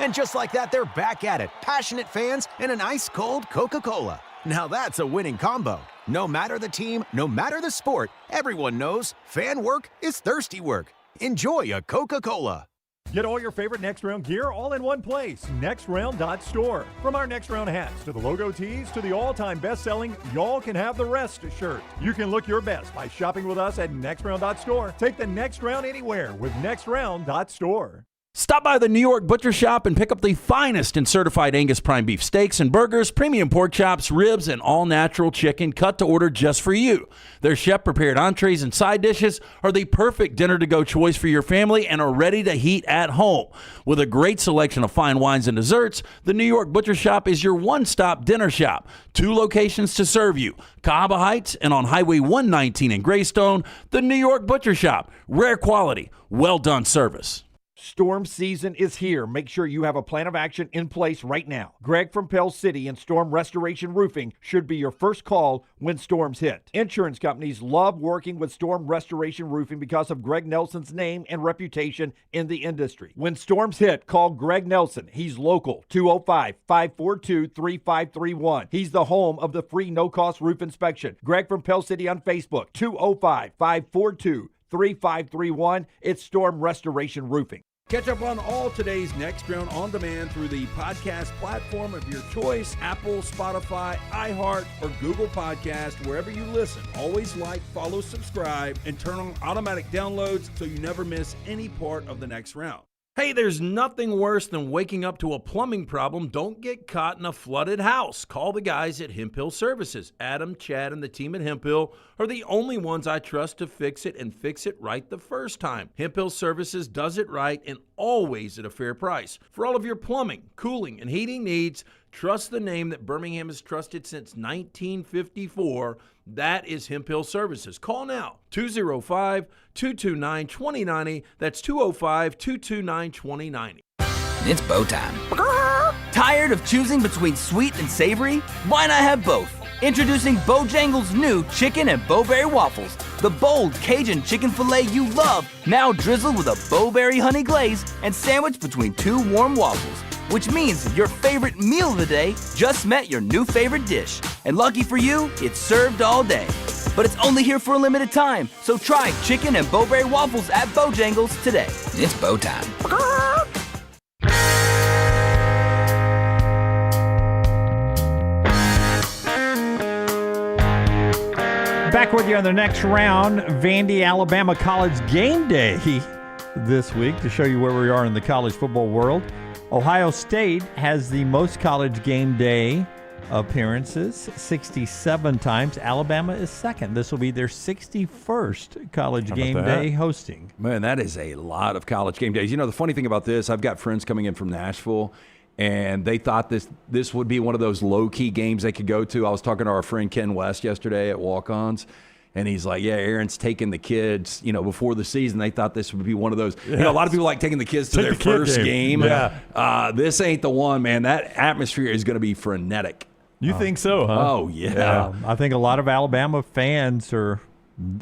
And just like that, they're back at it. Passionate fans and an ice-cold Coca-Cola. Now that's a winning combo. No matter the team, no matter the sport, everyone knows fan work is thirsty work. Enjoy a Coca-Cola. Get all your favorite Next Round gear all in one place. NextRound.store. From our Next Round hats to the logo tees to the all-time best-selling Y'all Can Have the Rest shirt. You can look your best by shopping with us at NextRound.store. Take the next round anywhere with NextRound.store. Stop by the New York Butcher Shop and pick up the finest in certified Angus prime beef steaks and burgers, premium pork chops, ribs, and all-natural chicken cut to order just for you. Their chef-prepared entrees and side dishes are the perfect dinner-to-go choice for your family and are ready to heat at home. With a great selection of fine wines and desserts, the New York Butcher Shop is your one-stop dinner shop. 2 locations to serve you, Cahaba Heights and on Highway 119 in Greystone. The New York Butcher Shop. Rare quality, well-done service. Storm season is here. Make sure you have a plan of action in place right now. Greg from Pell City and Storm Restoration Roofing should be your first call when storms hit. Insurance companies love working with Storm Restoration Roofing because of Greg Nelson's name and reputation in the industry. When storms hit, call Greg Nelson. He's local, 205-542-3531. He's the home of the free no-cost roof inspection. Greg from Pell City on Facebook, 205-542-3531. It's Storm Restoration Roofing. Catch up on all today's Next Round on demand through the podcast platform of your choice, Apple, Spotify, iHeart, or Google Podcast, wherever you listen. Always like, follow, subscribe, and turn on automatic downloads so you never miss any part of the Next Round. Hey, there's nothing worse than waking up to a plumbing problem. Don't get caught in a flooded house. Call the guys at Hemphill Services. Adam, Chad, and the team at Hemphill are the only ones I trust to fix it and fix it right the first time. Hemphill Services does it right and always at a fair price. For all of your plumbing, cooling, and heating needs, trust the name that Birmingham has trusted since 1954. That is Hemphill Services. Call now, 205-229-2090. That's 205-229-2090. It's bow time. Tired of choosing between sweet and savory? Why not have both? Introducing Bojangles' new chicken and bowberry waffles. The bold Cajun chicken filet you love, now drizzled with a bowberry honey glaze and sandwiched between two warm waffles. Which means your favorite meal of the day just met your new favorite dish. And lucky for you, it's served all day. But it's only here for a limited time, so try chicken and bowberry waffles at Bojangles today. It's bow time. Back with you on the Next Round, Vandy, Alabama College Game Day this week to show you where we are in the college football world. Ohio State has the most college game day appearances, 67 times. Alabama is second. This will be their 61st college game day hosting. Man, that is a lot of college game days. You know, the funny thing about this, I've got friends coming in from Nashville, and they thought this would be one of those low-key games they could go to. I was talking to our friend Ken West yesterday at Walk-Ons, and he's like, yeah, Aaron's taking the kids, before the season. They thought this would be one of those. A lot of people like taking the kids to their first game. Yeah. This ain't the one, man. That atmosphere is going to be frenetic. You think so, huh? Oh, yeah. I think a lot of Alabama fans are,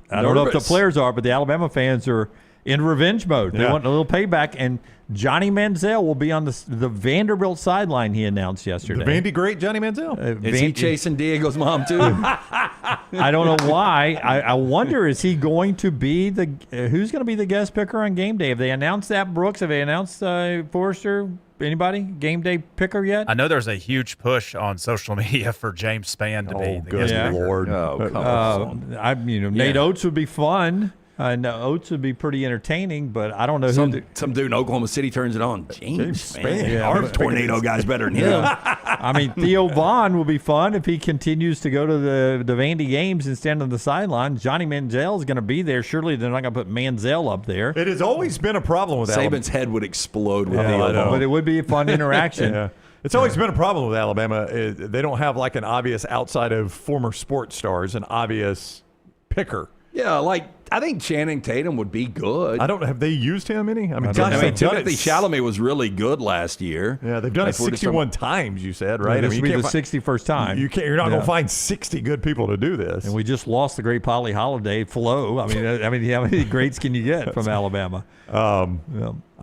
I don't know if the players are, but the Alabama fans are in revenge mode. They want a little payback, and Johnny Manziel will be on the Vanderbilt sideline, he announced yesterday. The Vandy great Johnny Manziel. Is he chasing Diego's mom, too? I don't know why. I wonder, is he going to be who's going to be the guest picker on game day? Have they announced that, Brooks? Have they announced Forrester? Anybody? Game day picker yet? I know there's a huge push on social media for James Spann to be the guest picker. Lord. Oh, come on. Nate Oates would be fun. Oates would be pretty entertaining, but I don't know some dude in Oklahoma City turns it on. James Spann. Our tornado guy's better than him. I mean, Theo Vaughn will be fun if he continues to go to the Vandy games and stand on the sideline. Johnny Manziel is going to be there. Surely they're not going to put Manziel up there. It has always been a problem with Alabama. Saban's head would explode with Theo Vaughn. But it would be a fun interaction. It's always been a problem with Alabama. They don't have like an obvious, outside of former sports stars, an obvious picker. Yeah, I think Channing Tatum would be good. Have they used him any? I mean, Timothy Chalamet was really good last year. Yeah, they've done it 61 times, you said, right? This will be the 61st time. You're not going to find 60 good people to do this. And we just lost the great Polly Holiday Flo. I mean, how many grades can you get from Alabama? I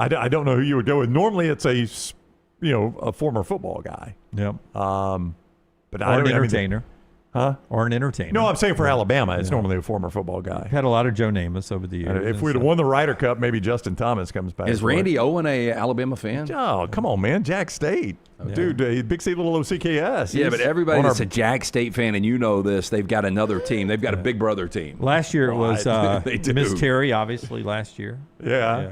don't know who you would go with. Normally, it's a former football guy. Yep. But or an entertainer. Or an entertainer. No, I'm saying for Alabama, it's normally a former football guy. We've had a lot of Joe Namath over the years. If we'd have won the Ryder Cup, maybe Justin Thomas comes back. Is Randy Owen a Alabama fan? Oh, come on, man. Jack State. Dude, Big C, little OCKS. Yeah, but everybody that's a Jack State fan, and you know this, they've got another team. They've got a big brother team. Last year it was Miss Terry, obviously, last year. Yeah.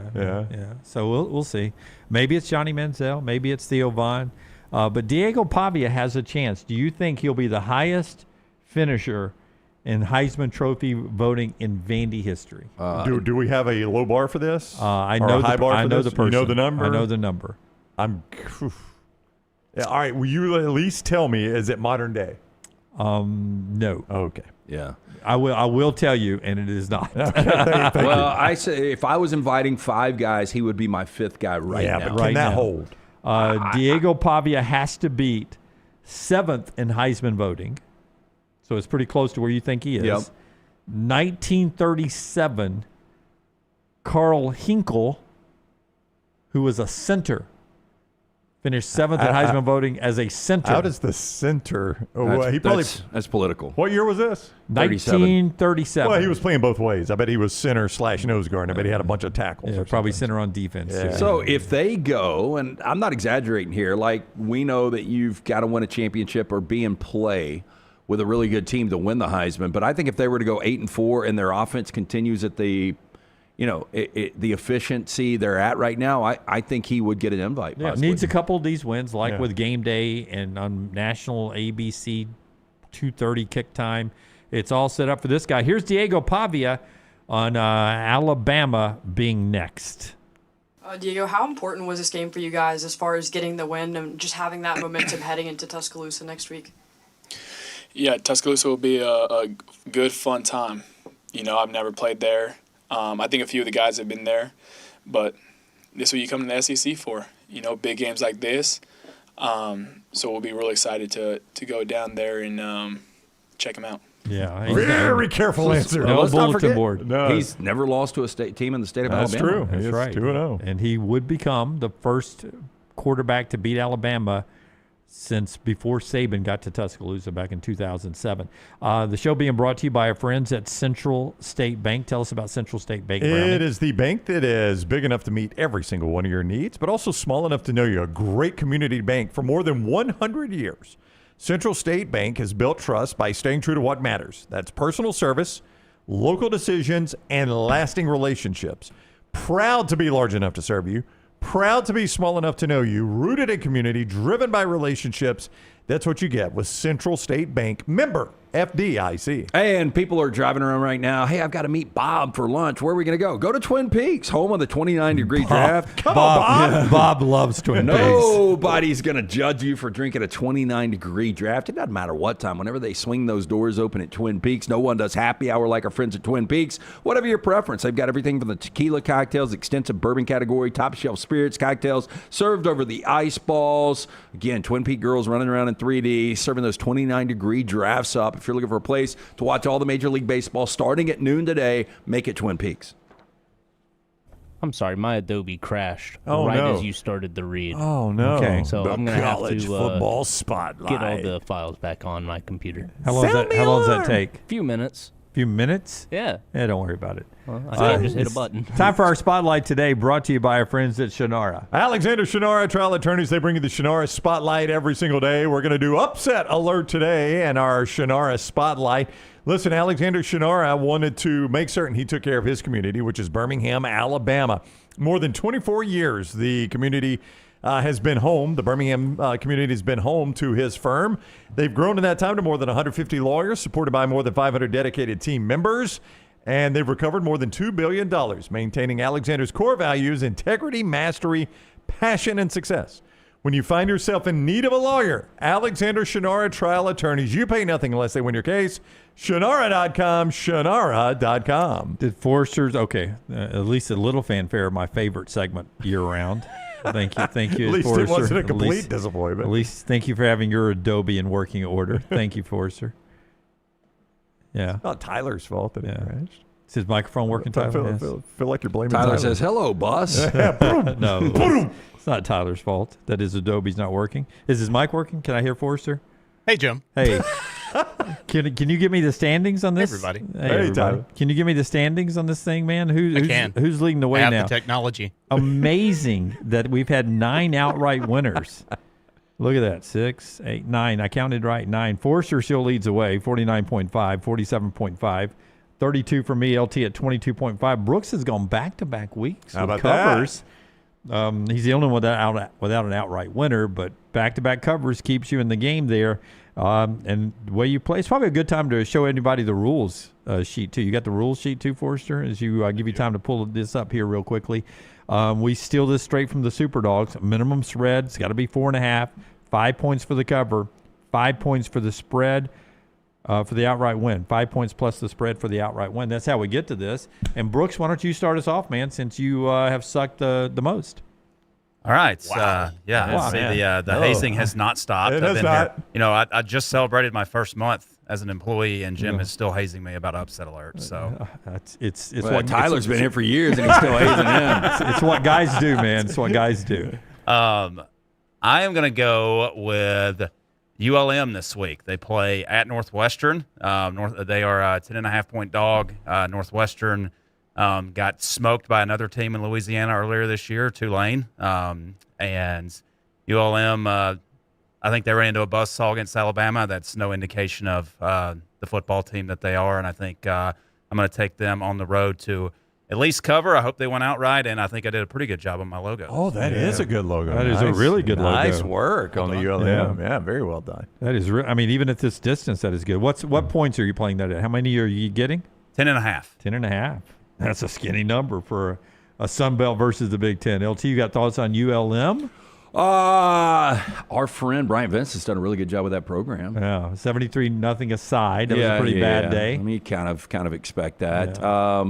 So we'll see. Maybe it's Johnny Manziel. Maybe it's Theo Vaughn. But Diego Pavia has a chance. Do you think he'll be the highest finisher in Heisman Trophy voting in Vandy history? Do we have a low bar for this? I know the person. You know the number? I know the number. All right. Will you at least tell me, is it modern day? No. Okay. Yeah. I will tell you, and it is not. Thank you. I say if I was inviting 5 guys, he would be my 5th guy now. Yeah, but can that hold? Diego Pavia has to beat 7th in Heisman voting. So it's pretty close to where you think he is. Yep. 1937, Carl Hinkle, who was a center, Finished 7th in Heisman voting as a center. How does the center? That's political. What year was this? 1937. Well, he was playing both ways. I bet he was center / nose guard. I bet he had a bunch of tackles. Yeah, probably center on defense. Yeah. So if they go, and I'm not exaggerating here, like we know that you've got to win a championship or be in play with a really good team to win the Heisman. But I think if they were to go 8-4 and their offense continues at the the efficiency they're at right now, I think he would get an invite. Yeah, needs a couple of these wins, like with game day and on national ABC 2:30 kick time. It's all set up for this guy. Here's Diego Pavia on Alabama being next. Diego, how important was this game for you guys as far as getting the win and just having that momentum heading into Tuscaloosa next week? Yeah, Tuscaloosa will be a good, fun time. I've never played there. I think a few of the guys have been there, but this is what you come to the SEC for, big games like this. So we'll be really excited to go down there and check them out. Yeah, very careful answer. No bulletin board. No. He's never lost to a state team in the state of That's Alabama. True. That's right. 2-0. And he would become the first quarterback to beat Alabama since before Saban got to Tuscaloosa back in 2007. The show being brought to you by our friends at Central State Bank. Tell us about Central State Bank, Brownie. It is the bank that is big enough to meet every single one of your needs, but also small enough to know you're a great community bank for more than 100 years. Central State Bank has built trust by staying true to what matters. That's personal service, local decisions, and lasting relationships. Proud to be large enough to serve you. Proud to be small enough to know you, rooted in community, driven by relationships. That's what you get with Central State Bank, member FDIC. Hey, and people are driving around right now. Hey, I've got to meet Bob for lunch. Where are we going to go? Go to Twin Peaks, home of the 29-degree draft. Come on, Bob. Bob loves Twin Peaks. Nobody's going to judge you for drinking a 29-degree draft. It doesn't matter what time. Whenever they swing those doors open at Twin Peaks, no one does happy hour like our friends at Twin Peaks. Whatever your preference, they've got everything from the tequila cocktails, extensive bourbon category, top-shelf spirits, cocktails, served over the ice balls. Again, Twin Peaks girls running around in 3D, serving those 29-degree drafts up. If you're looking for a place to watch all the Major League Baseball starting at noon today, make it Twin Peaks. I'm sorry, my Adobe crashed right as you started the read. Oh, no. Okay, so The I'm going to have college to football spotlight. get all the files back on my computer. How long does that take? A few minutes. Few minutes? Yeah. Yeah, don't worry about it. Well, I just hit a button. Time for our spotlight today, brought to you by our friends at Shannara. Alexander Shannara Trial Attorneys, they bring you the Shannara Spotlight every single day. We're going to do Upset Alert today and our Shannara Spotlight. Listen, Alexander Shannara wanted to make certain he took care of his community, which is Birmingham, Alabama. More than 24 years, the community has been home. The Birmingham community has been home to his firm. They've grown in that time to more than 150 lawyers, supported by more than 500 dedicated team members. And they've recovered more than $2 billion, maintaining Alexander's core values: integrity, mastery, passion, and success. When you find yourself in need of a lawyer, Alexander Shannara Trial Attorneys, you pay nothing unless they win your case. Shannara.com, Shannara.com. Did Forrester's, at least a little fanfare, my favorite segment year-round. Thank you, At least Forrester. it wasn't a complete disappointment. At least thank you for having your Adobe in working order. Thank you, Forrester. Yeah. It's not Tyler's fault that it crashed. Is his microphone working, Tyler? I feel like you're blaming Tyler. Tyler says, hello, boss. No, it's not Tyler's fault that his Adobe's not working. Is his mic working? Can I hear Forrester? Hey, Jim. Hey. Can you give me the standings on this? Everybody. Hey, everybody. Tyler. Can you give me the standings on this thing, man? Who's leading the way I have now? the technology. Amazing that we've had 9 outright winners. Look at that. 6, 8, 9. I counted right. 9. Forrester still leads the way. 49.5, 47.5. 32 for me, LT at 22.5. Brooks has gone back-to-back weeks How with about covers. He's the only one without an outright winner, but back-to-back covers keeps you in the game there. And the way you play, it's probably a good time to show anybody the rules sheet, too. You got the rules sheet, too, Forrester, as you give you time to pull this up here real quickly. We steal this straight from the Superdogs. Minimum spread, it's got to be 4.5. 5 points for the cover. 5 points for the spread. For the outright win. 5 points plus the spread for the outright win. That's how we get to this. And Brooks, why don't you start us off, man, since you have sucked the most. All right. Wow. The hazing has not stopped. It has not. Here. I just celebrated my first month as an employee, and Jim is still hazing me about upset alert. So it's what Tyler's been here for years, and he's still hazing him. It's what guys do, man. It's what guys do. I am going to go with ULM this week. They play at Northwestern. They are a 10.5-point dog. Northwestern got smoked by another team in Louisiana earlier this year, Tulane. And ULM, I think they ran into a buzzsaw against Alabama. That's no indication of the football team that they are. And I think I'm going to take them on the road to at least cover. I hope they went outright, and I think I did a pretty good job on my logo. Oh, that is a good logo. That is a really good logo. Nice work on the ULM. Yeah, very well done. That is I mean, even at this distance, that is good. What points are you playing that at? How many are you getting? 10.5. 10.5. That's a skinny number for a Sun Belt versus the Big Ten. LT, you got thoughts on ULM? Our friend Bryant Vince has done a really good job with that program. Yeah, 73-0 aside. That was a pretty bad day. I mean, you kind of expect that. Yeah.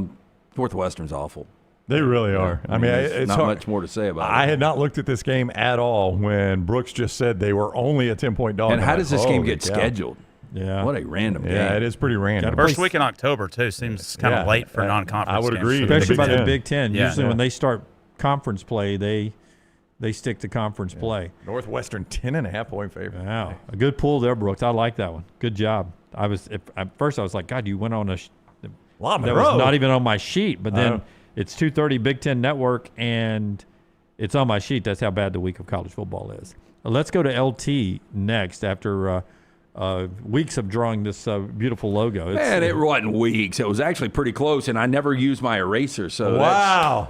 Northwestern's awful. They really are. I mean, it's not hard. much more to say about it. I had not looked at this game at all when Brooks just said they were only a 10-point dog. And how does this game get scheduled? Yeah. What a random game. Yeah, it is pretty random. First week in October, too. Seems kind of late for non-conference I would games. agree. Especially by the Big Ten. Yeah. Usually when they start conference play, they stick to conference play. Northwestern 10.5-point favorite. Wow. A good pull there, Brooks. I like that one. Good job. At first I was like, God, you went on that was not even on my sheet. But then it's 2:30 Big Ten Network, and it's on my sheet. That's how bad the week of college football is. Let's go to LT next after weeks of drawing this beautiful logo. Man, it wasn't weeks. It was actually pretty close, and I never used my eraser. So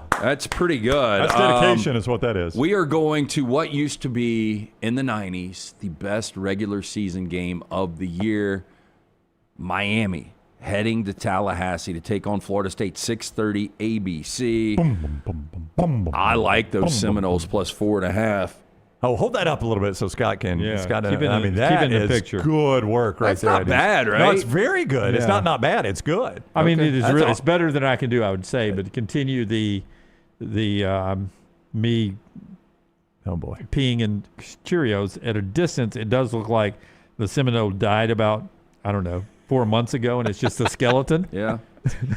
that's pretty good. That's dedication is what that is. We are going to what used to be, in the 90s, the best regular season game of the year. Miami heading to Tallahassee to take on Florida State, 6:30 ABC. I like those Seminoles plus 4.5. Oh, hold that up a little bit so Scott can. Yeah, Scott, keep it I mean, that in the is picture. good work right That's there. not bad, right? No, it's very good. Yeah. It's not bad. It's good. I mean, it is That's really, all. it's better than I can do, I would say. But to continue me peeing in Cheerios at a distance, it does look like the Seminole died about, 4 months ago, and it's just a skeleton. Yeah.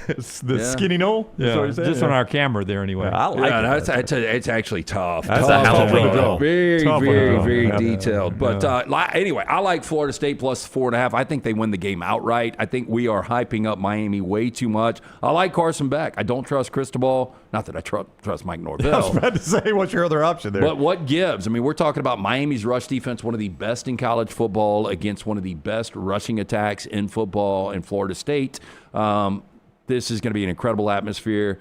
It's the skinny knoll? Yeah, just on our camera there anyway. I like it. It's actually tough. That's tough, a hell of a logo. Very detailed. But anyway, I like Florida State plus 4.5. I think they win the game outright. I think we are hyping up Miami way too much. I like Carson Beck. I don't trust Cristobal. Not that I trust Mike Norvell. I was about to say, what's your other option there? But what gives? I mean, we're talking about Miami's rush defense, one of the best in college football, against one of the best rushing attacks in football in Florida State. This is going to be an incredible atmosphere.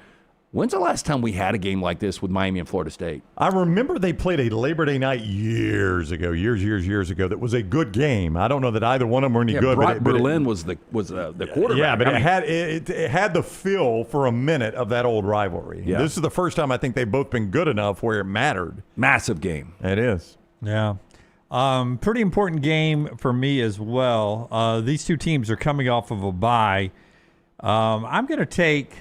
When's the last time we had a game like this with Miami and Florida State? I remember they played a Labor Day night years ago, that was a good game. I don't know that either one of them were any good. Brock Berlin was the quarterback. Yeah, but it had the feel for a minute of that old rivalry. Yeah. This is the first time I think they've both been good enough where it mattered. Massive game. It is. Yeah. Pretty important game for me as well. These two teams are coming off of a bye. I'm going to take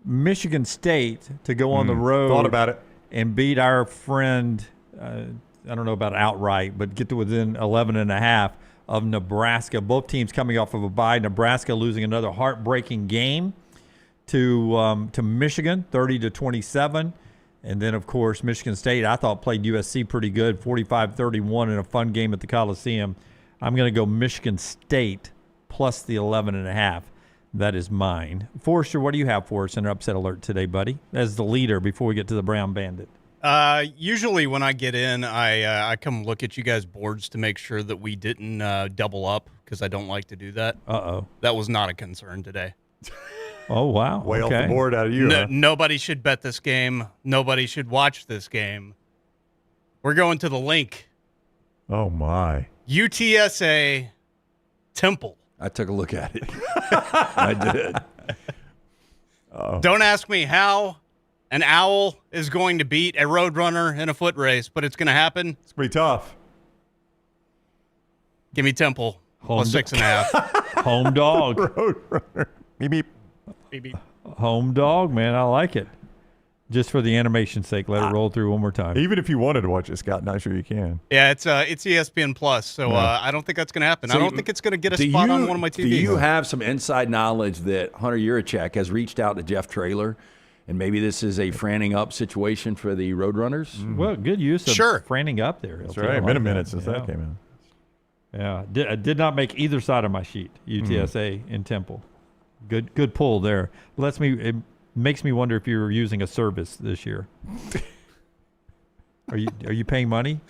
Michigan State to go on the road. Thought about it. And beat our friend, I don't know about outright, but get to within 11.5 of Nebraska. Both teams coming off of a bye. Nebraska losing another heartbreaking game to Michigan, 30-27. And then, of course, Michigan State, I thought, played USC pretty good, 45-31 in a fun game at the Coliseum. I'm going to go Michigan State plus the 11.5. That is mine. Forrester, what do you have for us in our upset alert today, buddy, as the leader before we get to the Brown Bandit? Usually when I get in, I come look at you guys' boards to make sure that we didn't double up because I don't like to do that. Uh-oh. That was not a concern today. Oh, wow. Way off the board out of you, huh? Nobody should bet this game. Nobody should watch this game. We're going to the link. Oh, my. UTSA Temple. I took a look at it. I did. Don't ask me how an owl is going to beat a roadrunner in a foot race, but it's going to happen. It's going to be tough. Give me Temple. Plus 6.5. Home dog. Roadrunner. Beep, beep. Beep, beep. Home dog, man. I like it. Just for the animation's sake, let it roll through one more time. Even if you wanted to watch it, Scott, not sure you can. Yeah, it's ESPN Plus, so I don't think that's going to happen. So I don't think it's going to get a spot on one of my TVs. Do you have some inside knowledge that Hunter Yurachek has reached out to Jeff Traylor And maybe this is a franning up situation for the Roadrunners. Well, good use of franning up there. That's right. Been a minute since that came out. Yeah, I did not make either side of my sheet. UTSA and Temple. Good pull there. It makes me wonder if you're using a service this year. Are you paying money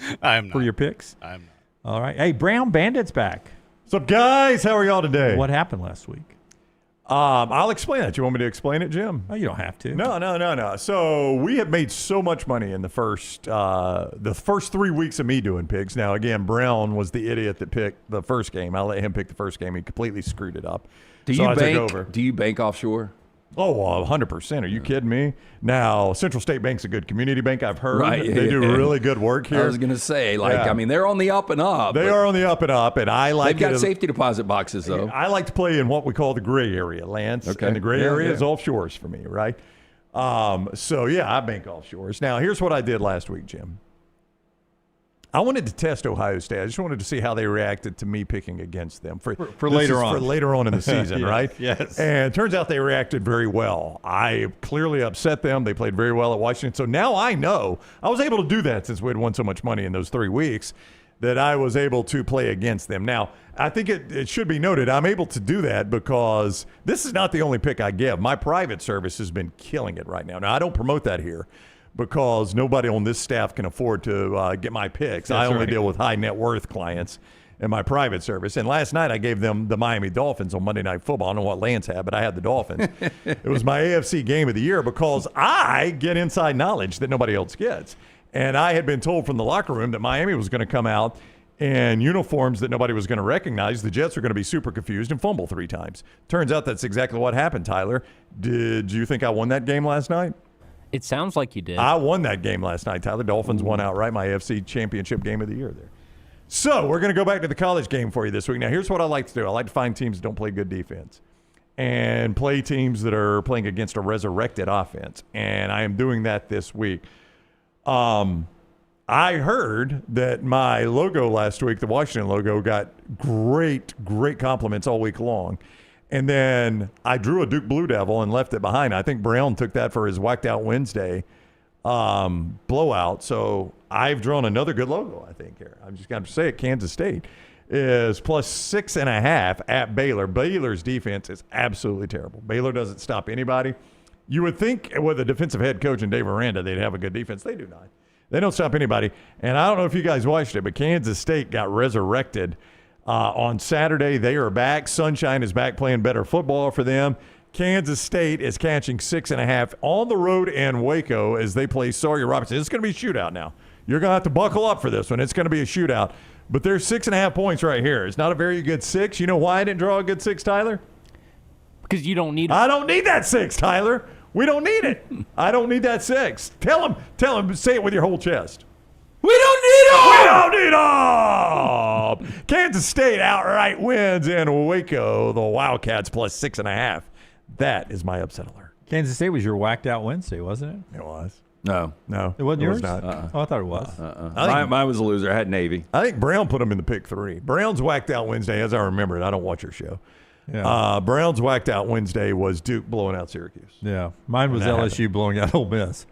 for your picks? I'm not. All right. Hey, Brown Bandit's back. What's up, guys? How are y'all today? What happened last week? I'll explain it. You want me to explain it, Jim? Oh, you don't have to. No. So we have made so much money in the first 3 weeks of me doing picks. Now, again, Brown was the idiot that picked the first game. I let him pick the first game. He completely screwed it up. Do you bank offshore? Oh, 100%. Are you kidding me? Now, Central State Bank's a good community bank, I've heard. Right. They do really good work here. I was going to say, they're on the up and up. They are on the up and up, and I like They've got safety deposit boxes, though. I like to play in what we call the gray area, Lance. Okay. And the gray area is offshores for me, right? I bank offshores. Now, here's what I did last week, Jim. I wanted to test Ohio State. I just wanted to see how they reacted to me picking against them for later on in the season, right? Yes. And it turns out they reacted very well. I clearly upset them. They played very well at Washington. So now I know I was able to do that since we had won so much money in those 3 weeks that I was able to play against them. Now, I think it should be noted I'm able to do that because this is not the only pick I give. My private service has been killing it right now. Now, I don't promote that here, because nobody on this staff can afford to get my picks. I only deal with high net worth clients in my private service. And last night I gave them the Miami Dolphins on Monday Night Football. I don't know what Lance had, but I had the Dolphins. It was my AFC game of the year because I get inside knowledge that nobody else gets. And I had been told from the locker room that Miami was going to come out in uniforms that nobody was going to recognize. The Jets were going to be super confused and fumble 3 times. Turns out that's exactly what happened, Tyler. Did you think I won that game last night? It sounds like you did. I won that game last night, Tyler. Dolphins won outright, my AFC championship game of the year there. So we're going to go back to the college game for you this week. Now, here's what I like to do. I like to find teams that don't play good defense and play teams that are playing against a resurrected offense. And I am doing that this week. I heard that my logo last week, the Washington logo, got great compliments all week long. And then I drew a Duke Blue Devil and left it behind. I think Brown took that for his Whacked Out Wednesday blowout. So I've drawn another good logo, I think, here. I'm just going to say it. Kansas State is plus 6.5 at Baylor. Baylor's defense is absolutely terrible. Baylor doesn't stop anybody. You would think with a defensive head coach and Dave Aranda, they'd have a good defense. They do not. They don't stop anybody. And I don't know if you guys watched it, but Kansas State got resurrected on Saturday. They are back. Sunshine is back playing better football for them. Kansas State is catching 6.5 on the road in Waco as they play Sawyer Robertson. It's going to be a shootout now. You're going to have to buckle up for this one. It's going to be a shootout. But there's 6.5 points right here. It's not a very good 6. You know why I didn't draw a good 6, Tyler? Because you don't need it. I don't need that 6, Tyler. We don't need it. I don't need that 6. Tell him, say it with your whole chest. We don't need them! We don't need them! Kansas State outright wins in Waco. The Wildcats plus 6.5. That is my upset alert. Kansas State was your Whacked Out Wednesday, wasn't it? It was. No. It wasn't yours? Was not. Oh, I thought it was. Mine was a loser. I had Navy. I think Brown put him in the pick 3. Brown's Whacked Out Wednesday, as I remember it. I don't watch your show. Yeah. Brown's Whacked Out Wednesday was Duke blowing out Syracuse. Yeah. Mine was LSU blowing out Ole Miss.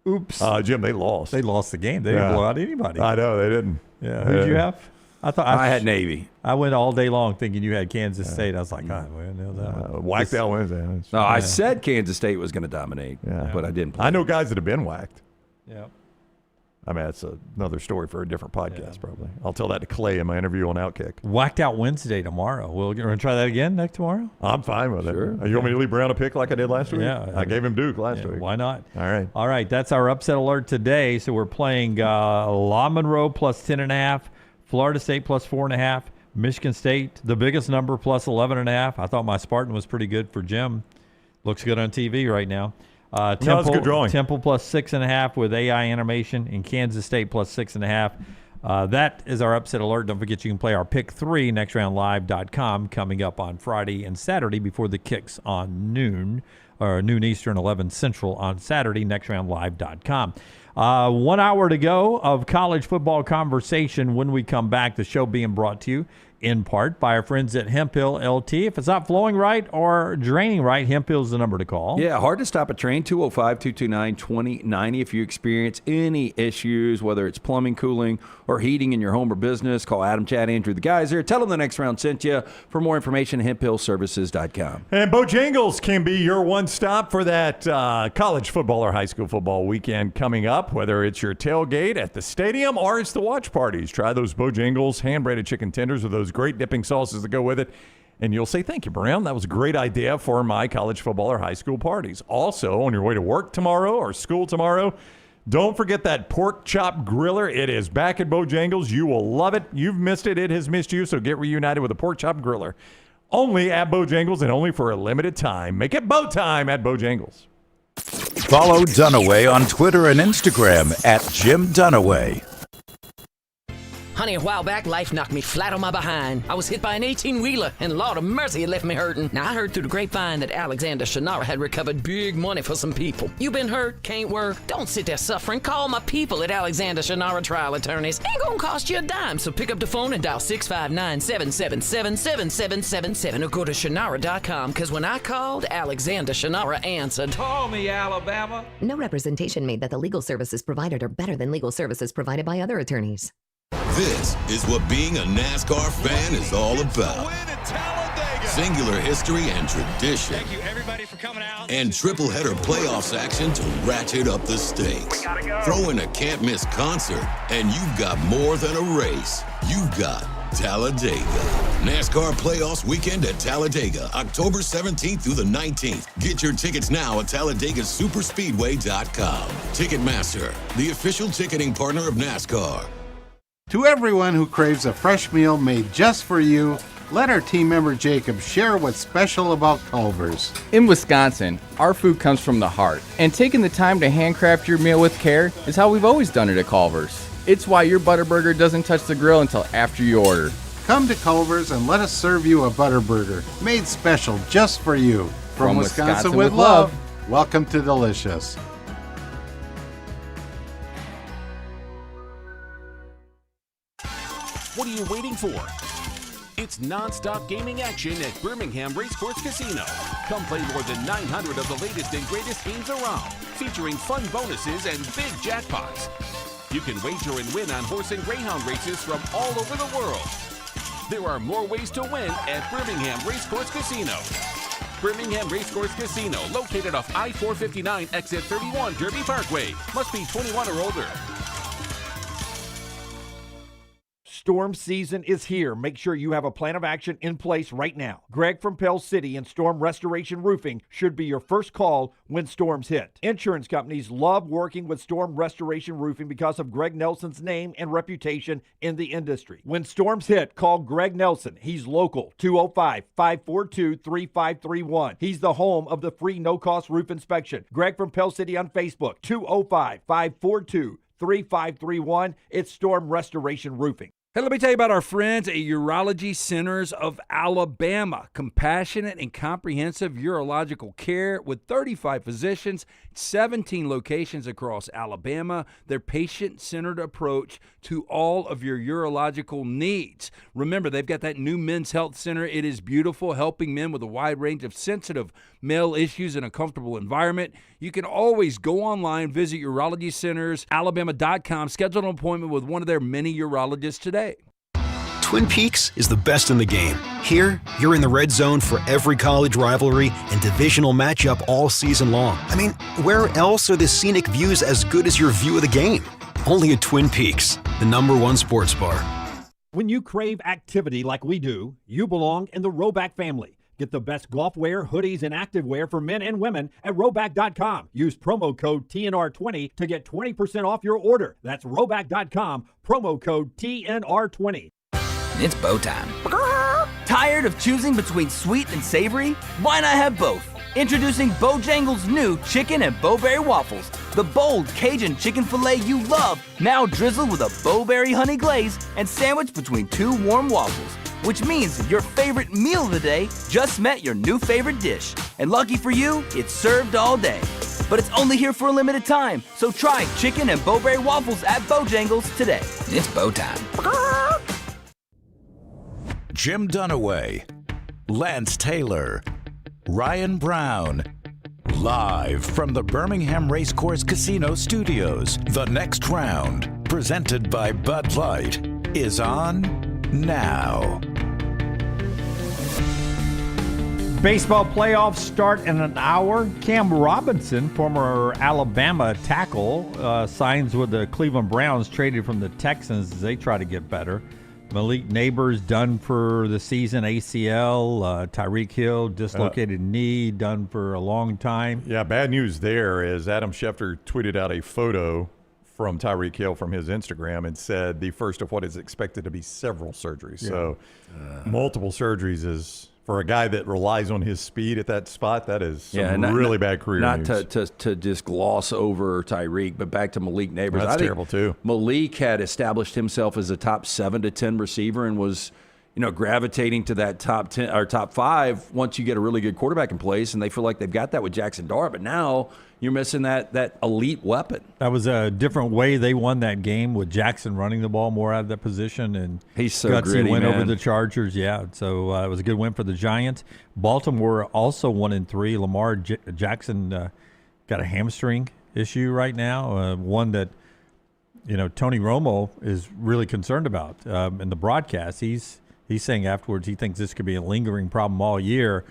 Oops. Jim, they lost. They lost the game. They didn't blow out anybody. I know, they didn't. Yeah. Who did you have? I had Navy. I went all day long thinking you had Kansas State. I was like, Whacked Out Wednesday. No, I said Kansas State was going to dominate, but I didn't play. I know guys that have been whacked. Yeah. I mean, that's another story for a different podcast, probably. I'll tell that to Clay in my interview on Outkick. Whacked Out Wednesday tomorrow. We're going to try that again tomorrow? I'm fine with Sure. it. You want me to leave Brown a pick like I did last week? Yeah. I gave him Duke last week. Why not? All right. That's our upset alert today. So we're playing La Monroe plus 10.5, Florida State plus 4.5, Michigan State, the biggest number, plus 11.5. I thought my Spartan was pretty good for Jim. Looks good on TV right now. Temple, that's a good drawing. Temple plus 6.5 with AI animation, and Kansas State plus 6.5. That is our upset alert. Don't forget you can play our pick 3 nextroundlive.com coming up on Friday and Saturday before the kicks on noon Eastern, 11 Central on Saturday. Nextroundlive.com. 1 hour to go of college football conversation. When we come back, the show being brought to you in part by our friends at Hemp Hill LT. If it's not flowing right or draining right, Hemp Hill's the number to call. Yeah, hard to stop a train, 205-229-2090. If you experience any issues, whether it's plumbing, cooling, or heating in your home or business, call Adam, Chad, Andrew, the guys there. Tell them the next round sent you. For more information, hemphillservices.com. And Bojangles can be your one stop for that college football or high school football weekend coming up, whether it's your tailgate at the stadium or it's the watch parties. Try those Bojangles hand-breaded chicken tenders with those great dipping sauces that go with it. And you'll say, thank you, Brown. That was a great idea for my college football or high school parties. Also, on your way to work tomorrow or school tomorrow, don't forget that pork chop griller. It is back at Bojangles. You will love it. You've missed it. It has missed you. So get reunited with a pork chop griller. Only at Bojangles and only for a limited time. Make it bow time at Bojangles. Follow Dunaway on Twitter and Instagram at Jim Dunaway. Honey, a while back, life knocked me flat on my behind. I was hit by an 18-wheeler, and Lord of mercy, it left me hurting. Now, I heard through the grapevine that Alexander Shannara had recovered big money for some people. You been hurt, can't work, don't sit there suffering. Call my people at Alexander Shannara Trial Attorneys. Ain't gonna cost you a dime, so pick up the phone and dial 659-777-7777 or go to Shannara.com, because when I called, Alexander Shannara answered. Call me, Alabama. No representation made that the legal services provided are better than legal services provided by other attorneys. This is what being a NASCAR fan is all about. Singular history and tradition. Thank you, everybody, for coming out. And triple header playoffs action to ratchet up the stakes. Throw in a can't miss concert, and you've got more than a race. You've got Talladega. NASCAR playoffs weekend at Talladega, October 17th through the 19th. Get your tickets now at TalladegaSuperspeedway.com. Ticketmaster, the official ticketing partner of NASCAR. To everyone who craves a fresh meal made just for you, let our team member Jacob share what's special about Culver's. In Wisconsin, our food comes from the heart, and taking the time to handcraft your meal with care is how we've always done it at Culver's. It's why your Butterburger doesn't touch the grill until after you order. Come to Culver's and let us serve you a Butterburger, made special just for you. From Wisconsin with love, welcome to Delicious. What are you waiting for? It's non-stop gaming action at Birmingham Racecourse Casino. Come play more than 900 of the latest and greatest games around, featuring fun bonuses and big jackpots. You can wager and win on horse and greyhound races from all over the world. There are more ways to win at Birmingham Racecourse Casino. Birmingham Racecourse Casino, located off I-459, exit 31, Derby Parkway. Must be 21 or older. Storm season is here. Make sure you have a plan of action in place right now. Greg from Pell City and Storm Restoration Roofing should be your first call when storms hit. Insurance companies love working with Storm Restoration Roofing because of Greg Nelson's name and reputation in the industry. When storms hit, call Greg Nelson. He's local, 205-542-3531. He's the home of the free no-cost roof inspection. Greg from Pell City on Facebook, 205-542-3531. It's Storm Restoration Roofing. Hey, let me tell you about our friends at Urology Centers of Alabama. Compassionate and comprehensive urological care with 35 physicians, 17 locations across Alabama. Their patient-centered approach to all of your urological needs. Remember, they've got that new men's health center. It is beautiful, helping men with a wide range of sensitive male issues in a comfortable environment. You can always go online, visit urologycentersalabama.com, schedule an appointment with one of their many urologists today. Twin Peaks is the best in the game. Here, you're in the red zone for every college rivalry and divisional matchup all season long. I mean, where else are the scenic views as good as your view of the game? Only at Twin Peaks, the #1 sports bar. When you crave activity like we do, you belong in the Roback family. Get the best golf wear, hoodies, and activewear for men and women at Roback.com. Use promo code TNR20 to get 20% off your order. That's Roback.com, promo code TNR20. It's bow time. Tired of choosing between sweet and savory? Why not have both? Introducing Bojangles' new chicken and bowberry waffles. The bold Cajun chicken filet you love, now drizzled with a bowberry honey glaze and sandwiched between two warm waffles. Which means your favorite meal of the day just met your new favorite dish. And lucky for you, it's served all day. But it's only here for a limited time, so try chicken and bowberry waffles at Bojangles today. It's bow time. Jim Dunaway, Lance Taylor, Ryan Brown. Live from the Birmingham Racecourse Casino Studios, the next round, presented by Bud Light, is on now. Baseball playoffs start in an hour. Cam Robinson, former Alabama tackle, signs with the Cleveland Browns, traded from the Texans as they try to get better. Malik Neighbors done for the season, ACL. Tyreek Hill, dislocated knee, done for a long time. Yeah, bad news there is Adam Schefter tweeted out a photo from Tyreek Hill from his Instagram and said the first of what is expected to be several surgeries. Yeah. So multiple surgeries is, for a guy that relies on his speed at that spot, that is some really bad career news. Not to just gloss over Tyreek, but back to Malik Neighbors. That's terrible too. Malik had established himself as a top 7 to 10 receiver and was, gravitating to that top 10 or top 5 once you get a really good quarterback in place, and they feel like they've got that with Jackson Dart. But now you're missing that elite weapon. That was a different way they won that game with Jackson running the ball more out of that position, and he's so Gutsy gritty, win man. over the Chargers. Yeah, so it was a good win for the Giants. Baltimore also 1-3. Lamar Jackson got a hamstring issue right now, one that Tony Romo is really concerned about in the broadcast. He's saying afterwards he thinks this could be a lingering problem all year.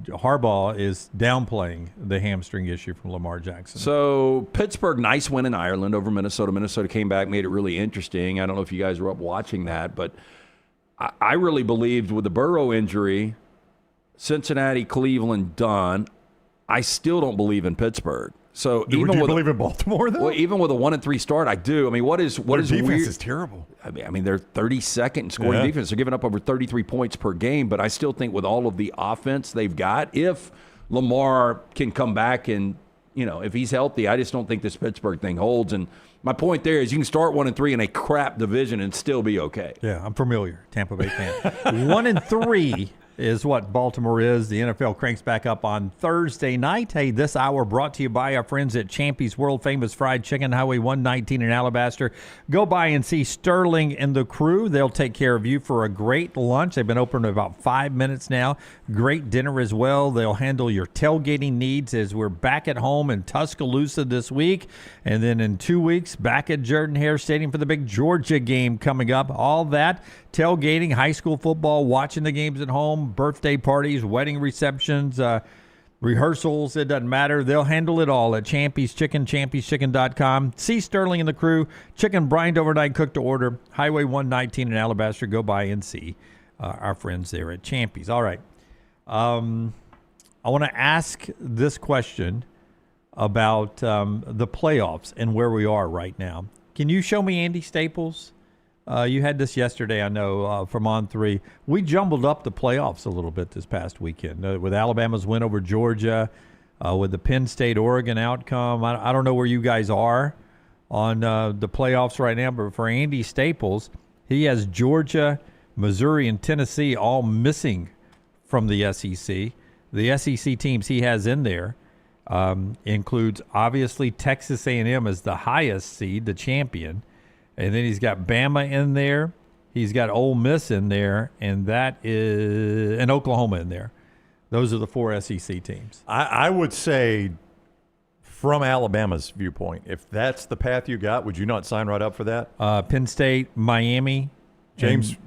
Harbaugh is downplaying the hamstring issue from Lamar Jackson. So Pittsburgh, nice win in Ireland over Minnesota. Minnesota came back, made it really interesting. I don't know if you guys were up watching that, but I really believed with the Burrow injury, Cincinnati, Cleveland done. I still don't believe in Pittsburgh. So do you believe in Baltimore though? Well, even with a 1-3 start, I do. I mean, what is their defense weird? Is terrible. I mean, they're 32nd in scoring defense. They're giving up over 33 points per game. But I still think with all of the offense they've got, if Lamar can come back and if he's healthy, I just don't think this Pittsburgh thing holds. And my point there is you can start 1-3 in a crap division and still be okay. Yeah, I'm familiar. Tampa Bay fan. 1-3 is what Baltimore is. The NFL cranks back up on Thursday night. Hey, this hour brought to you by our friends at Champy's World Famous Fried Chicken, Highway 119 in Alabaster. Go by and see Sterling and the crew. They'll take care of you for a great lunch. They've been open about 5 minutes now. Great dinner as well. They'll handle your tailgating needs as we're back at home in Tuscaloosa this week. And then in 2 weeks, back at Jordan-Hare Stadium for the big Georgia game coming up. All that, tailgating, high school football, watching the games at home, birthday parties, wedding receptions, rehearsals, it doesn't matter. They'll handle it all at Champy's Chicken, champyschicken.com. See Sterling and the crew. Chicken brined overnight, cooked to order. Highway 119 in Alabaster. Go by and see our friends there at Champy's. All right. I want to ask this question about the playoffs and where we are right now. Can you show me Andy Staples? You had this yesterday, I know, from On3. We jumbled up the playoffs a little bit this past weekend with Alabama's win over Georgia, with the Penn State-Oregon outcome. I don't know where you guys are on the playoffs right now, but for Andy Staples, he has Georgia, Missouri, and Tennessee all missing from the SEC. The SEC teams he has in there includes, obviously, Texas A&M as the highest seed, the champion. And then he's got Bama in there. He's got Ole Miss in there, and Oklahoma in there. Those are the 4 SEC teams. I would say, from Alabama's viewpoint, if that's the path you got, would you not sign right up for that? Penn State, Miami.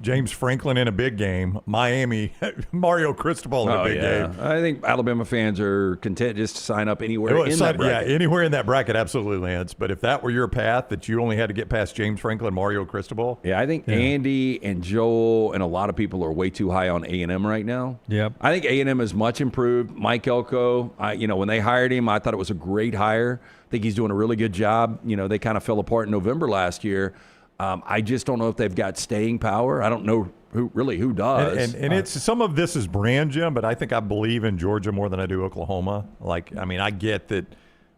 James Franklin in a big game. Miami, Mario Cristobal in a big game. I think Alabama fans are content just to sign up anywhere in that bracket. Yeah, anywhere in that bracket, absolutely, Lance. But if that were your path, that you only had to get past James Franklin, Mario Cristobal. Yeah, I think Andy and Joel and a lot of people are way too high on A&M right now. Yep. I think A&M is much improved. Mike Elko, when they hired him, I thought it was a great hire. I think he's doing a really good job. They kind of fell apart in November last year. I just don't know if they've got staying power. I don't know who does. And it's some of this is brand, Jim, but I think I believe in Georgia more than I do Oklahoma. I get that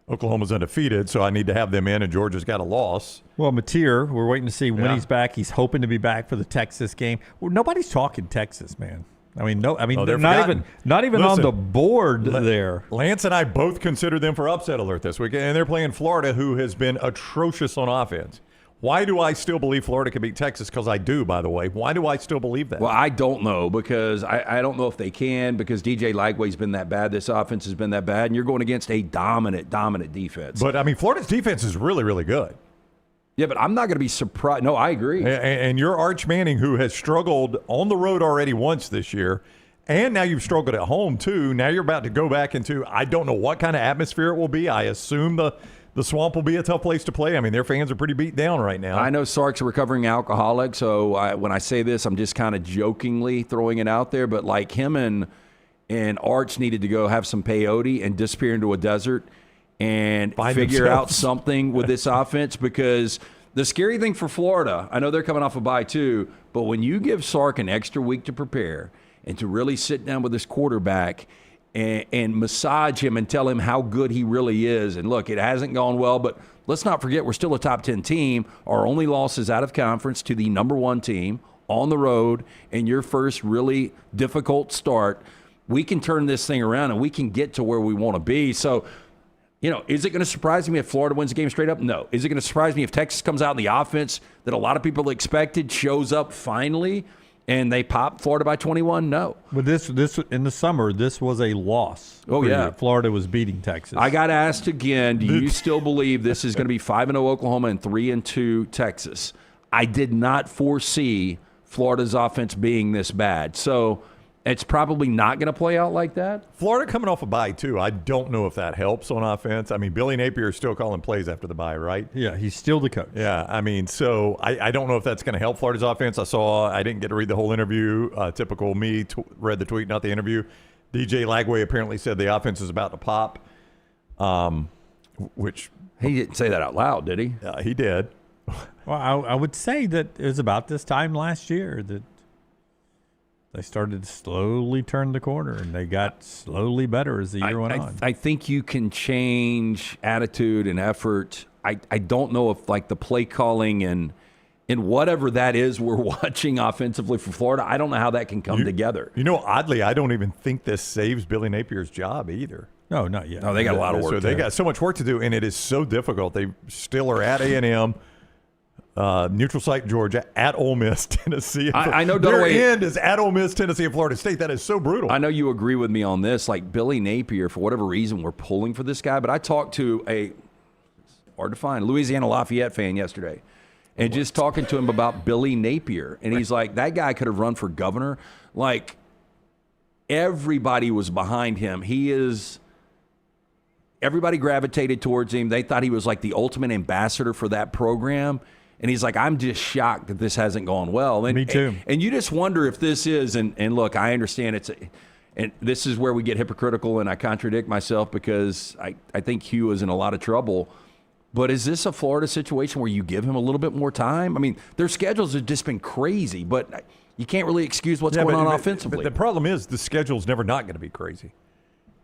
Oklahoma's undefeated, so I need to have them in, and Georgia's got a loss. Well, Mateer, we're waiting to see when he's back. He's hoping to be back for the Texas game. Well, nobody's talking Texas, man. They're not even on the board there. Lance and I both consider them for upset alert this week, and they're playing Florida, who has been atrocious on offense. Why do I still believe Florida can beat Texas? Because I do, by the way. Why do I still believe that? Well, I don't know because I don't know if they can because DJ Lagway's been that bad. This offense has been that bad, and you're going against a dominant defense. But, I mean, Florida's defense is really, really good. Yeah, but I'm not going to be surprised. No, I agree. And your Arch Manning, who has struggled on the road already once this year, and now you've struggled at home too. Now you're about to go back into, I don't know what kind of atmosphere it will be. I assume the Swamp will be a tough place to play. I mean, their fans are pretty beat down right now. I know Sark's a recovering alcoholic, so when I say this, I'm just kind of jokingly throwing it out there. But like him and Arch needed to go have some peyote and disappear into a desert and figure out something with this offense because the scary thing for Florida, I know they're coming off a bye too, but when you give Sark an extra week to prepare and to really sit down with this quarterback and massage him and tell him how good he really is. And look, it hasn't gone well, but let's not forget we're still a top 10 team. Our only loss is out of conference to the number 1 team on the road, and your first really difficult start. We can turn this thing around, and we can get to where we want to be. So, is it going to surprise me if Florida wins the game straight up? No. Is it going to surprise me if Texas comes out in the offense that a lot of people expected, shows up finally, and they pop Florida by 21? No. But this in the summer, this was a loss. Oh, yeah. Florida was beating Texas. I got asked again, do you still believe this is going to be 5-0 Oklahoma and 3-2 Texas? I did not foresee Florida's offense being this bad. So it's probably not going to play out like that. Florida coming off a bye, too. I don't know if that helps on offense. I mean, Billy Napier is still calling plays after the bye, right? Yeah, he's still the coach. Yeah, I mean, so I don't know if that's going to help Florida's offense. I didn't get to read the whole interview. Typical me, read the tweet, not the interview. DJ Lagway apparently said the offense is about to pop, which... He didn't say that out loud, did he? He did. Well, I would say that it was about this time last year that they started to slowly turn the corner, and they got slowly better as the year went on. I think you can change attitude and effort. I don't know if, like, the play calling and whatever that is we're watching offensively for Florida, I don't know how that can come together. Oddly, I don't even think this saves Billy Napier's job either. No, not yet. No, they got a lot of work. So they got so much work to do, and it is so difficult. They still are at A&M. Neutral site Georgia, at Ole Miss, Tennessee. I know their end is at Ole Miss, Tennessee, and Florida State. That is so brutal. I know you agree with me on this. Like Billy Napier, for whatever reason, we're pulling for this guy. But I talked to hard to find, Louisiana Lafayette fan yesterday, and just talking to him about Billy Napier. And he's like, that guy could have run for governor. Like, everybody was behind him. Everybody gravitated towards him. They thought he was like the ultimate ambassador for that program. And he's like, I'm just shocked that this hasn't gone well. And, me too. And you just wonder if this is, and look, I understand and this is where we get hypocritical and I contradict myself because I think Hugh is in a lot of trouble. But is this a Florida situation where you give him a little bit more time? I mean, their schedules have just been crazy, but you can't really excuse what's going on offensively. But the problem is the schedule's never not going to be crazy.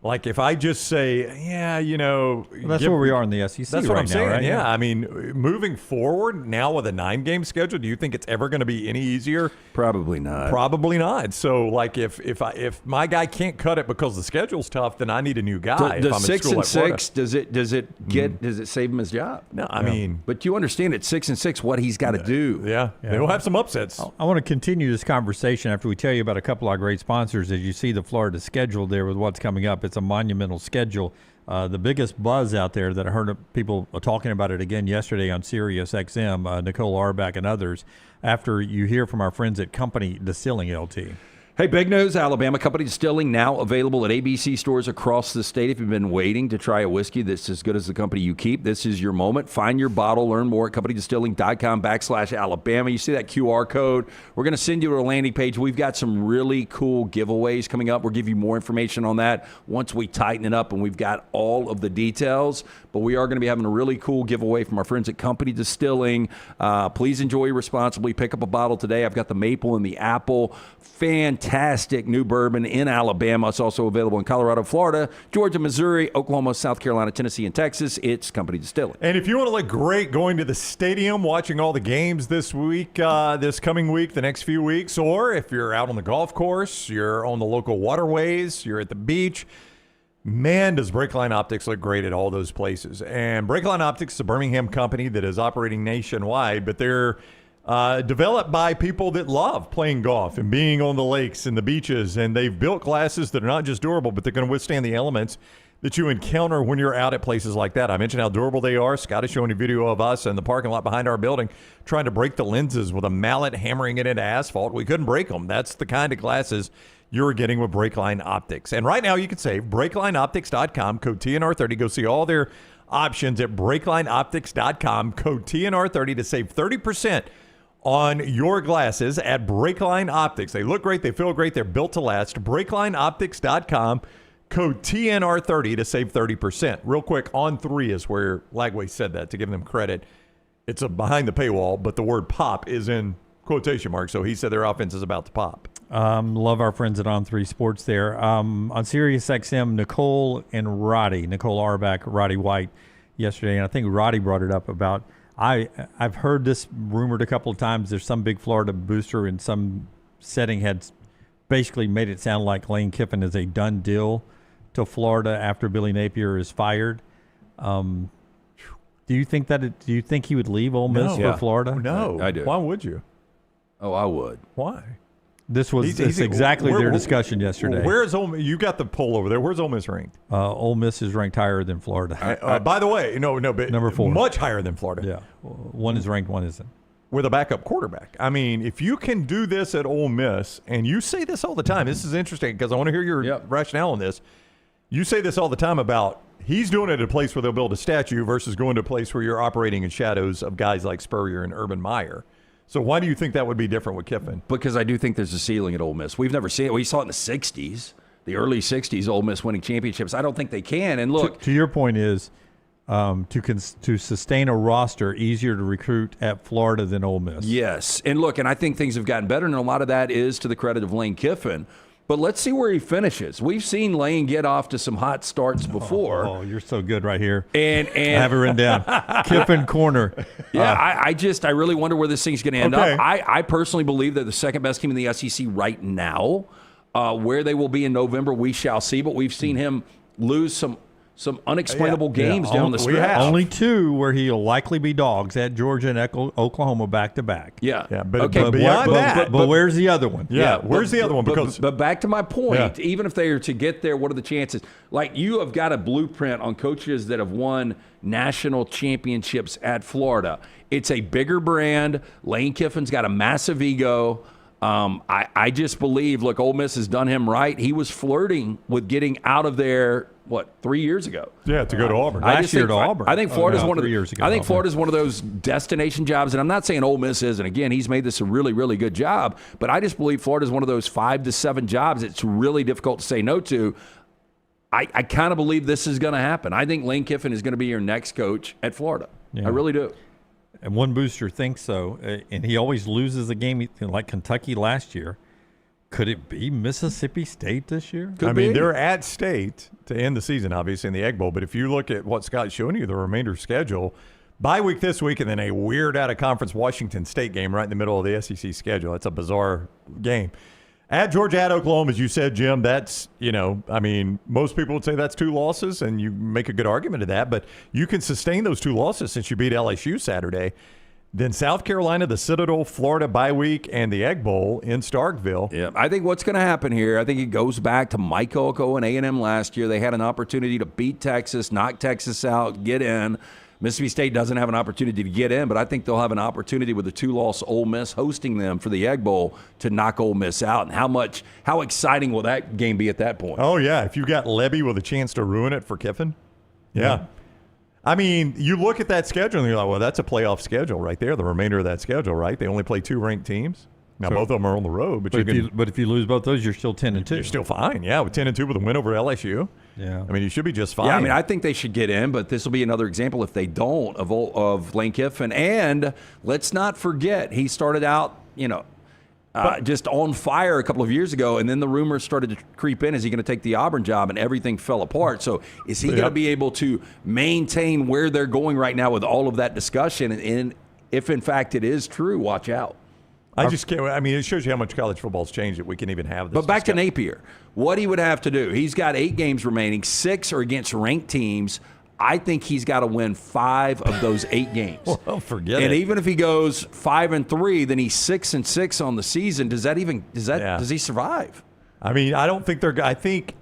Like, if I just say, well, that's where we are in the SEC. That's what I'm saying. Right? Yeah, I mean, moving forward now with a 9-game schedule, do you think it's ever going to be any easier? Probably not. Probably not. So, like, if my guy can't cut it because the schedule's tough, then I need a new guy. Does 6-6 does it save him his job? No, I mean, but you understand at 6-6 what he's got to do. Yeah, they'll have some upsets. I want to continue this conversation after we tell you about a couple of great sponsors. As you see the Florida schedule there with what's coming up, it's a monumental schedule. The biggest buzz out there that I heard people talking about it again yesterday on Sirius XM, Nicole Auerbach and others, after you hear from our friends at Company Distilling, LT. Hey, big news, Alabama Company Distilling now available at ABC stores across the state. If you've been waiting to try a whiskey that's as good as the company you keep, this is your moment. Find your bottle. Learn more at companydistilling.com/Alabama. You see that QR code. We're going to send you to a landing page. We've got some really cool giveaways coming up. We'll give you more information on that once we tighten it up and we've got all of the details. But we are going to be having a really cool giveaway from our friends at Company Distilling. Please enjoy responsibly. Pick up a bottle today. I've got the maple and the apple. Fantastic new bourbon in Alabama. It's also available in Colorado, Florida, Georgia, Missouri, Oklahoma, South Carolina, Tennessee, and Texas. It's Company Distilling. And if you want to look great going to the stadium, watching all the games this week, this coming week, the next few weeks, or if you're out on the golf course, you're on the local waterways, you're at the beach, Man, does Breakline Optics look great at all those places. And Breakline Optics is a Birmingham company that is operating nationwide, but they're developed by people that love playing golf and being on the lakes and the beaches. And they've built glasses that are not just durable, but they're going to withstand the elements that you encounter when you're out at places like that. I mentioned how durable they are. Scott is showing a video of us in the parking lot behind our building trying to break the lenses with a mallet, hammering it into asphalt. We couldn't break them. That's the kind of glasses you're getting with Breakline Optics. And right now you can save BreaklineOptics.com, code TNR30. Go see all their options at BreaklineOptics.com, code TNR30 to save 30% on your glasses at Breakline Optics. They look great. They feel great. They're built to last. BreaklineOptics.com, code TNR30 to save 30%. Real quick, On 3 is where Lagway said that, to give them credit. It's behind the paywall, but the word pop is in quotation marks, so he said their offense is about to pop. Love our friends at On 3 Sports there. On Sirius XM, Nicole Arbach, Roddy White yesterday, and I think Roddy brought it up about, I've heard this rumored a couple of times. There's some big Florida booster in some setting had basically made it sound like Lane Kiffin is a done deal to Florida after Billy Napier is fired. Do you think he would leave Ole Miss for Florida? No, I do. Why would you? Oh, I would. Why? This was exactly their discussion yesterday. Where's Ole Miss? You got the poll over there. Where's Ole Miss ranked? Ole Miss is ranked higher than Florida. By the way, but number 4, much higher than Florida. Yeah, one is ranked, one isn't. With a backup quarterback. I mean, if you can do this at Ole Miss, and you say this all the time, this is interesting because I want to hear your rationale on this. You say this all the time about he's doing it at a place where they'll build a statue versus going to a place where you're operating in shadows of guys like Spurrier and Urban Meyer. So why do you think that would be different with Kiffin? Because I do think there's a ceiling at Ole Miss. We've never seen it. We saw it in the 60s, the early 60s, Ole Miss winning championships. I don't think they can. And look. To your point is, to sustain a roster, easier to recruit at Florida than Ole Miss. Yes. And look, and I think things have gotten better, and a lot of that is to the credit of Lane Kiffin. But let's see where he finishes. We've seen Lane get off to some hot starts before. Oh, you're so good right here. And I have it written down. Kiffin corner. Yeah, I really wonder where this thing's going to end up. I personally believe they're the second best team in the SEC right now. Where they will be in November, we shall see. But we've seen him lose some unexplainable games down the stretch. Only 2 where he'll likely be dogs at Georgia and Oklahoma back to back. Yeah. But beyond that. But where's the other one? Where's the other one? But back to my point, even if they are to get there, what are the chances? Like, you have got a blueprint on coaches that have won national championships at Florida. It's a bigger brand. Lane Kiffin's got a massive ego. I just believe, look, Ole Miss has done him right. He was flirting with getting out of there, 3 years ago? Yeah, to go to Auburn. Last year to Auburn. I think Florida's one of 3 years ago. I think Florida's one of those destination jobs, and I'm not saying Ole Miss isn't. Again, he's made this a really, really good job, but I just believe Florida's one of those 5 to 7 jobs it's really difficult to say no to. I kind of believe this is going to happen. I think Lane Kiffin is going to be your next coach at Florida. Yeah. I really do. And one booster thinks so, and he always loses a game like Kentucky last year. Could it be Mississippi State this year? I mean, they're at State to end the season, obviously, in the Egg Bowl. But if you look at what Scott's showing you, the remainder schedule, bye week this week, and then a weird out-of-conference Washington State game right in the middle of the SEC schedule. That's a bizarre game. At Georgia, at Oklahoma, as you said, Jim, that's, most people would say that's 2 losses, and you make a good argument of that. But you can sustain those 2 losses since you beat LSU Saturday. Then South Carolina, the Citadel, Florida bye week, and the Egg Bowl in Starkville. Yeah, I think what's going to happen here, I think it goes back to Mike Elko and A&M last year. They had an opportunity to beat Texas, knock Texas out, get in. Mississippi State doesn't have an opportunity to get in, but I think they'll have an opportunity with a 2-loss Ole Miss hosting them for the Egg Bowl to knock Ole Miss out. And how exciting will that game be at that point? Oh, yeah. If you got Levy with a chance to ruin it for Kiffin. Yeah. I mean, you look at that schedule and you're like, well, that's a playoff schedule right there, the remainder of that schedule, right? They only play 2 ranked teams. Now, both of them are on the road. But if you lose both those, you're still 10-2. You're still fine, yeah, with 10-2 with a win over LSU. Yeah. I mean, you should be just fine. Yeah, I mean, I think they should get in, but this will be another example if they don't of Lane Kiffin. And let's not forget, he started out, just on fire a couple of years ago, and then the rumors started to creep in. Is he going to take the Auburn job? And everything fell apart. So is he going to be able to maintain where they're going right now with all of that discussion? And if, in fact, it is true, watch out. I just can't. I mean, it shows you how much college football's changed that we can even have this. But back to Napier, what he would have to do, he's got 8 games remaining. 6 are against ranked teams. I think he's got to win 5 of those 8 games. Well, forget and it. even if he goes 5-3, then he's 6-6 on the season. Does he survive? I mean, I don't think I think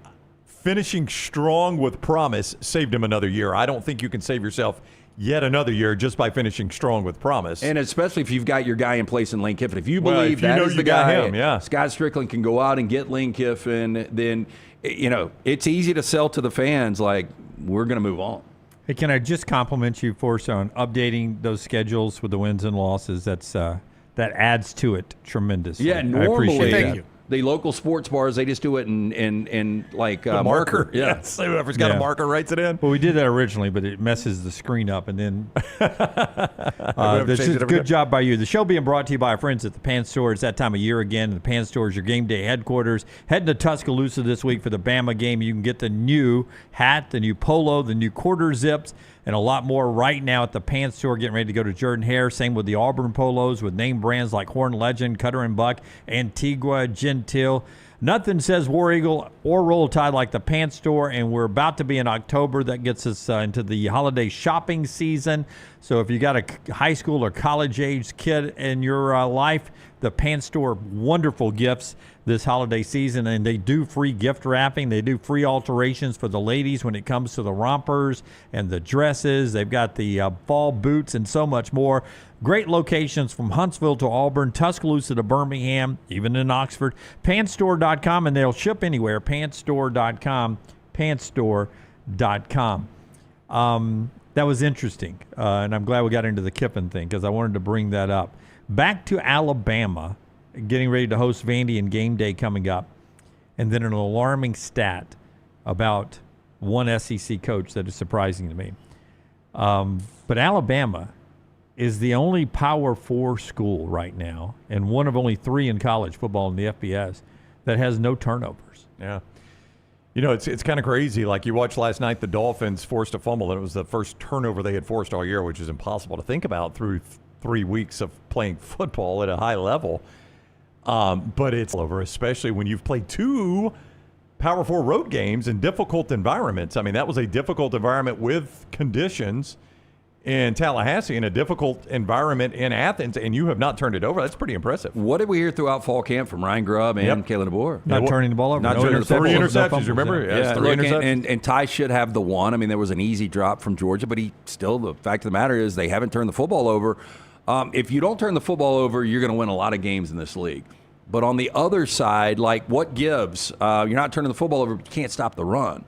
finishing strong with promise saved him another year. I don't think you can save yourself yet another year just by finishing strong with promise. And especially if you've got your guy in place in Lane Kiffin. If you Well, believe if you that know is you the got guy, him, yeah. Scott Strickland can go out and get Lane Kiffin, then, it's easy to sell to the fans like, we're going to move on. Hey, can I just compliment you for on updating those schedules with the wins and losses? That adds to it tremendously. Yeah, normally, I appreciate that. The local sports bars, they just do it in like The marker. Yeah. Yes. Whoever's got a marker writes it in. Well, we did that originally, but it messes the screen up, and then this change is it a every good job by you. The show being brought to you by our friends at the Pan Store. It's that time of year again. The Pan Store is your game day headquarters. Heading to Tuscaloosa this week for the Bama game. You can get the new hat, the new polo, the new quarter zips, and a lot more right now at the Pan Store. Getting ready to go to Jordan Hare. Same with the Auburn polos with name brands like Horn Legend, Cutter and Buck, Antigua, Gentile. Nothing says War Eagle or Roll Tide like the Pants Store, and we're about to be in October. That gets us into the holiday shopping season. So if you got a high school or college-age kid in your life, the Pants Store, wonderful gifts this holiday season, and they do free gift wrapping. They do free alterations for the ladies when it comes to the rompers and the dresses. They've got the fall boots and so much more. Great locations from Huntsville to Auburn, Tuscaloosa to Birmingham, even in Oxford. Pantstore.com, and they'll ship anywhere. Pantstore.com, pantstore.com. That was interesting, and I'm glad we got into the Kiffin thing because I wanted to bring that up. Back to Alabama, getting ready to host Vandy and game day coming up, and then an alarming stat about one SEC coach that is surprising to me. But Alabama is the only Power 4 school right now, and one of only 3 in college football in the FBS, that has no turnovers. Yeah. You know, it's kind of crazy. Like you watched last night, the Dolphins forced a fumble, and it was the first turnover they had forced all year, which is impossible to think about through 3 weeks of playing football at a high level. But it's all over, especially when you've played 2 Power 4 road games in difficult environments. I mean, that was a difficult environment with conditions in Tallahassee, in a difficult environment in Athens, and you have not turned it over. That's pretty impressive. What did we hear throughout fall camp from Ryan Grubb and Kalen DeBoer? Not turning the ball over. Not no turning interceptions. 3 No interceptions, fumbles, remember? yeah. Yeah, 3 look, interceptions. and Ty should have the one. I mean, there was an easy drop from Georgia, but the fact of the matter is they haven't turned the football over. If you don't turn the football over, you're going to win a lot of games in this league. But on the other side, like what gives? You're not turning the football over, but you can't stop the run.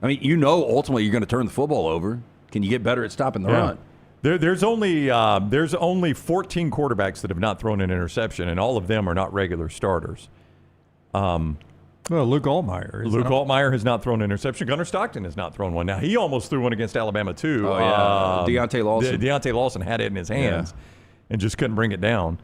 I mean, ultimately you're going to turn the football over. Can you get better at stopping the run? There's only 14 quarterbacks that have not thrown an interception, and all of them are not regular starters. Well, Luke Altmaier. Luke Altmaier has not thrown an interception. Gunnar Stockton has not thrown one. Now, he almost threw one against Alabama, too. Oh, yeah. Deontay Lawson. Deontay Lawson had it in his hands and just couldn't bring it down.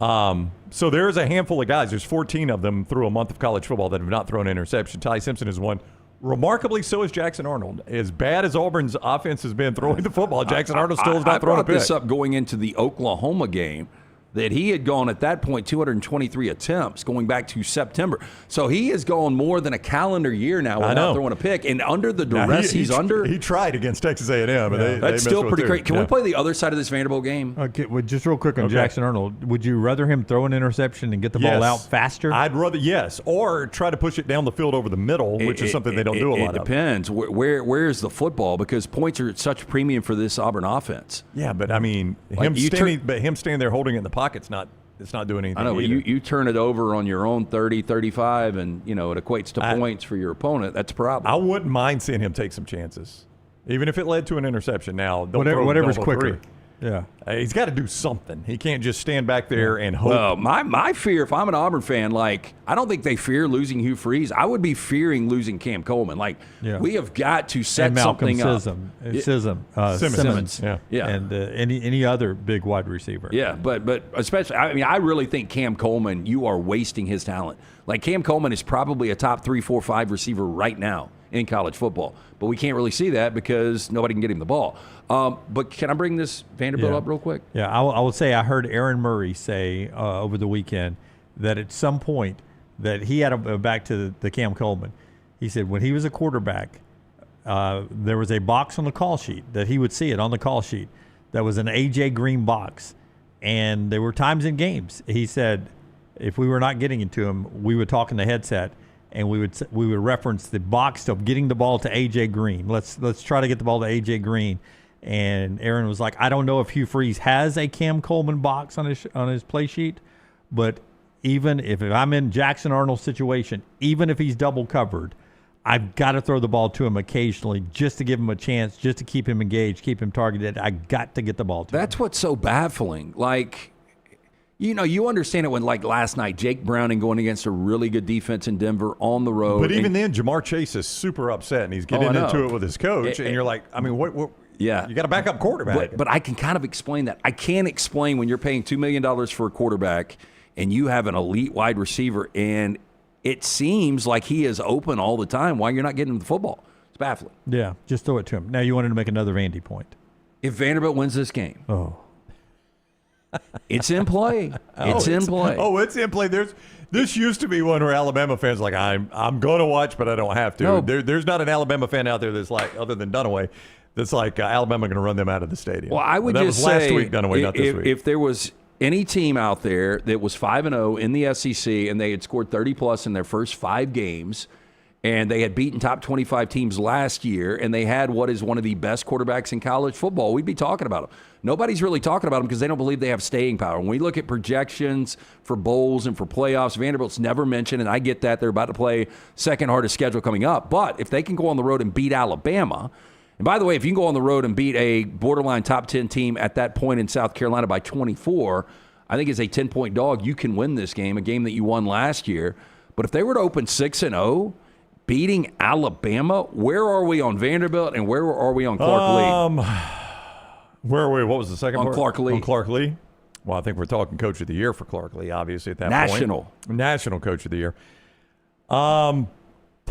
So there's a handful of guys. There's 14 of them through a month of college football that have not thrown an interception. Ty Simpson is one. Remarkably, so is Jackson Arnold. As bad as Auburn's offense has been throwing the football, Jackson Arnold still has not thrown a pick. I brought this up going into the Oklahoma game, that he had gone at that point 223 attempts going back to September. So he has gone more than a calendar year now without throwing a pick. And under the duress he's under. He tried against Texas A&M. And that's still pretty great. Can we play the other side of this Vanderbilt game? Okay, well, just real quick on Jackson Arnold. Would you rather him throw an interception and get the ball out faster? I'd rather, or try to push it down the field over the middle, which is something they don't do a lot of. It depends. Where is the football? Because points are at such a premium for this Auburn offense. Yeah, but I mean, him standing there holding it in the pocket's not. It's not doing anything. I know, but you turn it over on your own 30, 35, and it equates to points for your opponent. That's a problem. I wouldn't mind seeing him take some chances, even if it led to an interception. Now, whatever's quicker. Yeah, he's got to do something. He can't just stand back there and hope. Well, my fear, if I'm an Auburn fan, I don't think they fear losing Hugh Freeze. I would be fearing losing Cam Coleman. We have got to set something up. Simmons. Yeah. And any other big wide receiver. Yeah, but especially, I really think Cam Coleman, you are wasting his talent. Like Cam Coleman is probably a top 3, 4, 5 receiver right now. in college football. But we can't really see that because nobody can get him the ball. But can I bring this Vanderbilt up real quick? Yeah, I will say I heard Aaron Murray say over the weekend that at some point that he had back to the Cam Coleman. He said when he was a quarterback, there was a box on the call sheet that he would see it on the call sheet. That was an A.J. Green box. And there were times in games, he said, if we were not getting it to him, we would talk in the headset, and we would reference the box of getting the ball to A.J. Green. Let's try to get the ball to A.J. Green. And Aaron was like, I don't know if Hugh Freeze has a Cam Coleman box on his play sheet, but even if I'm in Jackson Arnold's situation, even if he's double covered, I've got to throw the ball to him occasionally just to give him a chance, just to keep him engaged, keep him targeted. I got to get the ball to him. That's what's so baffling. Like, you understand it when, like, last night, Jake Browning going against a really good defense in Denver on the road. But even then, Jamar Chase is super upset, and he's getting into it with his coach, and you're like, I mean, what yeah. You got a backup quarterback. But I can kind of explain that. I can't explain when you're paying $2 million for a quarterback and you have an elite wide receiver, and it seems like he is open all the time. Why you're not getting him the football? It's baffling. Yeah, just throw it to him. Now you wanted to make another Vandy point. If Vanderbilt wins this game, it's in play. It's in play. Oh, it's in play. This used to be one where Alabama fans are like, I'm going to watch, but I don't have to. No. There's not an Alabama fan out there that's like, other than Dunaway, that's like Alabama going to run them out of the stadium. Well, I would that just was say last week, Dunaway, not this week. If there was any team out there that was 5-0 in the SEC and they had scored 30-plus in their first 5 games and they had beaten top 25 teams last year and they had what is one of the best quarterbacks in college football, we'd be talking about them. Nobody's really talking about them because they don't believe they have staying power. When we look at projections for bowls and for playoffs, Vanderbilt's never mentioned, and I get that. They're about to play second hardest schedule coming up. But if they can go on the road and beat Alabama, and by the way, if you can go on the road and beat a borderline top 10 team at that point in South Carolina by 24, I think as a 10-point dog, you can win this game, a game that you won last year. But if they were to open 6-0, beating Alabama, where are we on Vanderbilt and where are we on Clark Lee? Where are we? What was the second part? On Clark Lee. Well, I think we're talking Coach of the Year for Clark Lee, obviously, at that point. National Coach of the Year.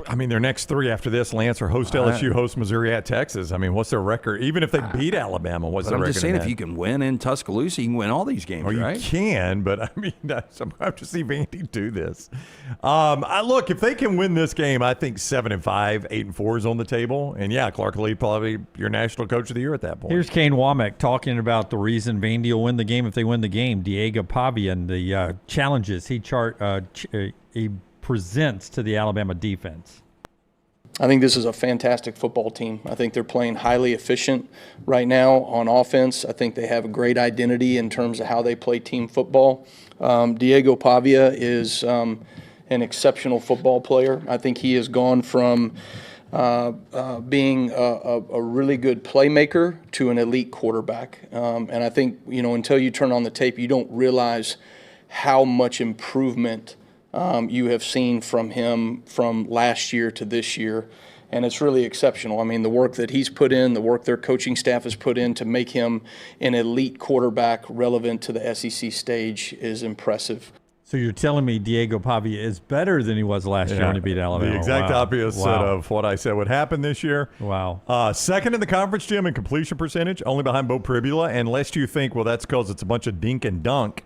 I mean, their next 3 after this, Lance, are host LSU, host Missouri at Texas. I mean, what's their record? Even if they beat Alabama, what's their record? I'm just saying, if you can win in Tuscaloosa, you can win all these games, right? You can, but I mean, I have to see Vandy do this. Look, if they can win this game, I think 7-5, 8-4 is on the table. And yeah, Clark Lee probably your national coach of the year at that point. Here's Kane Womack talking about the reason Vandy will win the game if they win the game. Diego Pavia and the challenges he presents to the Alabama defense. I think this is a fantastic football team. I think they're playing highly efficient right now on offense. I think they have a great identity in terms of how they play team football. Diego Pavia is an exceptional football player. I think he has gone from being a really good playmaker to an elite quarterback. And I think, until you turn on the tape, you don't realize how much improvement you have seen from him from last year to this year, and it's really exceptional. I mean, the work that he's put in, the work their coaching staff has put in to make him an elite quarterback relevant to the SEC stage is impressive. So you're telling me Diego Pavia is better than he was last year when he beat Alabama? The exact opposite of what I said would happen this year. Wow. Second in the conference, Jim, in completion percentage, only behind Bo Pribula, and lest you think, well, that's because it's a bunch of dink and dunk.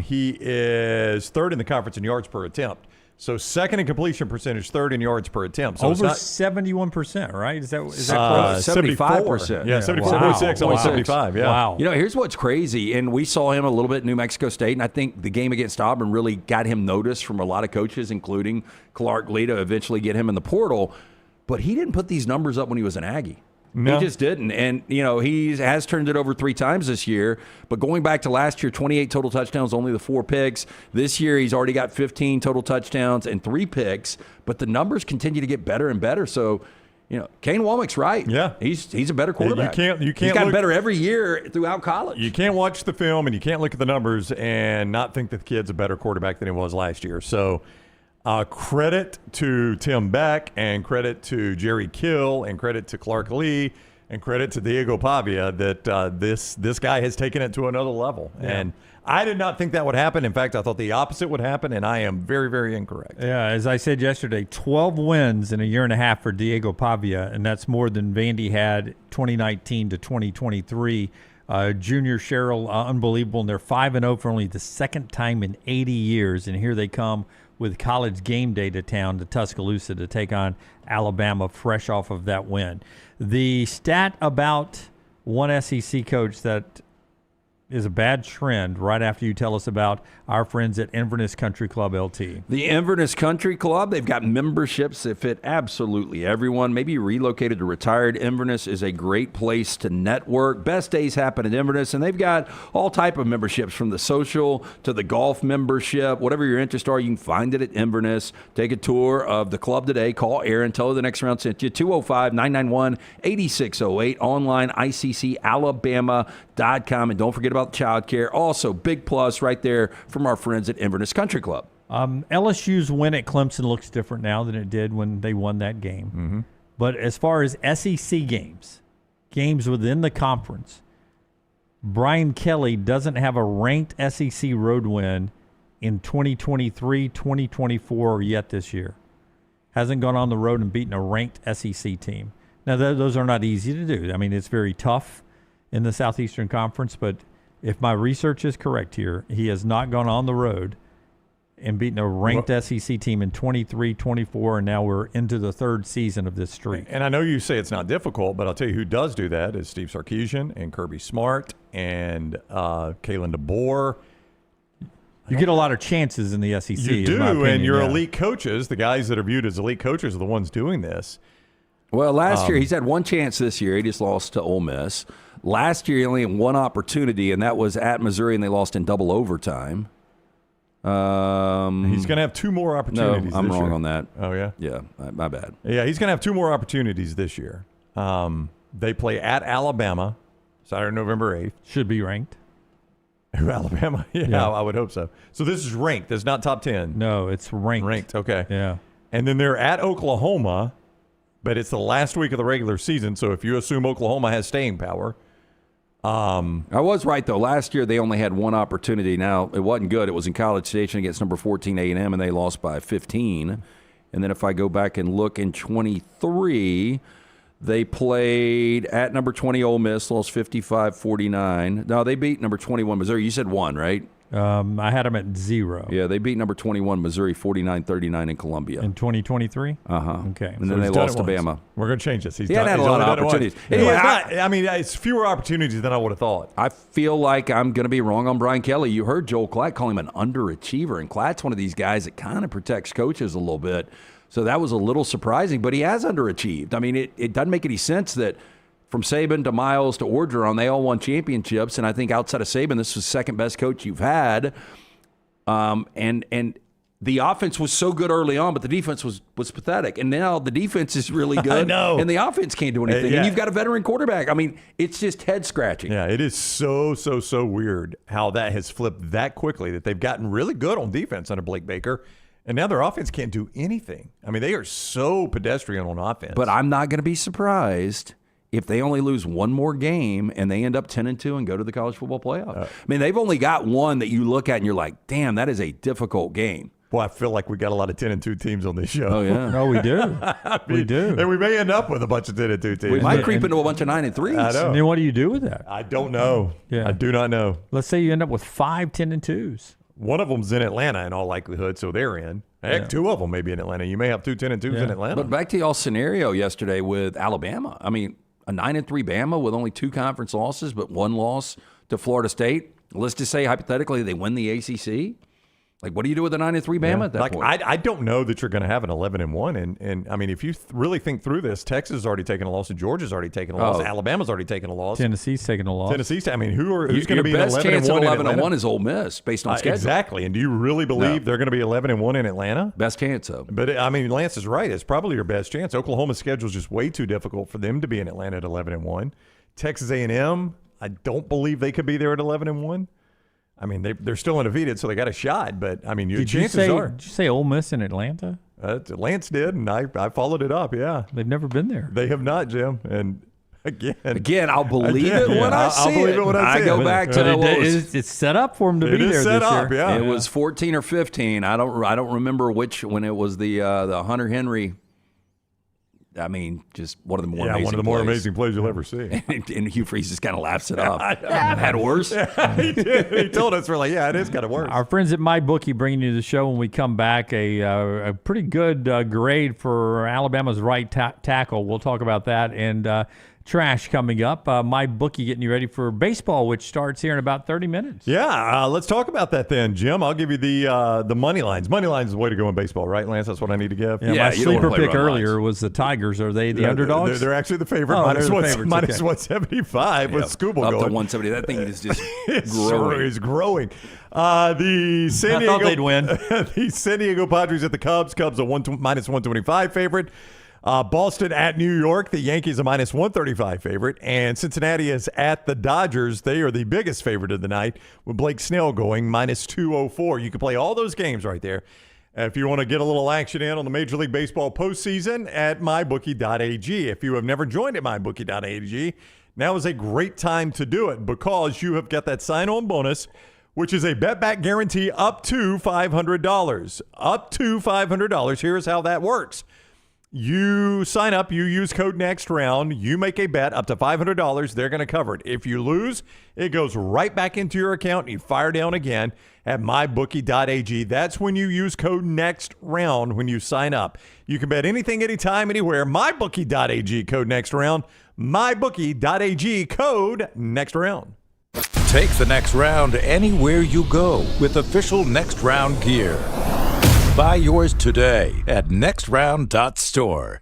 He is third in the conference in yards per attempt. So second in completion percentage, third in yards per attempt. So over 71%, right? Is that close? 75%. Yeah, 76, almost 75. Yeah. Wow. Here's what's crazy, and we saw him a little bit in New Mexico State, and I think the game against Auburn really got him noticed from a lot of coaches, including Clark Lee, to eventually get him in the portal. But he didn't put these numbers up when he was an Aggie. No. He just didn't. And, he has turned it over 3 times this year. But going back to last year, 28 total touchdowns, only the 4 picks. This year, he's already got 15 total touchdowns and 3 picks. But the numbers continue to get better and better. So, Kane Womack's right. Yeah. He's a better quarterback. You can't he's gotten better every year throughout college. You can't watch the film and you can't look at the numbers and not think that the kid's a better quarterback than he was last year. So, credit to Tim Beck and credit to Jerry Kill and credit to Clark Lee And credit to Diego Pavia that this guy has taken it to another level. Yeah. And I did not think that would happen. In fact, I thought the opposite would happen, and I am very, very incorrect. Yeah, as I said yesterday, 12 wins in a year and a half for Diego Pavia, and that's more than Vandy had 2019 to 2023. Junior Sherrill, unbelievable, and they're 5-0 for only the second time in 80 years, and here they come with College game day to town to Tuscaloosa to take on Alabama fresh off of that win. The stat about one SEC coach that is a bad trend right after you tell us about our friends at Inverness Country Club LT. The Inverness Country Club, they've got memberships that fit absolutely everyone. Maybe you relocated to retired. Inverness is a great place to network. Best days happen at Inverness, and they've got all type of memberships from the social to the golf membership. Whatever your interests are, you can find it at Inverness. Take a tour of the club today. Call Aaron. Tell her the next round sent you. 205-991-8608. Online, ICCalabama.com. And don't forget about child care. Also, big plus right there from our friends at Inverness Country Club. LSU's win at Clemson looks different now than it did when they won that game. Mm-hmm. But as far as SEC games within the conference, Brian Kelly doesn't have a ranked SEC road win in 2023, 2024 yet this year. Hasn't gone on the road and beaten a ranked SEC team. Now, those are not easy to do. I mean, it's very tough in the Southeastern Conference, but if my research is correct here, he has not gone on the road and beaten a ranked SEC team in 23, 24, and now we're into the third season of this streak. And I know you say it's not difficult, but I'll tell you who does do that is Steve Sarkisian and Kirby Smart and Kalen DeBoer. You get a lot of chances in the SEC. You do, and your elite coaches, the guys that are viewed as elite coaches, are the ones doing this. Well, last year, he's had one chance this year. He just lost to Ole Miss. Last year, he only had one opportunity, and that was at Missouri, and they lost in double overtime. He's going to have two more opportunities. No, I'm this wrong year. on that. Oh, yeah? Yeah, my bad. Yeah, he's going to have two more opportunities this year. They play at Alabama, Saturday, November 8th. Should be ranked. Alabama? Yeah, I would hope so. So this is ranked. It's not top 10. No, it's ranked. Ranked, okay. Yeah. And then they're at Oklahoma, but it's the last week of the regular season, so if you assume Oklahoma has staying power. I was right, though. Last year, they only had one opportunity. Now, it wasn't good. It was in College Station against number 14 A&M, and they lost by 15. And then if I go back and look in 23, they played at number 20 Ole Miss, lost 55-49. No, they beat number 21 Missouri. You said one, right? I had them at 0. Yeah, they beat number 21 Missouri 49-39 in Columbia. In 2023? Uh-huh. Okay. And then they lost to Bama. We're going to change this. He hadn't had a lot of opportunities. Anyway, I mean, it's fewer opportunities than I would have thought. I feel like I'm going to be wrong on Brian Kelly. You heard Joel Klatt call him an underachiever, and Klatt's one of these guys that kind of protects coaches a little bit. So that was a little surprising, but he has underachieved. I mean, it doesn't make any sense that from Saban to Miles to Orgeron, they all won championships, and I think outside of Saban, this was the second best coach you've had. And the offense was so good early on, but the defense was pathetic. And now the defense is really good, I know. and the offense can't do anything. Yeah. And you've got a veteran quarterback. I mean, it's just head-scratching. Yeah, it is so weird how that has flipped that quickly, that they've gotten really good on defense under Blake Baker. And now their offense can't do anything. I mean, they are so pedestrian on offense. But I'm not going to be surprised if they only lose one more game and they end up 10-2 and go to the college football playoff. I mean, they've only got one that you look at and you're like, damn, that is a difficult game. Well, I feel like we got a lot of 10-2 teams on this show. Oh, yeah. No, we do. We do. And we may end up with a bunch of 10-2 teams. We might creep into a bunch of 9-3s. I know. And then what do you do with that? I don't know. Yeah. I do not know. Let's say you end up with 5 10-2s. One of them's in Atlanta in all likelihood, so they're in. Heck, two of them may be in Atlanta. You may have two 10-2s in Atlanta. But back to y'all's scenario yesterday with Alabama. I mean, a 9-3 Bama with only 2 conference losses, but 1 loss to Florida State. Let's just say hypothetically they win the ACC. Like, what do you do with a 9-3 Bama at that point? I don't know that you're going to have an 11-1. And I mean, if you really think through this, Texas has already taken a loss, and Georgia's already taken a loss. Alabama's already taken a loss. Tennessee's taking a loss. I mean, who's going to be your best chance at 11-1 11-1 is Ole Miss based on schedule. Exactly. And do you really believe they're going to be 11-1 in Atlanta? Best chance, though. But I mean, Lance is right. It's probably your best chance. Oklahoma's schedule is just way too difficult for them to be in Atlanta at 11-1. Texas A&M, I don't believe they could be there at 11-1. I mean, they're still undefeated, so they got a shot. But, I mean, your chances are. Did you say Ole Miss in Atlanta? Lance did, and I followed it up, yeah. They've never been there. They have not, Jim. And Again, I'll believe it when I see I'll believe it when I see go it. back to it's set up for him to be there set this up, year. yeah. It was 14 or 15. I don't remember when it was the Hunter Henry. I mean, just one of the more amazing one of the more amazing plays you'll ever see. and Hugh Freeze just kind of laughs it off. I've had worse. He did. He told us, we're like, it is kind of worse. Our friends at MyBookie bringing you the show when we come back. A pretty good grade for Alabama's right tackle. We'll talk about that and trash coming up. MyBookie getting you ready for baseball, which starts here in about 30 minutes. Yeah, let's talk about that then, Jim. I'll give you the money lines. Money lines is the way to go in baseball, right, Lance? That's what I need to give. Yeah, my sleeper pick earlier was the Tigers. Are they the underdogs? They're actually the favorite. Oh, minus they're the favorites. minus Okay. 175 with Scooble up going. to 170. That thing is just growing. It's growing. The San Diego, thought they'd win. The San Diego Padres at the Cubs. Cubs a minus 125 favorite. Boston at New York. The Yankees a minus 135 favorite. And Cincinnati is at the Dodgers. They are the biggest favorite of the night with Blake Snell going minus 204. You can play all those games right there. If you want to get a little action in on the Major League Baseball postseason at mybookie.ag. If you have never joined at mybookie.ag, now is a great time to do it because you have got that sign-on bonus, which is a bet-back guarantee up to $500. Up to $500. Here's how that works. You sign up, you use code NEXTROUND, you make a bet up to $500, they're going to cover it. If you lose, it goes right back into your account and you fire down again at mybookie.ag. That's when you use code NEXTROUND when you sign up. You can bet anything, anytime, anywhere. mybookie.ag, code NEXTROUND. mybookie.ag, code NEXTROUND. Take the next round anywhere you go with official Next Round gear. Buy yours today at nextround.store.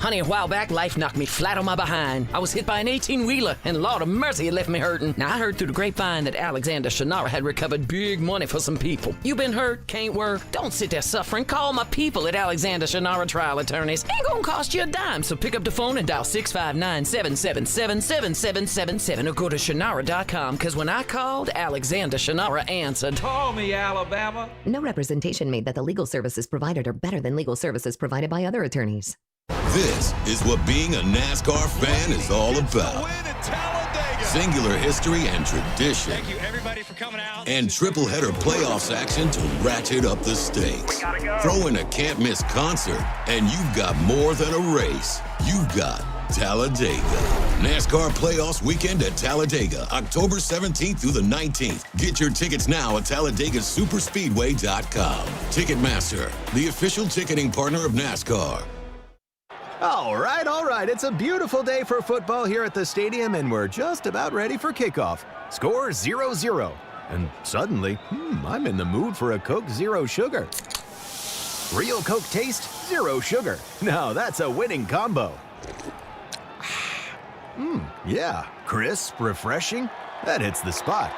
Honey, a while back, life knocked me flat on my behind. I was hit by an 18-wheeler, and Lord of mercy, it left me hurting. Now, I heard through the grapevine that Alexander Shannara had recovered big money for some people. You been hurt? Can't work? Don't sit there suffering. Call my people at Alexander Shannara Trial Attorneys. Ain't gonna cost you a dime, so pick up the phone and dial 659-777-7777 or go to Shannara.com, because when I called, Alexander Shannara answered. Call me, Alabama. No representation made that the legal services provided are better than legal services provided by other attorneys. This is what being a NASCAR fan is all about. Singular history and tradition. Thank you, everybody, for coming out. And triple header playoffs action to ratchet up the stakes. Throw in a can't miss concert, and you've got more than a race. You've got Talladega. NASCAR Playoffs Weekend at Talladega, October 17th through the 19th. Get your tickets now at TalladegaSuperspeedway.com. Ticketmaster, the official ticketing partner of NASCAR. All right. It's a beautiful day for football here at the stadium, and we're just about ready for kickoff. Score 0-0. And suddenly, I'm in the mood for a Coke Zero Sugar. Real Coke taste, zero sugar. Now that's a winning combo. Yeah, crisp, refreshing. That hits the spot.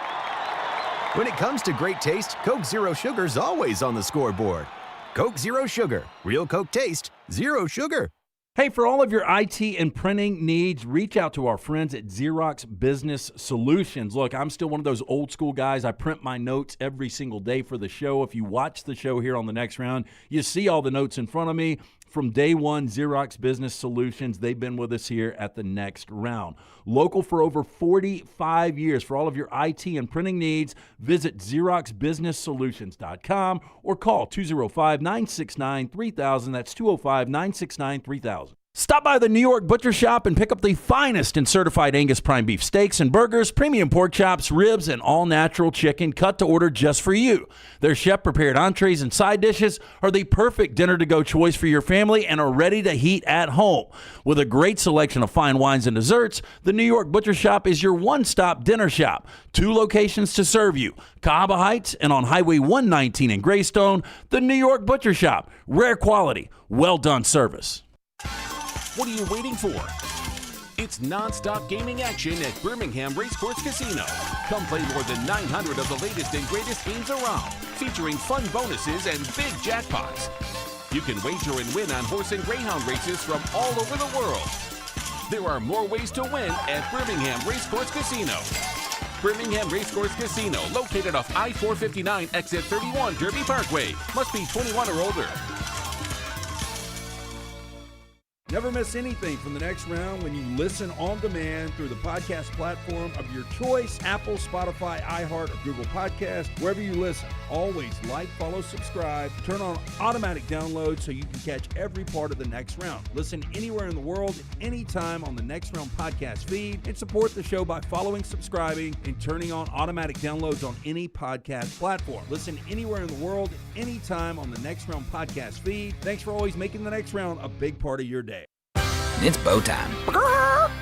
When it comes to great taste, Coke Zero Sugar's always on the scoreboard. Coke Zero Sugar. Real Coke taste, zero sugar. Hey, for all of your IT and printing needs, reach out to our friends at Xerox Business Solutions. Look, I'm still one of those old school guys. I print my notes every single day for the show. If you watch the show here on the Next Round, you see all the notes in front of me. From day one, Xerox Business Solutions, they've been with us here at the Next Round. Local for over 45 years. For all of your IT and printing needs, visit XeroxBusinessSolutions.com or call 205-969-3000. That's 205-969-3000. Stop by the New York Butcher Shop and pick up the finest in certified Angus prime beef steaks and burgers, premium pork chops, ribs, and all-natural chicken cut to order just for you. Their chef-prepared entrees and side dishes are the perfect dinner-to-go choice for your family and are ready to heat at home. With a great selection of fine wines and desserts, the New York Butcher Shop is your one-stop dinner shop. 2 locations to serve you, Cahaba Heights and on Highway 119 in Greystone. The New York Butcher Shop. Rare quality, well-done service. What are you waiting for? It's non-stop gaming action at Birmingham Racecourse Casino. Come play more than 900 of the latest and greatest games around, featuring fun bonuses and big jackpots. You can wager and win on horse and greyhound races from all over the world. There are more ways to win at Birmingham Racecourse Casino. Birmingham Racecourse Casino, located off I-459, exit 31, Derby Parkway. Must be 21 or older. Never miss anything from the next round when you listen on demand through the podcast platform of your choice, Apple, Spotify, iHeart, or Google Podcasts, wherever you listen. Always like, follow, subscribe, turn on automatic download so you can catch every part of the next round. Listen anywhere in the world, anytime on the Next Round podcast feed, and support the show by following, subscribing, and turning on automatic downloads on any podcast platform. Listen anywhere in the world, anytime on the Next Round podcast feed. Thanks for always making the next round a big part of your day. It's bow time.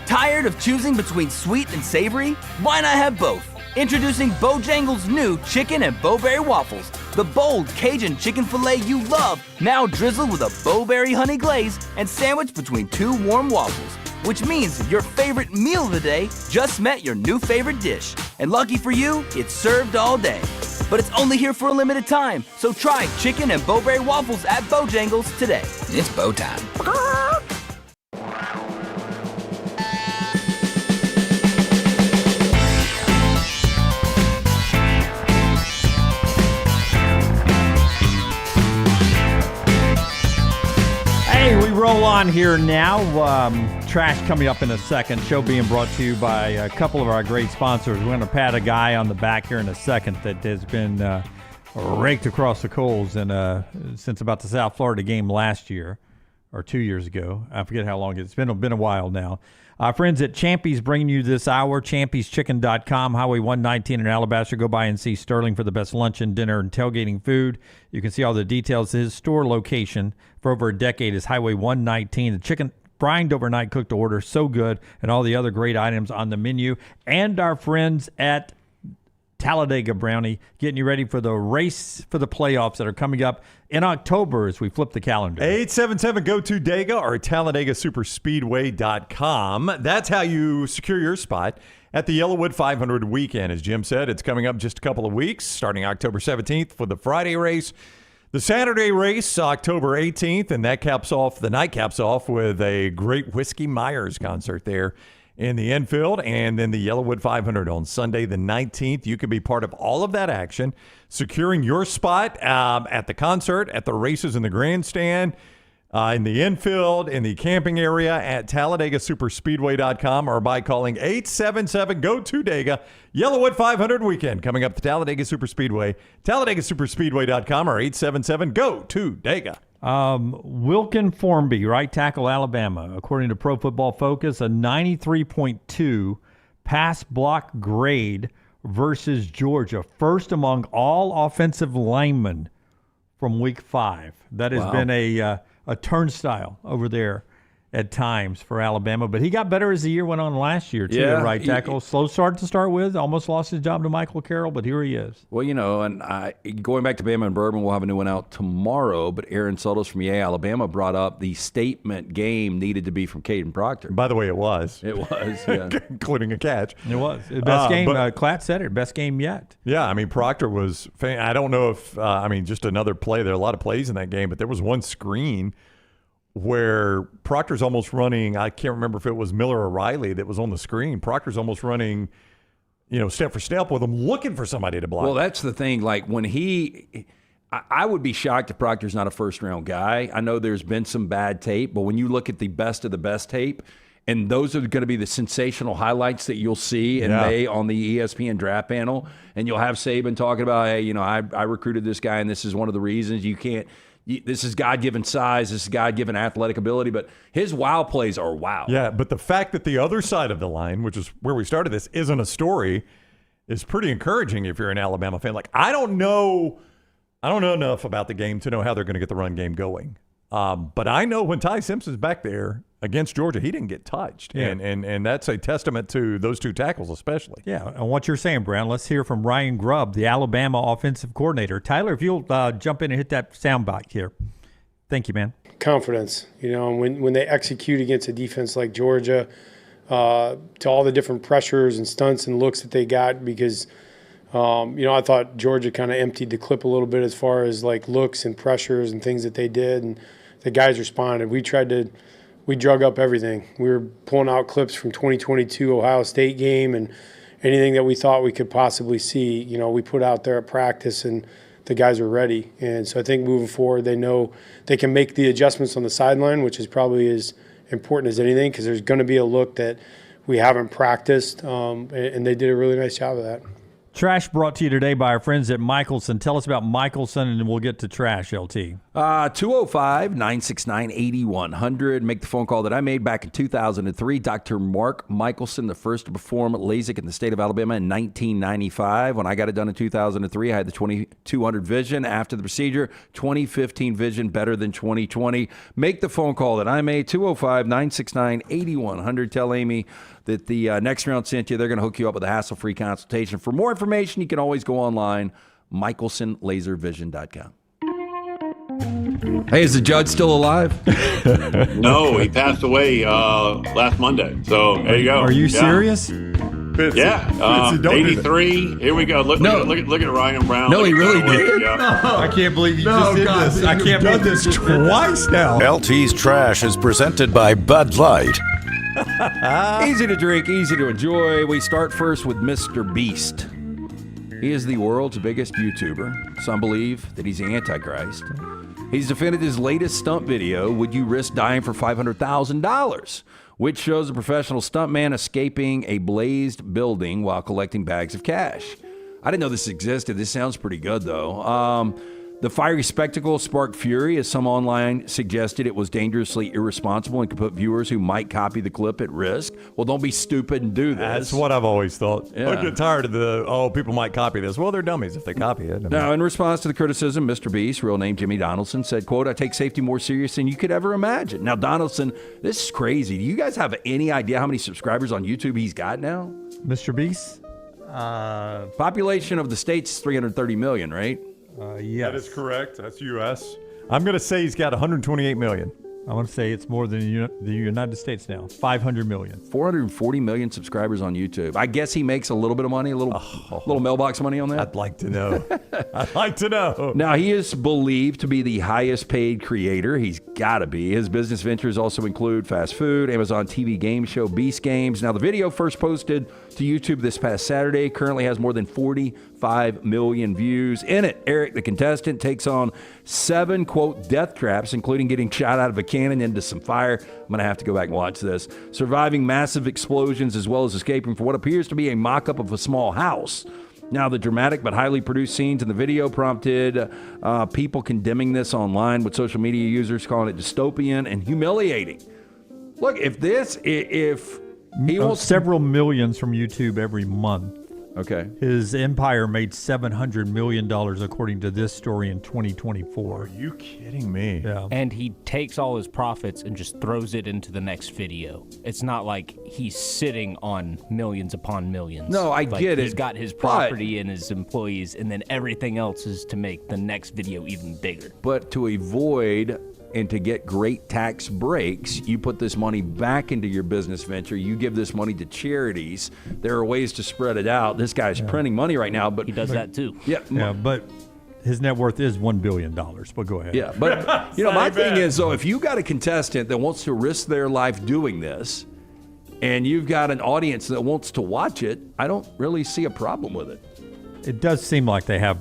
Tired of choosing between sweet and savory? Why not have both? Introducing Bojangles' new chicken and bowberry waffles. The bold Cajun chicken filet you love, now drizzled with a bowberry honey glaze and sandwiched between two warm waffles. Which means your favorite meal of the day just met your new favorite dish. And lucky for you, it's served all day. But it's only here for a limited time, so try chicken and bowberry waffles at Bojangles today. It's bow time. Hey, we roll on here now. Trash coming up in a second. Show being brought to you by a couple of our great sponsors. We're going to pat a guy on the back here in a second that has been raked across the coals since about the South Florida game last year or 2 years ago. I forget how long it's been a while now. Friends at Champy's bringing you this hour. Champy'sChicken.com, Highway 119 in Alabaster. Go by and see Sterling for the best lunch and dinner and tailgating food. You can see all the details. His store location for over a decade is Highway 119. The chicken brined overnight, cooked to order, so good, and all the other great items on the menu. And our friends at Talladega Brownie getting you ready for the race for the playoffs that are coming up in October as we flip the calendar. 877-GO-TO-DEGA or TalladegaSuperspeedway.com. That's how you secure your spot at the Yellowwood 500 weekend. As Jim said, it's coming up just a couple of weeks, starting October 17th for the Friday race. The Saturday race, October 18th, and the night caps off with a great Whiskey Myers concert there in the infield, and then the Yellowwood 500 on Sunday the 19th. You can be part of all of that action, securing your spot at the concert, at the races in the grandstand, in the infield, in the camping area at TalladegaSuperspeedway.com or by calling 877-GO-TO-DEGA. Yellowwood 500 weekend coming up to Talladega Superspeedway, TalladegaSuperspeedway.com or 877-GO-TO-DEGA. Wilkin Formby, right tackle, Alabama, according to Pro Football Focus, a 93.2 pass block grade versus Georgia, first among all offensive linemen from Week 5. That has been a turnstile over there at times for Alabama, but he got better as the year went on last year, too, at right tackle. Slow start to start with, almost lost his job to Michael Carroll, but here he is. Well, and going back to Bama and Bourbon, we'll have a new one out tomorrow, but Aaron Sotos from Yale, Alabama brought up the statement game needed to be from Caden Proctor. By the way, it was. It was, yeah. Including a catch. It was. Best game, Klatt said it, best game yet. Yeah, Proctor was, I don't know if, just another play. There are a lot of plays in that game, but there was one screen where Proctor's almost running, I can't remember if it was Miller or Riley that was on the screen. Proctor's almost running, step for step with him, looking for somebody to block. Well, that's the thing. Like when I would be shocked if Proctor's not a first-round guy. I know there's been some bad tape, but when you look at the best of the best tape, and those are going to be the sensational highlights that you'll see in May on the ESPN draft panel, and you'll have Saban talking about, hey, I recruited this guy, and this is one of the reasons you can't. This is God-given size. This is God-given athletic ability. But his wow plays are wow. Yeah, but the fact that the other side of the line, which is where we started this, isn't a story is pretty encouraging if you're an Alabama fan. Like, I don't know enough about the game to know how they're going to get the run game going. But I know when Ty Simpson's back there against Georgia, he didn't get touched. Yeah. And that's a testament to those two tackles especially. Yeah, and what you're saying, Brown, let's hear from Ryan Grubb, the Alabama offensive coordinator. Tyler, if you'll jump in and hit that soundbite here. Thank you, man. Confidence, when they execute against a defense like Georgia, to all the different pressures and stunts and looks that they got because I thought Georgia kind of emptied the clip a little bit as far as like looks and pressures and things that they did, and the guys responded. We drug up everything. We were pulling out clips from 2022 Ohio State game and anything that we thought we could possibly see, we put out there at practice and the guys are ready. And so I think moving forward, they know they can make the adjustments on the sideline, which is probably as important as anything, because there's going to be a look that we haven't practiced, and they did a really nice job of that. Trash brought to you today by our friends at Michelson. Tell us about Michelson, and we'll get to trash, LT. 205-969-8100. Make the phone call that I made back in 2003. Dr. Mark Michelson, the first to perform LASIK in the state of Alabama in 1995. When I got it done in 2003, I had the 2200 vision. After the procedure, 2015 vision, better than 2020. Make the phone call that I made, 205-969-8100. Tell Amy that the next round sent you. They're going to hook you up with a hassle-free consultation. For more information, you can always go online, michelsonlaservision.com. Hey, is the judge still alive? No, he passed away last Monday. So there you go. Are you serious? Fitzy, yeah, 83. Here we go. Look at Ryan Brown. No, he really did. Yeah. I can't believe you just did this. I can't believe this twice now. LT's Trash is presented by Bud Light. Easy to drink, easy to enjoy. We start first with Mr. Beast. He is the world's biggest YouTuber. Some believe that he's the Antichrist. He's defended his latest stunt video, Would You Risk Dying for $500,000? Which shows a professional stuntman escaping a blazed building while collecting bags of cash. I didn't know this existed. This sounds pretty good, though. The fiery spectacle sparked fury, as some online suggested it was dangerously irresponsible and could put viewers who might copy the clip at risk. Well, don't be stupid and do this. That's what I've always thought. Yeah. I get tired of people might copy this. Well, they're dummies if they copy it. Now, in response to the criticism, Mr. Beast, real name Jimmy Donaldson, said, quote, I take safety more serious than you could ever imagine. Now, Donaldson, this is crazy. Do you guys have any idea how many subscribers on YouTube he's got now? Mr. Beast? Population of the state's 330 million, right? Yes. That is correct. That's U.S. I'm going to say he's got 128 million. I want to say it's more than the United States now. 500 million. 440 million subscribers on YouTube. I guess he makes a little bit of money, a little mailbox money on that. I'd like to know. I'd like to know. Now, he is believed to be the highest paid creator. He's got to be. His business ventures also include fast food, Amazon TV game show, Beast Games. Now, the video first posted to YouTube this past Saturday currently has more than 45 million views. In it, Eric, the contestant, takes on 7, quote, death traps, including getting shot out of a cannon into some fire. I'm going to have to go back and watch this. Surviving massive explosions as well as escaping from what appears to be a mock-up of a small house. Now, the dramatic but highly produced scenes in the video prompted people condemning this online, with social media users calling it dystopian and humiliating. Look, if he wants several millions from YouTube every month. Okay. His empire made $700 million, according to this story, in 2024. Are you kidding me? Yeah. And he takes all his profits and just throws it into the next video. It's not like he's sitting on millions upon millions. No, I get it. He's got his property and his employees, and then everything else is to make the next video even bigger. But to avoid and to get great tax breaks, you put this money back into your business venture. You give this money to charities. There are ways to spread it out. This guy's printing money right now, but he does that too. Yeah, but his net worth is $1 billion. But go ahead. Yeah, but my thing is, though, if you got a contestant that wants to risk their life doing this, and you've got an audience that wants to watch it, I don't really see a problem with it. It does seem like they have.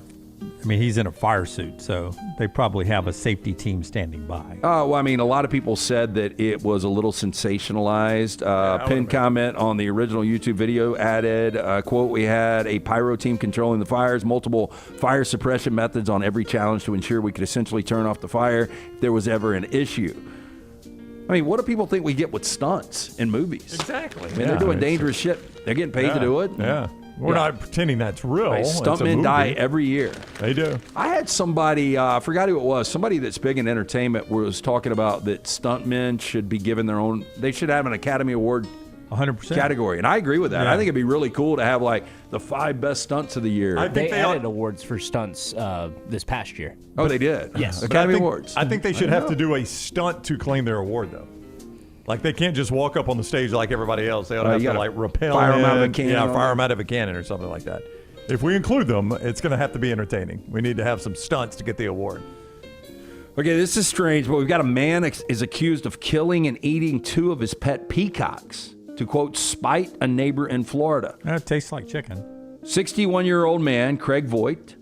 I mean, he's in a fire suit, so they probably have a safety team standing by. Well, I mean, a lot of people said that it was a little sensationalized. Pinned comment on the original YouTube video added, quote, we had a pyro team controlling the fires, multiple fire suppression methods on every challenge to ensure we could essentially turn off the fire if there was ever an issue. I mean, what do people think we get with stunts in movies? Exactly. I mean, they're doing dangerous shit. They're getting paid to do it. Yeah. We're not pretending that's real. Stuntmen die every year. They do. I had somebody, I forgot who it was, somebody that's big in entertainment was talking about that stuntmen should be given their own, they should have an Academy Award 100% category. And I agree with that. I think it'd be really cool to have like the 5 best stunts of the year. I think they added awards for stunts this past year. Oh, they did? Yes. Academy Awards. I think they should have to do a stunt to claim their award, though. Like, they can't just walk up on the stage like everybody else. They ought to have to, like, repel fire them out of a cannon. Yeah, fire them out of a cannon or something like that. If we include them, it's going to have to be entertaining. We need to have some stunts to get the award. Okay, this is strange, but we've got a man is accused of killing and eating 2 of his pet peacocks to, quote, spite a neighbor in Florida. It tastes like chicken. 61-year-old man, Craig Voigt,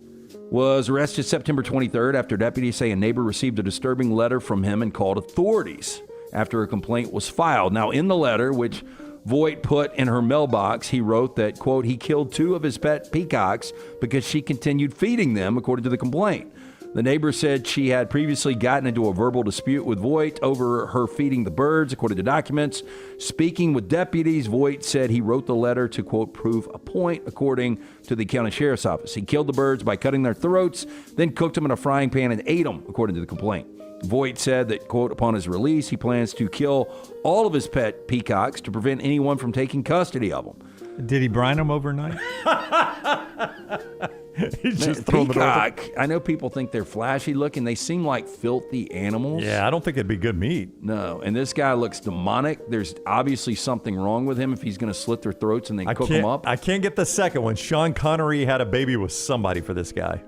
was arrested September 23rd after deputies say a neighbor received a disturbing letter from him and called authorities. after a complaint was filed. Now, in the letter, which Voigt put in her mailbox, he wrote that, quote, he killed 2 of his pet peacocks because she continued feeding them, according to the complaint. The neighbor said she had previously gotten into a verbal dispute with Voigt over her feeding the birds, according to documents. Speaking with deputies, Voigt said he wrote the letter to, quote, prove a point, according to the county sheriff's office. He killed the birds by cutting their throats, then cooked them in a frying pan and ate them, according to the complaint. Voigt said that, quote, upon his release, he plans to kill all of his pet peacocks to prevent anyone from taking custody of them. Did he brine them overnight? He's just throwing peacock. I know people think they're flashy looking. They seem like filthy animals. Yeah, I don't think it'd be good meat. No, and this guy looks demonic. There's obviously something wrong with him if he's going to slit their throats and then cook them up. I can't get the second one. Sean Connery had a baby with somebody for this guy.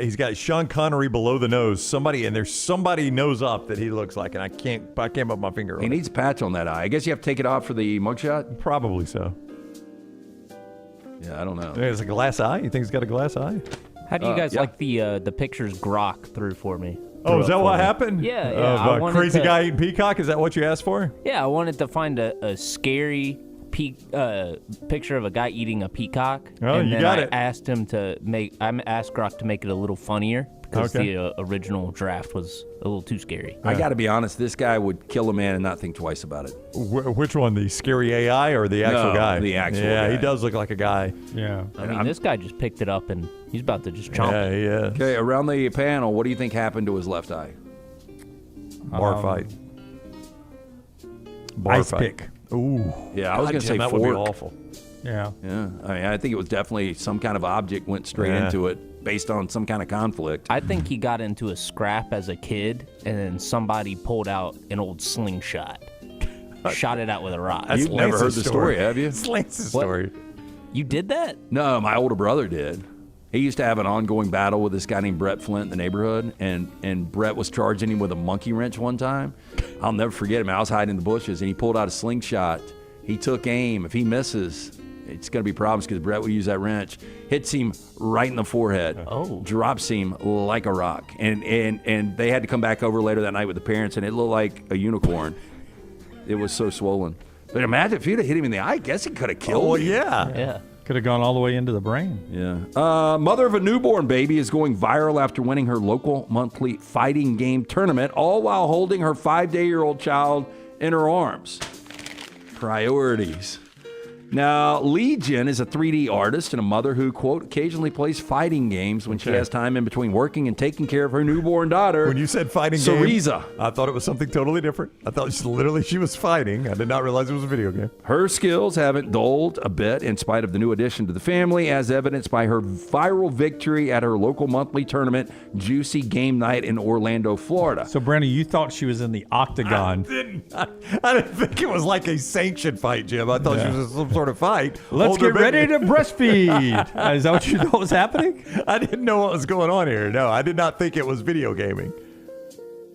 He's got Sean Connery below the nose. There's somebody nose up that he looks like, and I can't put my finger on it. He needs a patch on that eye. I guess you have to take it off for the mugshot? Probably so. Yeah, I don't know. It's a glass eye? You think he's got a glass eye? How do you guys like the pictures Grok threw for me? Oh, is that what happened? Yeah. Of a crazy guy eating peacock? Is that what you asked for? Yeah, I wanted to find a scary picture of a guy eating a peacock. Oh, and you then got I it. asked him to I asked Grok to make it a little funnier because the original draft was a little too scary. I got to be honest, this guy would kill a man and not think twice about it. Which one, the scary AI or the actual guy? The actual guy. guy. He does look like a guy. Yeah. I mean, this guy just picked it up and he's about to just chomp it. Yeah. Okay, around the panel, what do you think happened to his left eye? Bar fight. Ice pick. Ooh. Yeah, I was going to say that fork. would be awful. Yeah. Yeah, I mean, I think it was definitely some kind of object went straight into it based on some kind of conflict. I think he got into a scrap as a kid, and then somebody pulled out an old slingshot, shot it out with a rock. You've never heard the story, have you? It's Lance's story. You did that? No, my older brother did. He used to have an ongoing battle with this guy named Brett Flint in the neighborhood, and Brett was charging him with a monkey wrench one time. I'll never forget him. I was hiding in the bushes, and he pulled out a slingshot. He took aim. If he misses, it's going to be problems because Brett would use that wrench. Hits him right in the forehead. Oh. Drops him like a rock. And they had to come back over later that night with the parents, and it looked like a unicorn. It was so swollen. But imagine if he'd have hit him in the eye, I guess he could have killed him. Oh, yeah. Yeah. Could have gone all the way into the brain. Yeah. Mother of a newborn baby is going viral after winning her local monthly fighting game tournament, all while holding her 5-day-old child in her arms. Priorities. Now, Legion is a 3D artist and a mother who, quote, occasionally plays fighting games when she has time in between working and taking care of her newborn daughter. When you said fighting Cereza. game, I thought it was something totally different. I thought she was fighting. I did not realize it was a video game. Her skills haven't dulled a bit in spite of the new addition to the family, as evidenced by her viral victory at her local monthly tournament, Juicy Game Night in Orlando, Florida. So, Brandon, you thought she was in the octagon. I didn't think it was like a sanctioned fight, Jim. I thought she was in some sort of fight. Let's get ready to breastfeed. Is that what you thought was happening? I didn't know what was going on here. No, I did not think it was video gaming.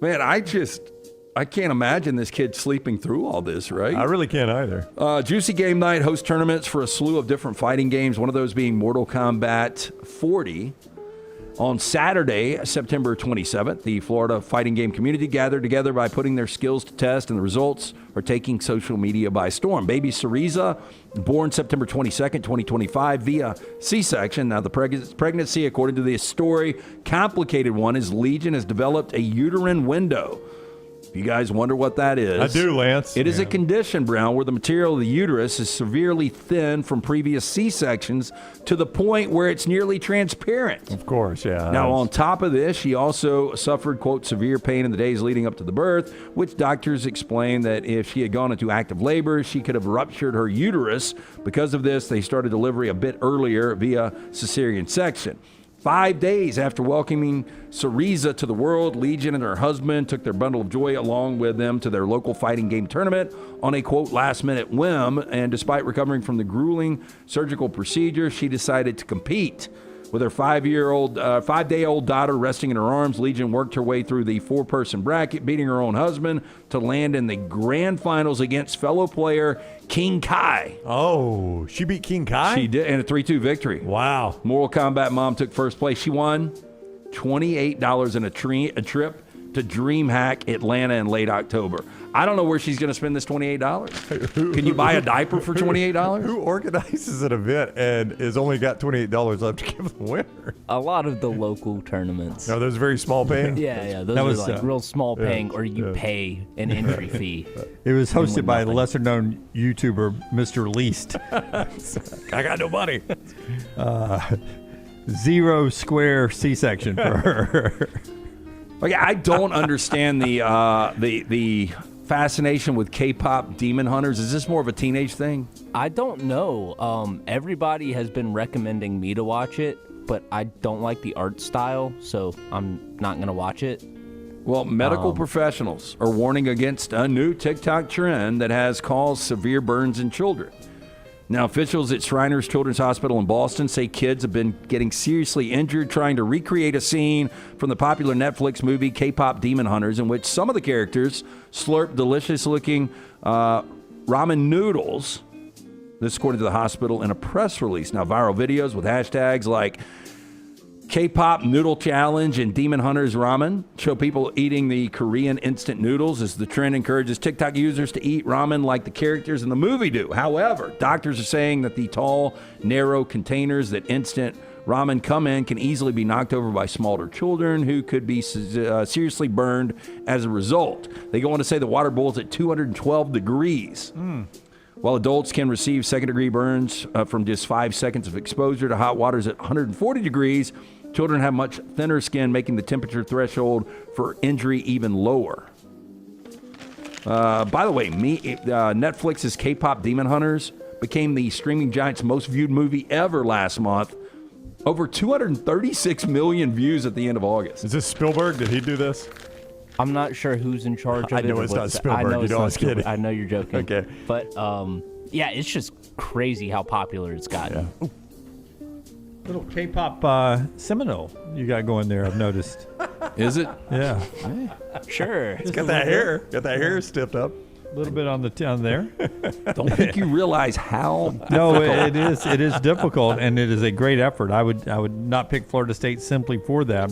Man, I can't imagine this kid sleeping through all this, right? I really can't either. Juicy Game Night hosts tournaments for a slew of different fighting games, one of those being Mortal Kombat 40. On Saturday, September 27th, the Florida fighting game community gathered together by putting their skills to test, and the results are taking social media by storm. Baby Cereza, born September 22nd, 2025, via C-section. Now, the pregnancy, according to this story, complicated one, as Legion has developed a uterine window. You guys wonder what that is? I do, Lance. It is a condition, Brown, where the material of the uterus is severely thin from previous C-sections to the point where it's nearly transparent. Of course, yeah. Now, on top of this, she also suffered, quote, severe pain in the days leading up to the birth, which doctors explained that if she had gone into active labor, she could have ruptured her uterus. Because of this, they started delivery a bit earlier via cesarean section. 5 days after welcoming Cereza to the world, Legion and her husband took their bundle of joy along with them to their local fighting game tournament on a, quote, last-minute whim. And despite recovering from the grueling surgical procedure, she decided to compete. With her 5-day-old daughter resting in her arms, Legion worked her way through the 4-person bracket, beating her own husband to land in the grand finals against fellow player King Kai. Oh, she beat King Kai? She did, in a 3-2 victory. Wow. Mortal Kombat mom took first place. She won $28 in a trip to DreamHack Atlanta in late October. I don't know where she's going to spend this $28. Can you buy a diaper for $28? Who organizes an event and has only got $28 left to give the winner? A lot of the local tournaments. No, those very small paying? Yeah. Those are like real small paying, or you pay an entry fee. It was hosted by a lesser-known YouTuber, Mr. Least. I got no money. 0 square C-section for her. Okay, I don't understand the fascination with K-pop demon hunters. Is this more of a teenage thing? I don't know. Everybody has been recommending me to watch it, but I don't like the art style, so I'm not going to watch it. Well, medical professionals are warning against a new TikTok trend that has caused severe burns in children. Now, officials at Shriners Children's Hospital in Boston say kids have been getting seriously injured trying to recreate a scene from the popular Netflix movie K-pop Demon Hunters, in which some of the characters slurp delicious-looking ramen noodles. This according to the hospital in a press release. Now, viral videos with hashtags like K-pop Noodle Challenge and Demon Hunters Ramen show people eating the Korean instant noodles as the trend encourages TikTok users to eat ramen like the characters in the movie do. However, doctors are saying that the tall, narrow containers that instant ramen come in can easily be knocked over by smaller children who could be seriously burned as a result. They go on to say the water boils at 212 degrees. While adults can receive second-degree burns from just 5 seconds of exposure to hot waters at 140 degrees, children have much thinner skin, making the temperature threshold for injury even lower. By the way, Netflix's K-pop Demon Hunters became the streaming giant's most viewed movie ever last month. Over 236 million views at the end of August. Is this Spielberg? Did he do this? I'm not sure who's in charge of it. I know it's not Spielberg. I know I was kidding. I know you're joking. Okay. But, yeah, it's just crazy how popular it's gotten. Yeah. Little K-pop Seminole you got going there, I've noticed. Is it? Yeah. Sure. It's got that hair. Got that hair stiffed up. A little bit on there. Don't think you realize how difficult. No, it is difficult, and it is a great effort. I would not pick Florida State simply for that.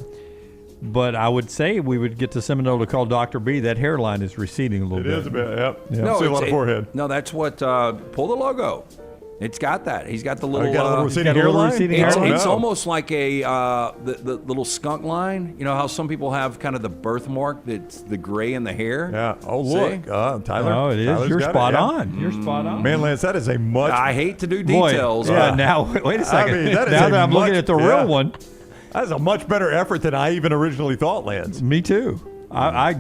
But I would say we would get to Seminole to call Dr. B. That hairline is receding a little bit. It is a bit, yep. No, See a lot of forehead. No, that's what, pull the logo. It's got that. He's got the little, receding hairline? It's almost like the little skunk line. You know how some people have kind of the birthmark that's the gray in the hair? Yeah. Oh, look. Tyler. Oh, it is. Tyler's You're got spot it, yeah. on. You're spot on. Man, Lance, that is a much... I hate to do details. Boy, now, wait a second. I mean, that is now that I'm looking at the real one. That is a much better effort than I even originally thought, Lance. Me too. I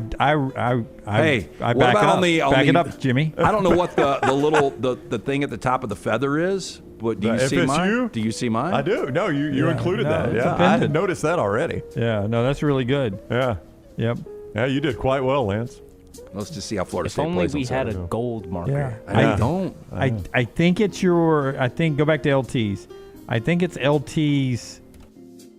Hey, back what about up. on the Back it up, Jimmy. I don't know what the little the thing at the top of the feather is, but do you see FSU? mine? Do you see mine? I do. No, you included that. it's Yeah, a pendant. I had noticed that already. Yeah, no, that's really good. Yeah. Yep. Yeah, you did quite well, Lance. Let's just see how Florida If State only plays we on had a Saturday. gold marker. Yeah. I don't. I think it's go back to LT's. I think it's LT's.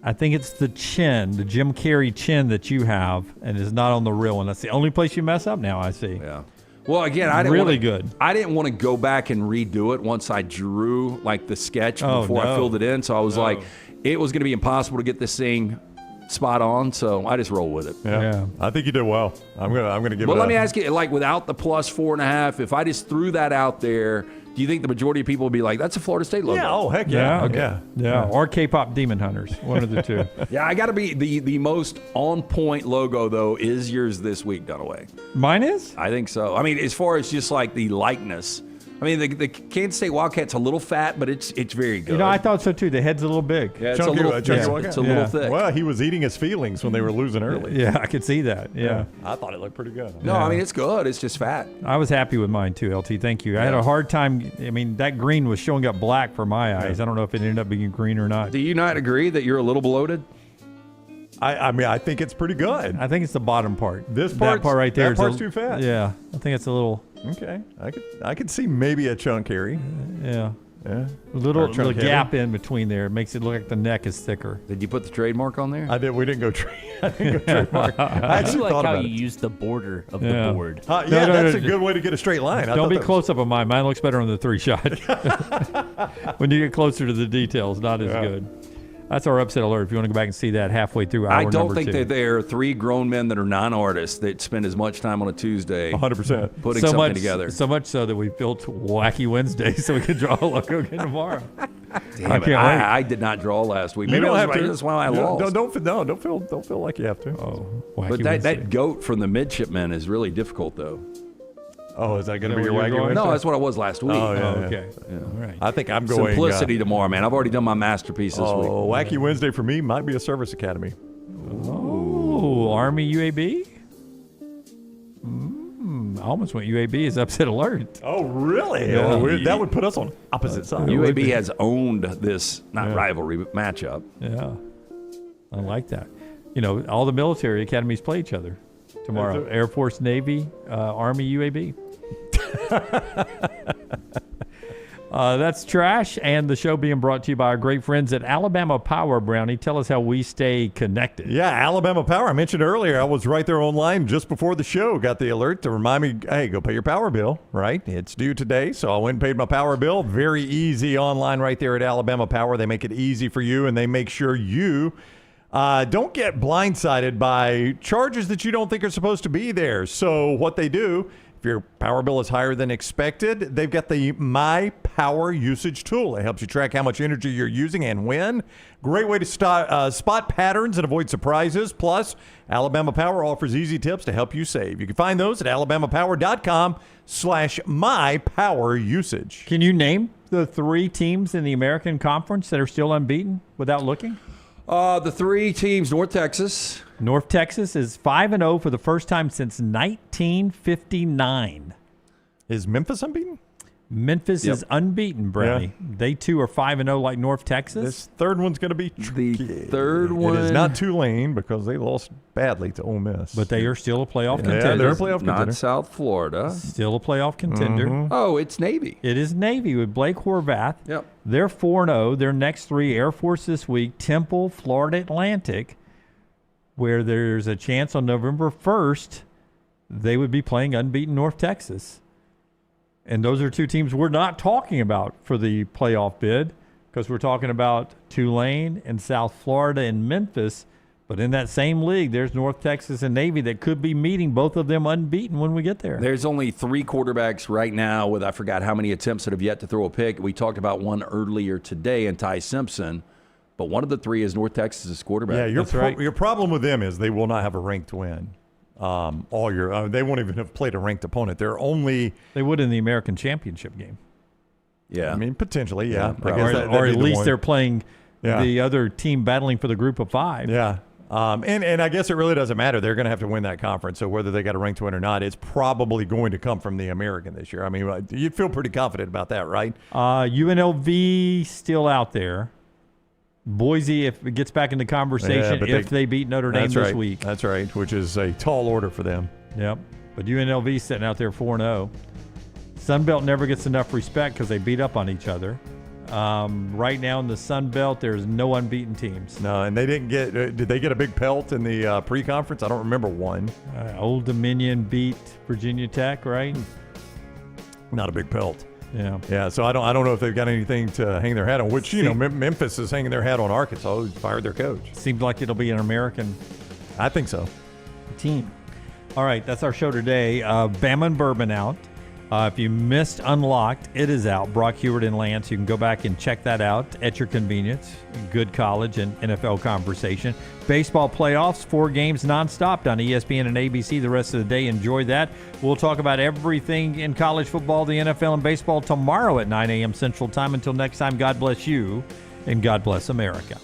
I think it's the chin, the Jim Carrey chin that you have, and is not on the real one. That's the only place you mess up now, I see. Yeah. Well, again, I didn't really good. I didn't want to go back and redo it once I drew like the sketch before I filled it in. So I was like, it was going to be impossible to get this thing spot on. So I just roll with it. Yeah. I think you did well. I'm gonna give it. But let me ask you, like without the plus 4.5, if I just threw that out there, do you think the majority of people would be like, "That's a Florida State logo"? Yeah. Oh, heck yeah. Okay. Yeah. Or K-pop Demon Hunters, one of the two. Yeah, I got to be the most on point logo though. Is yours this week, Dunaway? Mine is. I think so. I mean, as far as just like the likeness. I mean, the Kansas State Wildcat's a little fat, but it's very good. You know, I thought so too. The head's a little big. Yeah, it's Chunky, a little, chunky yeah, Wildcat. it's a little thick. Well, he was eating his feelings when they were losing early. Yeah, I could see that. Yeah. I thought it looked pretty good. No, I mean, it's good. It's just fat. I was happy with mine too, LT. Thank you. I had a hard time. I mean, that green was showing up black for my eyes. I don't know if it ended up being green or not. Do you not agree that you're a little bloated? I mean, I think it's pretty good. I think it's the bottom part. That part right there. That part's too fat. Yeah, I think it's a little. Okay, I could see maybe a chunk Harry. Yeah. Yeah. A little chunk gap in between there. It makes it look like the neck is thicker. Did you put the trademark on there? I did. We didn't go trademark. I I do actually like thought how about you it. use the border of the board. Yeah, No, that's a good way to get a straight line. Don't be close up on mine. Mine looks better on the 3-shot. When you get closer to the details, not as good. That's our upset alert. If you want to go back and see that halfway through hour I don't number think 2. that there are 3 grown men that are non-artists that spend as much time on a Tuesday 100% putting something together. So much so that we built Wacky Wednesday so we could draw a logo again tomorrow. Damn it. I did not draw last week. Maybe that's why I lost. Don't feel like you have to. Oh, but that goat from the midshipmen is really difficult, though. Oh, is that going to be your Wacky Wednesday? No, that's what I was last week. Oh, yeah, okay. Yeah. All right. I think I'm going Simplicity tomorrow, man. I've already done my masterpiece this week. Oh, Wacky Wednesday for me might be a service academy. Oh, Army UAB? I almost went UAB as upset alert. Oh, really? Yeah. Oh, that would put us on opposite sides. UAB has owned this, rivalry, but matchup. Yeah. I like that. You know, all the military academies play each other tomorrow. Air Force, Navy, Army, UAB. That's Trash, and the show being brought to you by our great friends at Alabama Power. Brownie, tell us how we stay connected. Yeah, Alabama Power. I mentioned earlier, I was right there online just before the show. Got the alert to remind me, hey, go pay your power bill, right? It's due today, so I went and paid my power bill. Very easy online right there at Alabama Power. They make it easy for you, and they make sure you don't get blindsided by charges that you don't think are supposed to be there. So what they do, if your power bill is higher than expected, they've got the My Power Usage tool. It helps you track how much energy you're using and when. Great way to spot patterns and avoid surprises. Plus, Alabama Power offers easy tips to help you save. You can find those at alabamapower.com/mypowerusage. Can you name the 3 teams in the American Conference that are still unbeaten without looking? The 3 teams, North Texas. North Texas is 5-0 for the first time since 1959. Is Memphis unbeaten? Memphis is unbeaten, Brownie. Yeah. They too are 5-0 like North Texas. This third one's going to be tricky. The third one. It is not Tulane because they lost badly to Ole Miss. But they are still a playoff contender. Yeah, they're a playoff contender. Not South Florida. Still a playoff contender. Mm-hmm. Oh, it's Navy. It is Navy with Blake Horvath. Yep. They're 4-0. Their next 3, Air Force this week, Temple, Florida Atlantic, where there's a chance on November 1st they would be playing unbeaten North Texas. And those are 2 teams we're not talking about for the playoff bid because we're talking about Tulane and South Florida and Memphis. But in that same league, there's North Texas and Navy that could be meeting both of them unbeaten when we get there. There's only 3 quarterbacks right now with I forgot how many attempts that have yet to throw a pick. We talked about one earlier today in Ty Simpson, but one of the 3 is North Texas's quarterback. Yeah, your problem with them is they will not have a ranked win. All year. They won't even have played a ranked opponent. They would in the American Championship game. Yeah. I mean, potentially, yeah. Or at least they're playing the other team battling for the group of 5. Yeah. And I guess it really doesn't matter. They're going to have to win that conference. So whether they got a ranked win or not, it's probably going to come from the American this year. I mean, you'd feel pretty confident about that, right? UNLV still out there. Boise, if it gets back in the conversation, if they beat Notre Dame this week. That's right, which is a tall order for them. Yep. But UNLV sitting out there 4-0. Sunbelt never gets enough respect because they beat up on each other. Right now in the Sunbelt, there's no unbeaten teams. No, and they didn't get. Did they get a big pelt in the pre-conference? I don't remember one. Old Dominion beat Virginia Tech, right? Not a big pelt. Yeah. So I don't know if they've got anything to hang their hat on. Which Memphis is hanging their hat on Arkansas, who fired their coach. Seems like it'll be an American. I think so. Team. All right, that's our show today. Bama and Bourbon out. If you missed Unlocked, it is out. Brock Heward and Lance. You can go back and check that out at your convenience. Good college and NFL conversation. Baseball playoffs, 4 games nonstop on ESPN and ABC the rest of the day. Enjoy that. We'll talk about everything in college football, the NFL, and baseball tomorrow at 9 a.m. Central Time. Until next time, God bless you and God bless America.